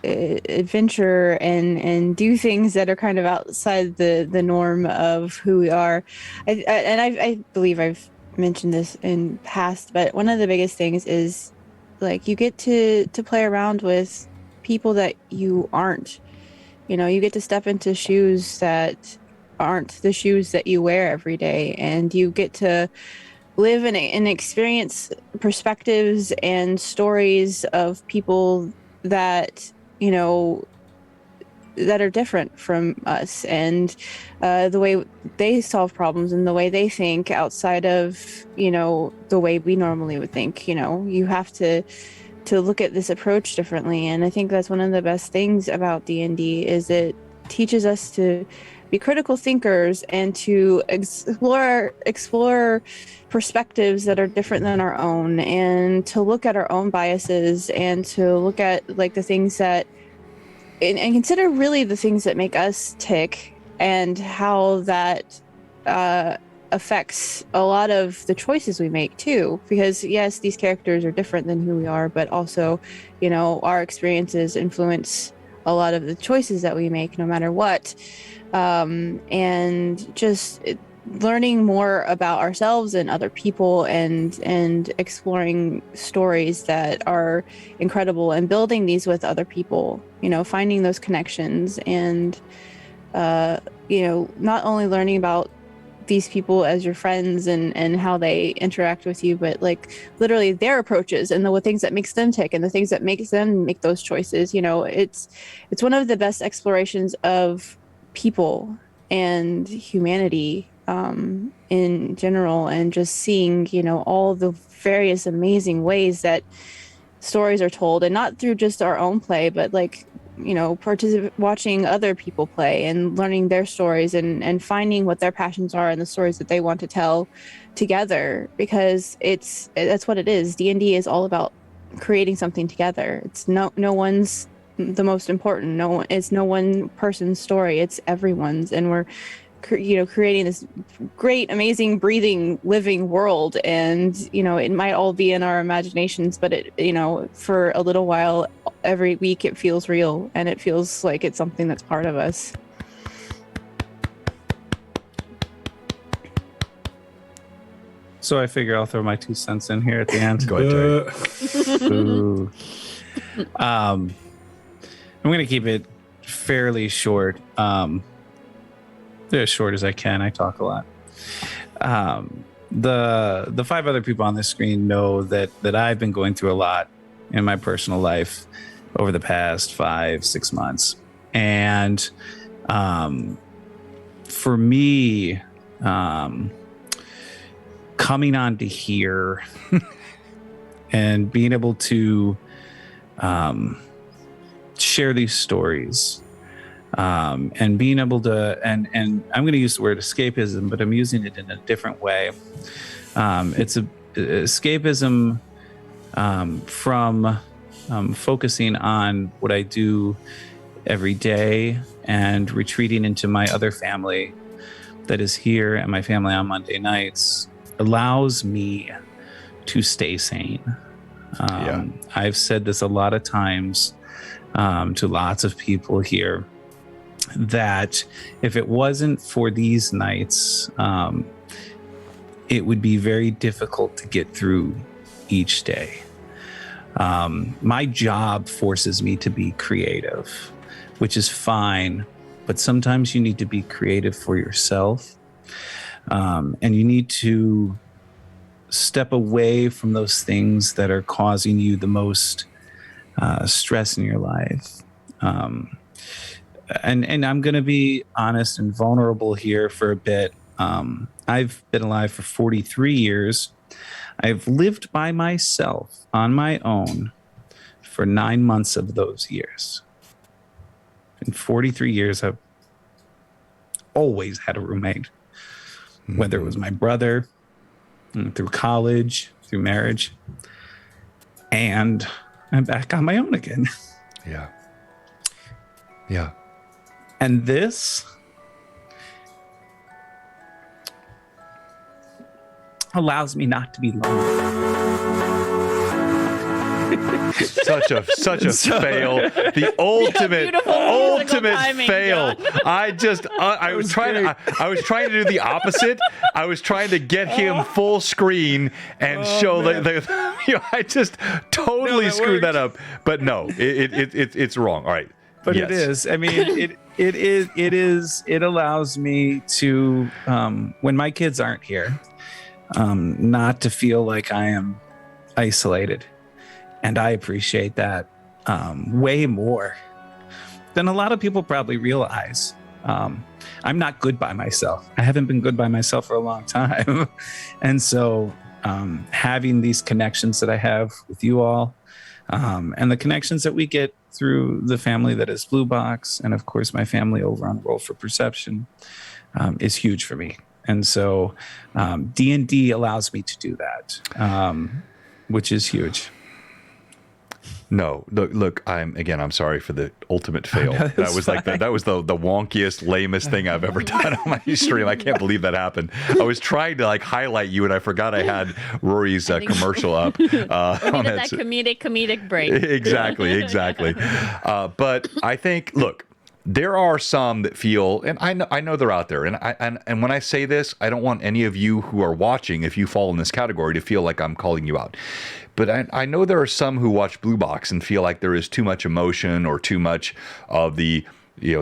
adventure and do things that are kind of outside the norm of who we are. I believe I've mentioned this in past, but one of the biggest things is like you get to play around with people that you aren't. You get to step into shoes that aren't the shoes that you wear every day, and you get to live and experience perspectives and stories of people that that are different from us, and the way they solve problems and the way they think outside of the way we normally would think. You have to look at this approach differently, and I think that's one of the best things about D&D is it teaches us to be critical thinkers and to explore perspectives that are different than our own, and to look at our own biases and to look at like the things that and consider really the things that make us tick and how that affects a lot of the choices we make too. Because yes, these characters are different than who we are, but also, our experiences influence a lot of the choices that we make no matter what. And just learning more about ourselves and other people and exploring stories that are incredible and building these with other people, finding those connections and, not only learning about these people as your friends and how they interact with you, but like literally their approaches and the things that makes them tick and the things that makes them make those choices. You know, it's one of the best explorations of people and humanity in general, and just seeing, you know, all the various amazing ways that stories are told, and not through just our own play, but like, you know, watching other people play and learning their stories and finding what their passions are and the stories that they want to tell together, because that's what it is. D&D is all about creating something together. It's no one's the most important. It's no one person's story. It's everyone's, and we're creating this great, amazing, breathing, living world. And, you know, it might all be in our imaginations, but it, you know, for a little while, every week it feels real, and it feels like it's something that's part of us. So I figure I'll throw my 2 cents in here at the end. Go ahead, Terry. Boo. I'm going to keep it fairly short. As short as I can. I talk a lot. The 5 other people on this screen know that I've been going through a lot in my personal life over the past 5-6 months. And for me, coming on to here and being able to share these stories, and being able to, and I'm going to use the word escapism, but I'm using it in a different way. It's escapism from focusing on what I do every day and retreating into my other family that is here, and my family on Monday nights allows me to stay sane. I've said this a lot of times to lots of people here, that if it wasn't for these nights, it would be very difficult to get through each day. My job forces me to be creative, which is fine, but sometimes you need to be creative for yourself, and you need to step away from those things that are causing you the most stress in your life. And I'm going to be honest and vulnerable here for a bit. I've been alive for 43 years. I've lived by myself on my own for 9 months of those years. In 43 years, I've always had a roommate, whether it was my brother, through college, through marriage, and I'm back on my own again. Yeah. Yeah. And this allows me not to be lonely. Such a fail. The ultimate timing, fail. John. I was trying to do the opposite. I was trying to get him full screen and show I just totally screwed that up. But no, it's wrong. All right. But yes. It is. I mean, it allows me to, when my kids aren't here, not to feel like I am isolated. And I appreciate that way more than a lot of people probably realize. I'm not good by myself. I haven't been good by myself for a long time. And so having these connections that I have with you all, and the connections that we get through the family that is Blue Box, and of course my family over on Roll for Perception, is huge for me. And so D&D allows me to do that, which is huge. No, look. I'm sorry for the ultimate fail. That was like that was the wonkiest, lamest thing I've ever done on my stream. I can't believe that happened. I was trying to highlight you, and I forgot I had Rory's commercial up. Needed that comedic break. Exactly. But I think, look, there are some that feel, and I know they're out there, and when I say this, I don't want any of you who are watching, if you fall in this category, to feel like I'm calling you out. But I know there are some who watch Blue Box and feel like there is too much emotion or too much of the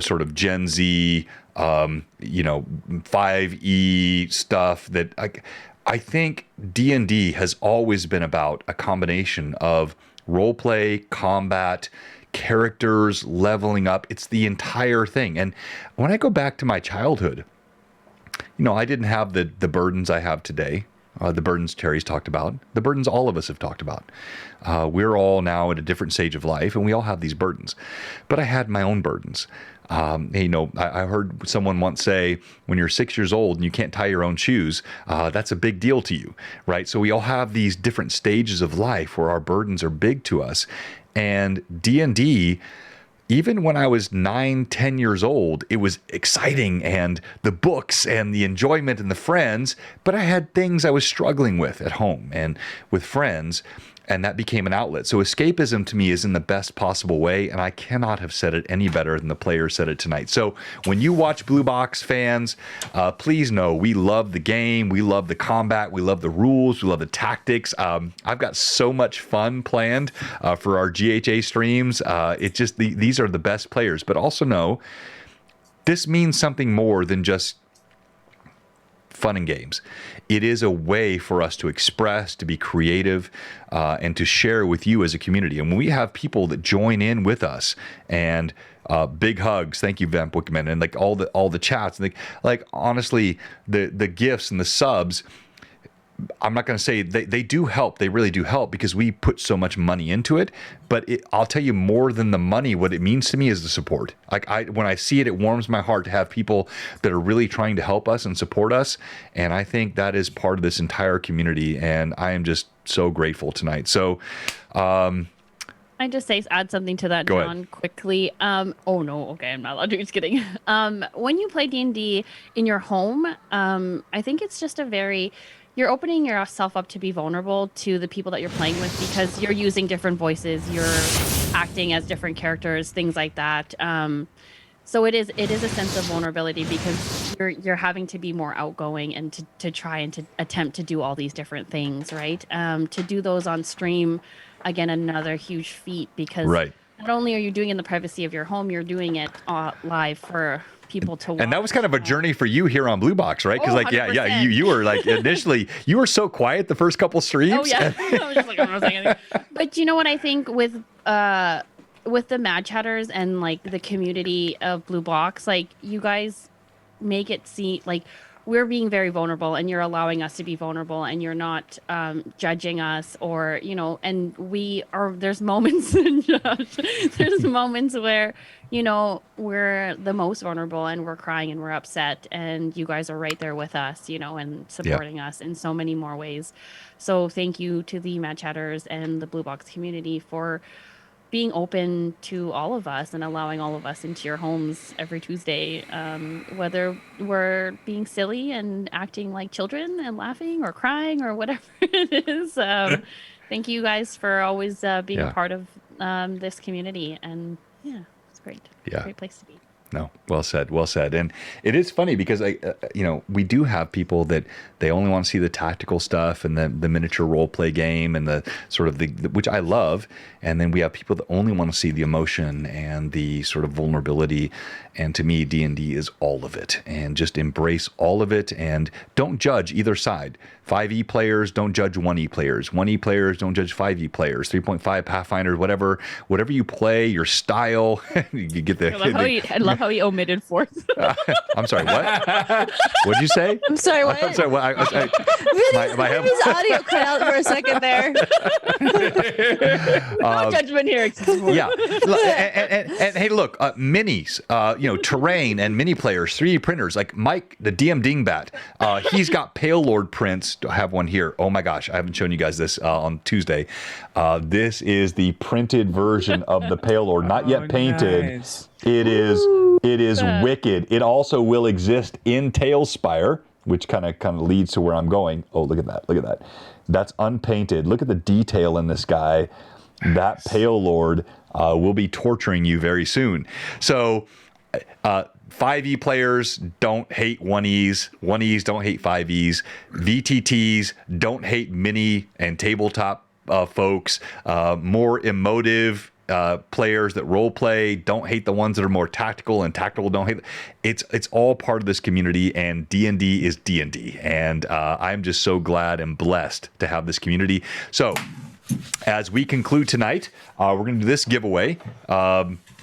sort of Gen Z, 5e stuff that I think D&D has always been about a combination of role play, combat, characters, leveling up. It's the entire thing. And when I go back to my childhood, I didn't have the burdens I have today. The burdens Terry's talked about, the burdens all of us have talked about. We're all now at a different stage of life, and we all have these burdens. But I had my own burdens. I heard someone once say, when you're 6 years old and you can't tie your own shoes, that's a big deal to you, right? So we all have these different stages of life where our burdens are big to us. And D&D, even when I was 9, 10 years old, it was exciting, and the books and the enjoyment and the friends, but I had things I was struggling with at home and with friends, and that became an outlet. So escapism to me is in the best possible way, and I cannot have said it any better than the player said it tonight. So when you watch Blue Box, fans, please know we love the game, we love the combat, we love the rules, we love the tactics. I've got so much fun planned for our GHA streams. It's just these are the best players, but also know this means something more than just fun and games. It is a way for us to express, to be creative, and to share with you as a community. And when we have people that join in with us, and big hugs, thank you, Vamp Wickman, and like all the chats, and like honestly, the gifts and the subs. I'm not going to say they do help. They really do help because we put so much money into it. But I'll tell you, more than the money, what it means to me is the support. Like when I see it, it warms my heart to have people that are really trying to help us and support us. And I think that is part of this entire community. And I am just so grateful tonight. So, I just add something to that, Go John, ahead. quickly. Oh no, okay, I'm not allowed to. Just kidding. When you play D&D in your home, I think it's just you're opening yourself up to be vulnerable to the people that you're playing with, because you're using different voices, you're acting as different characters, things like that. So it is a sense of vulnerability, because you're having to be more outgoing and to try and to attempt to do all these different things, right? To do those on stream, again, another huge feat, because Right. not only are you doing it in the privacy of your home, you're doing it live for people to watch. And that was kind of a journey for you here on Blue Box, right? Because 100%. you were like initially you were so quiet the first couple streams. Oh yeah, I was just like, I'm not saying anything. But you know what I think with the Mad Chatters and like the community of Blue Box, like you guys make it seem like we're being very vulnerable, and you're allowing us to be vulnerable, and you're not judging us, or and we are. There's moments, there's moments where we're the most vulnerable, and we're crying and we're upset, and you guys are right there with us, and supporting us in so many more ways. So thank you to the Mad Chatters and the Blue Box community for being open to all of us and allowing all of us into your homes every Tuesday, whether we're being silly and acting like children and laughing or crying or whatever it is. Thank you guys for always being a part of this community. And yeah, it's great. Yeah. Great place to be. No, well said, well said. And it is funny because we do have people that they only want to see the tactical stuff and the miniature role play game and the sort of the which I love. And then we have people that only want to see the emotion and the sort of vulnerability. And to me, D&D is all of it. And just embrace all of it and don't judge either side. 5e players don't judge 1e players. 1e players don't judge 5e players. 3.5 Pathfinder, whatever you play, your style. You get the. I love how he omitted fourth. I'm sorry. What? What'd you say? I'm sorry, what? I'm sorry. What? His audio cut out for a second there. No judgment here. Yeah. And hey, look, minis, terrain and mini players, 3D printers, like Mike, the DM Dingbat, he's got Pale Lord prints. I have one here. Oh my gosh, I haven't shown you guys this on Tuesday. This is the printed version of the Pale Lord, not yet painted. Nice. It is wicked. It also will exist in Tailspire, which kind of leads to where I'm going. Oh, look at that. Look at that. That's unpainted. Look at the detail in this guy. That Pale Lord will be torturing you very soon. So 5e players don't hate 1es. 1es don't hate 5es. VTTs don't hate mini and tabletop folks. More emotive players that role play, don't hate the ones that are more tactical, and tactical don't hate. It's all part of this community, and D&D is D&D, and I'm just so glad and blessed to have this community. So as we conclude tonight, we're going to do this giveaway.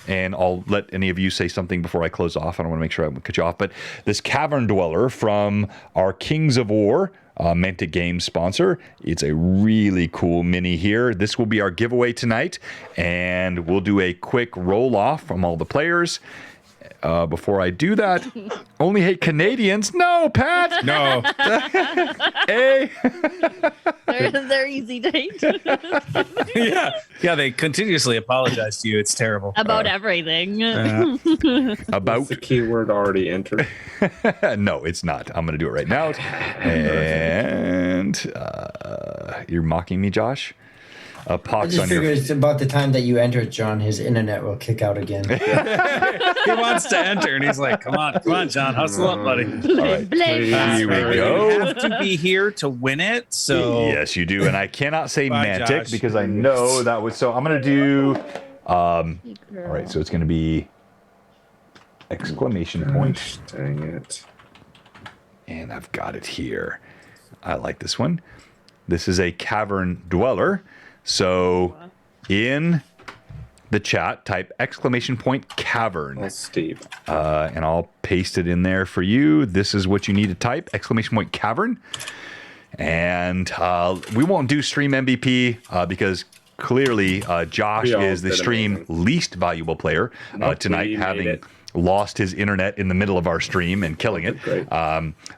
And I'll let any of you say something before I close off. I don't want to make sure I cut you off. But this Cavern Dweller from our Kings of War Mantic Games sponsor. It's a really cool mini here. This will be our giveaway tonight. And we'll do a quick roll-off from all the players. Before I do that, only hate Canadians. No, Pat. No. They're easy to hate. Yeah. They continuously apologize to you. It's terrible. About everything. About the keyword already entered. No, it's not. I'm going to do it right now. And you're mocking me, Josh? I Pox just on your. figured it's about the time that you enter, John. His internet will kick out again. He wants to enter, and he's like, "Come on, John, hustle up, buddy." All right. Here we You go. have to be here to win it. So Yes, you do. And I cannot say Bye, Mantic Josh. because I know that was so. I'm going to do. All right, so it's going to be exclamation point. Dang it. And I've got it here. I like this one. This is a Cavern Dweller. So in the chat, type exclamation point cavern. Oh, Steve. And I'll paste it in there for you. This is what you need to type, exclamation point cavern. And we won't do stream MVP because clearly Josh We all is the did stream amazing. least valuable player Nope, tonight, we made having it. lost his internet in the middle of our stream and killing it. Great.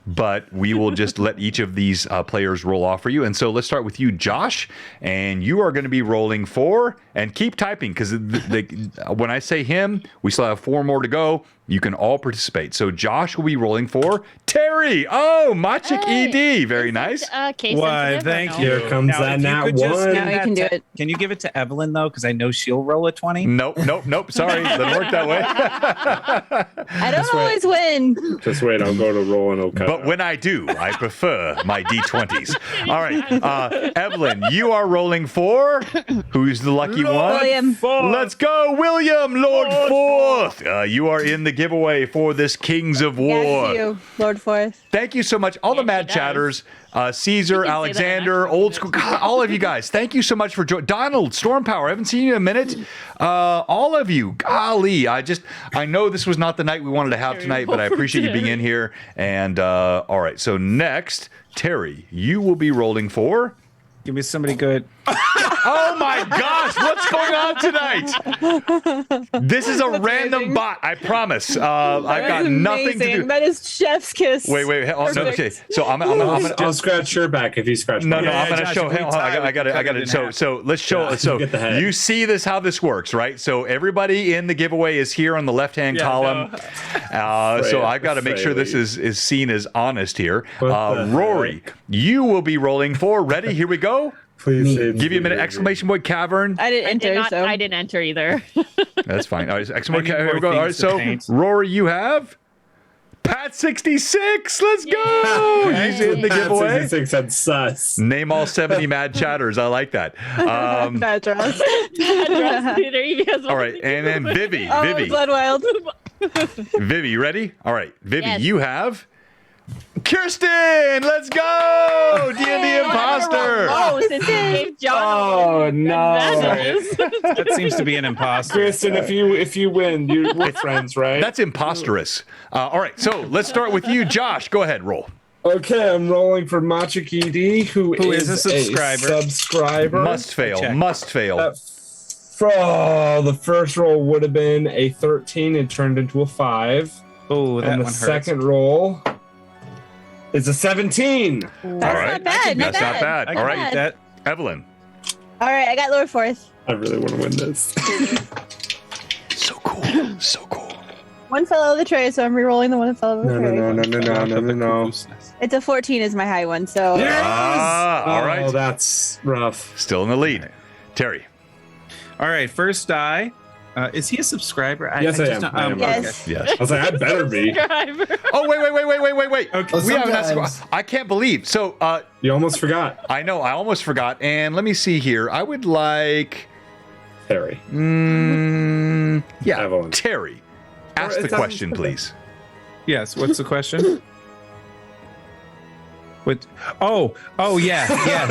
But we will just let each of these players roll off for you. And so let's start with you, Josh. And you are going to be rolling for, and keep typing because when I say him, we still have 4 more to go. You can all participate. So Josh will be rolling for Terry. Oh, Machik ED. Very nice. Case Why, sensitive or thank no? you. Here comes that if you nat could just one. give Now you that can do to- it. Can you give it to Evelyn though? Because I know she'll roll a 20. Nope. Sorry. Doesn't work that way. I don't always win. Just wait, I'll go to roll and it'll cut. But when I do, I prefer my D20s. All right. Evelyn, you are rolling for, who's the lucky one? William. Let's go, William, Lord Forth. You are in the giveaway for this Kings of War. Yes, you, Lord Forth. Thank you so much. All the Yes, Mad he does. Chatters, Caesar, You can say that Alexander, in Old School, God, all of you guys. Thank you so much for joining. Donald, Storm Power, I haven't seen you in a minute. All of you, golly, I know this was not the night we wanted to have tonight, but I appreciate you being in here. And all right, so next, Terry, you will be rolling for. Give me somebody good. Oh my gosh, what's going on tonight? This is a random amazing. bot, I promise. I've got nothing to do. That is chef's kiss. Wait. Oh, no, okay. Perfect. So I'm gonna I'll scratch your back if you scratch No, mine. no, Yeah, I'm gonna Josh, show. if we Hang on, tie, I got we it. cut it in half. So let's show. Yeah, So get the head. you see this how this works, right? So everybody in the giveaway is here on the left-hand Yeah, column. So Freya, I've got to make sure this is seen as honest here. What the Rory, heck? you will be rolling for. Ready? Here we go. Please say Give you a minute. Steve. Exclamation point cavern. I didn't enter, so. I didn't enter either. That's fine. All right. So exclamation I need point. Here we go. more All right. things to So paint. Rory, you have. Pat 66. Let's go. He's in the Pat giveaway. 66 said sus. Name all 70 Mad Chatters. I like that. Bad draws. All right, and then Vivi, Oh, Blood Wild. Vivi, you ready? All right, Vivi, Yes. you have Kirsten. Let's go, D&D imposter. Oh, since you gave John. Oh, no. That seems to be an imposter. Kristen, if you win, we're friends, right? That's imposterous. All right, so let's start with you, Josh. Go ahead, roll. Okay, I'm rolling for Machik ED, who is a subscriber. subscriber. Must fail. Check. Must fail. The first roll would have been a 13 and turned into a 5. Oh, that And the one hurts. second roll is a 17. That's All right. not bad. That's not bad. I All can right, beat that. Evelyn. All right, I got Lord Forth. I really want to win this. So cool. So cool. One fell out of the tray, so I'm re-rolling the one that fell out of the tray. No. It's a 14 is my high one, so. All right. Oh, that's rough. Still in the lead. Terry. All right, first die. Is he a subscriber? Yes, I just am. don't- I am. Yes. Yes. I was like, I better be. Oh, wait. Okay. We haven't asked. Sometimes. I can't believe. So, You almost forgot. I know. I almost forgot. And let me see here. I would like Harry. Yeah, Evelyn. Terry. Ask Or the it doesn't question, say. please. Yes. What's the question? What? Oh, yeah.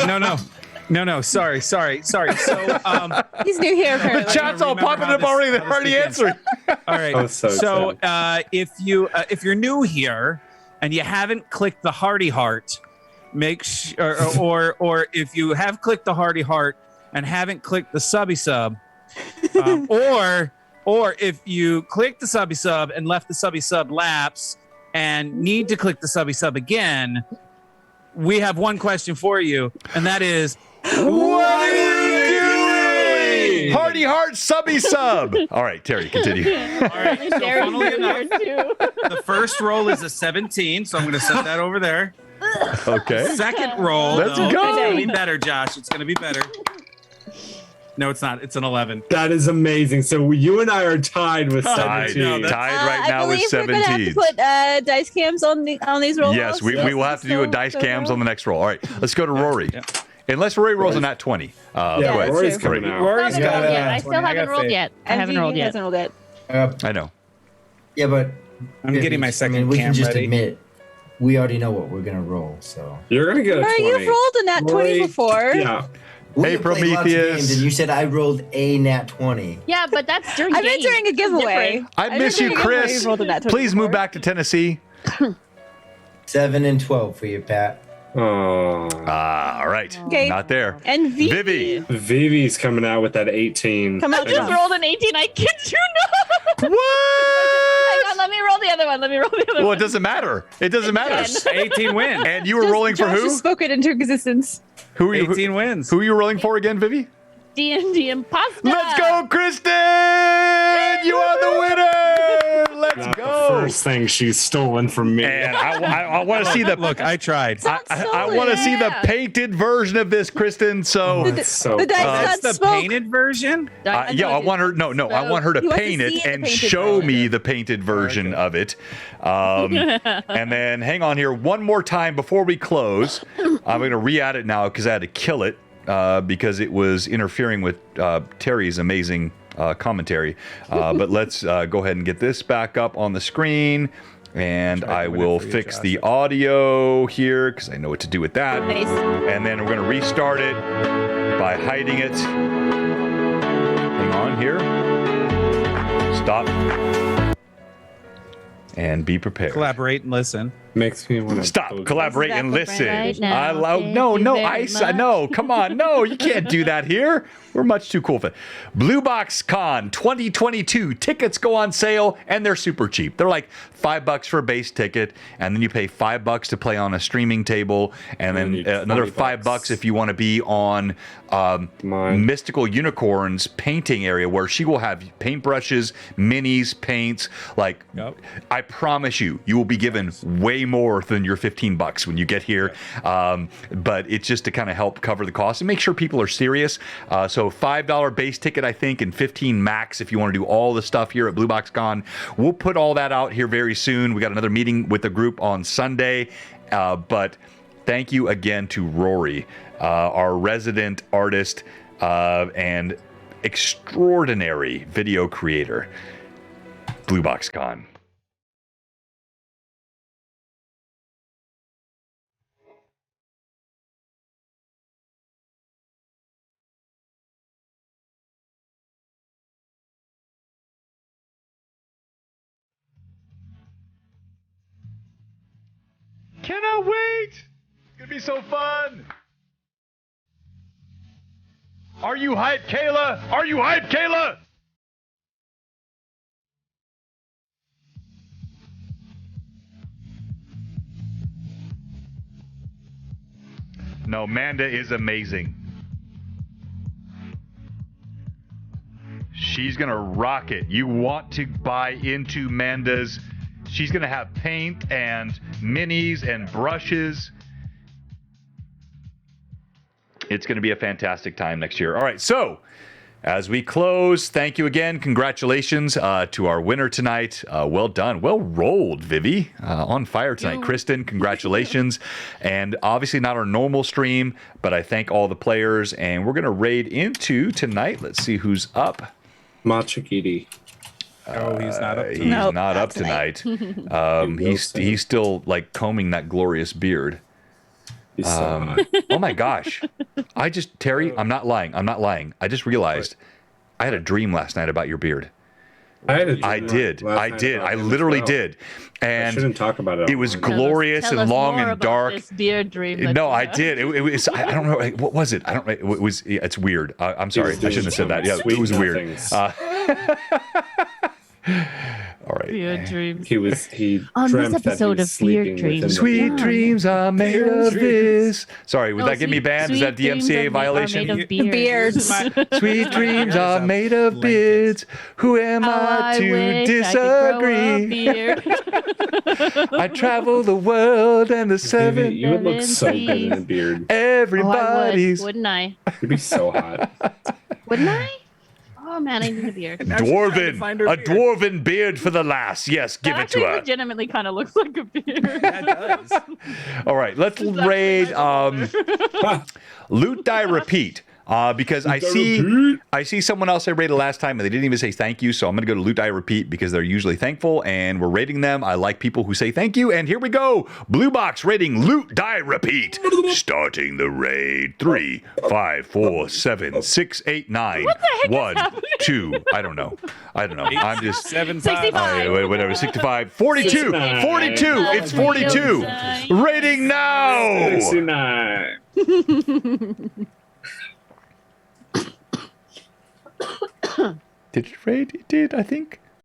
No. Sorry. So, He's new here, The apparently. chat's all remember popping how up this- already. They're how this already begins. answering. all right. I was so excited. If you're new here and you haven't clicked the hearty heart, or if you have clicked the hearty heart and haven't clicked the subby sub, or if you click the subby sub and left the subby sub lapse and need to click the subby sub again, we have one question for you, and that is, What are you doing? Hardy heart subby sub. All right, Terry, continue. all right, so Terry's funnily new enough, here too. the first roll is a 17, so I'm going to set that over there. Okay. Second roll, Let's though, go. It's going to be better, Josh. It's going to be better. No, it's not. It's an 11. That is amazing. So you and I are tied with Tied, 17. no, that's- tied right I now with believe we're gonna have to 17. put dice cams on these rolls. Yes, we will have to do a dice cams on the next roll. All right, let's go to Rory. Yeah. Unless Rory rolls a nat 20. Yeah, go ahead. Rory's true. coming out. Rory's I haven't rolled got yet. I still haven't rolled yet. I haven't rolled yet. Hasn't rolled yet. I know. Yeah, but I'm getting my second we cam can just ready. admit we already know what we're gonna roll. So You're going to get a 20. You've rolled a nat 20 Rory, before. Yeah. we Hey, have played lots of Prometheus. games, and you said I rolled a nat 20. Yeah, but that's during I'm games. entering a giveaway. Different. I miss you, Chris. Please move back to Tennessee. 7 and 12 for you, Pat. Oh. All right. Okay. Not there. And Vivi. Vivi's coming out with that 18. Come I out, just John. rolled an 18. I kid you not. What? Hang on, let me roll the other one. Well, it doesn't matter. It doesn't matter. 18 wins. And you were rolling for Josh who? just spoke it into existence. Who are you? 18 wins. Who are you rolling for again, Vivi? D&D Imposter. Let's go, Kristen! You are the winner! Let's Not the go! first thing she's stolen from me. And I want to see the Look, I tried. I want to see the Yeah. painted version of this, Kristen. So, That's so the dice cool. got That's the smoke. painted version? yeah, I want her. No, I want her to You want to paint see it the and painted show version. me the painted version of it. And then hang on here one more time before we close. I'm going to re-add it now because I had to kill it because it was interfering with Terry's amazing commentary. But let's go ahead and get this back up on the screen. And Try to I win it will for you, fix Josh. the audio here because I know what to do with that. Nice. And then we're going to restart it by hiding it. Hang on here. Stop. And be prepared. Collaborate and listen. Makes me want to Stop, collaborate, and listen. Right now. I allow Thank no, you no, very I no, come on, no, you can't do that here. We're much too cool for it. Blue Box Con 2022 tickets go on sale, and they're super cheap. They're like $5 for a base ticket, and then you pay $5 to play on a streaming table, and then need another $20 $5 if you want to be on Mine. Mystical Unicorns painting area, where she will have paintbrushes, minis, paints. Like, Yep. I promise you, you will be given way more than your $15 when you get here. But it's just to kind of help cover the cost and make sure people are serious. So $5 base ticket, I think, and $15 max if you want to do all the stuff here at Blue Box Con. We'll put all that out here very soon. We got another meeting with the group on Sunday. But thank you again to Rory, our resident artist and extraordinary video creator. Blue Box Con. Cannot wait! It's gonna be so fun! Are you hyped, Kayla? Are you hyped, Kayla? No, Manda is amazing. She's gonna rock it. You want to buy into Manda's. She's gonna have paint and minis and brushes. It's gonna be a fantastic time next year. All right, so As we close, thank you again. Congratulations to our winner tonight. Well done. Well rolled, Vivi. On fire tonight. Kristen, congratulations. And obviously not our normal stream, but I thank all the players. And we're going to raid into tonight. Let's see who's up. Machikiti. Oh, he's not up He's tonight. Nope, not not up tonight. He's still like combing that glorious beard. He's so hot. Oh my gosh. Terry, I'm not lying. I just realized I had a dream last night about your beard. I did. I literally did. I And shouldn't talk about it. it was online. glorious Tell and us long more and about dark. This beard dream. that No, you I had. did. It was. I don't know. What was it? I don't. It was. It's weird. I'm sorry. I shouldn't have said that. Yeah, Sweet it was weird. nothings. All right. Beard dreams. He On this dreamt that he episode was of Beard sleeping Dreams. within the Sweet Yeah. dreams are made of this. Sorry, would No, that get me sweet- banned? Is that sweet dreams DMCA are violation? made of beards. Sweet dreams are made of beards. Who am I to wish I could grow a disagree? beard. I travel the world and the seven. You would look so good in a seas. beard. Everybody's Wouldn't I? You'd be so hot. Wouldn't I? Oh man, I need a beard. dwarven. find her A beard. dwarven beard for the lass. Yes, give That it to actually her. legitimately kind of looks like a beard. That does. All right, let's raid Loot Die Repeat. Because I see someone else I rated last time and they didn't even say thank you, so I'm gonna go to Loot Die Repeat because they're usually thankful and we're rating them. I like people who say thank you, and here we go. Blue Box rating Loot Die Repeat. Starting the raid. 3, 5, 4, 7, 6, 8, 9. What the heck is 1, happening? 2. I don't know. I'm just 65. whatever. 65. 42. 69. 42. It's 42. Rating now. 69. Did it raid? It did, I think.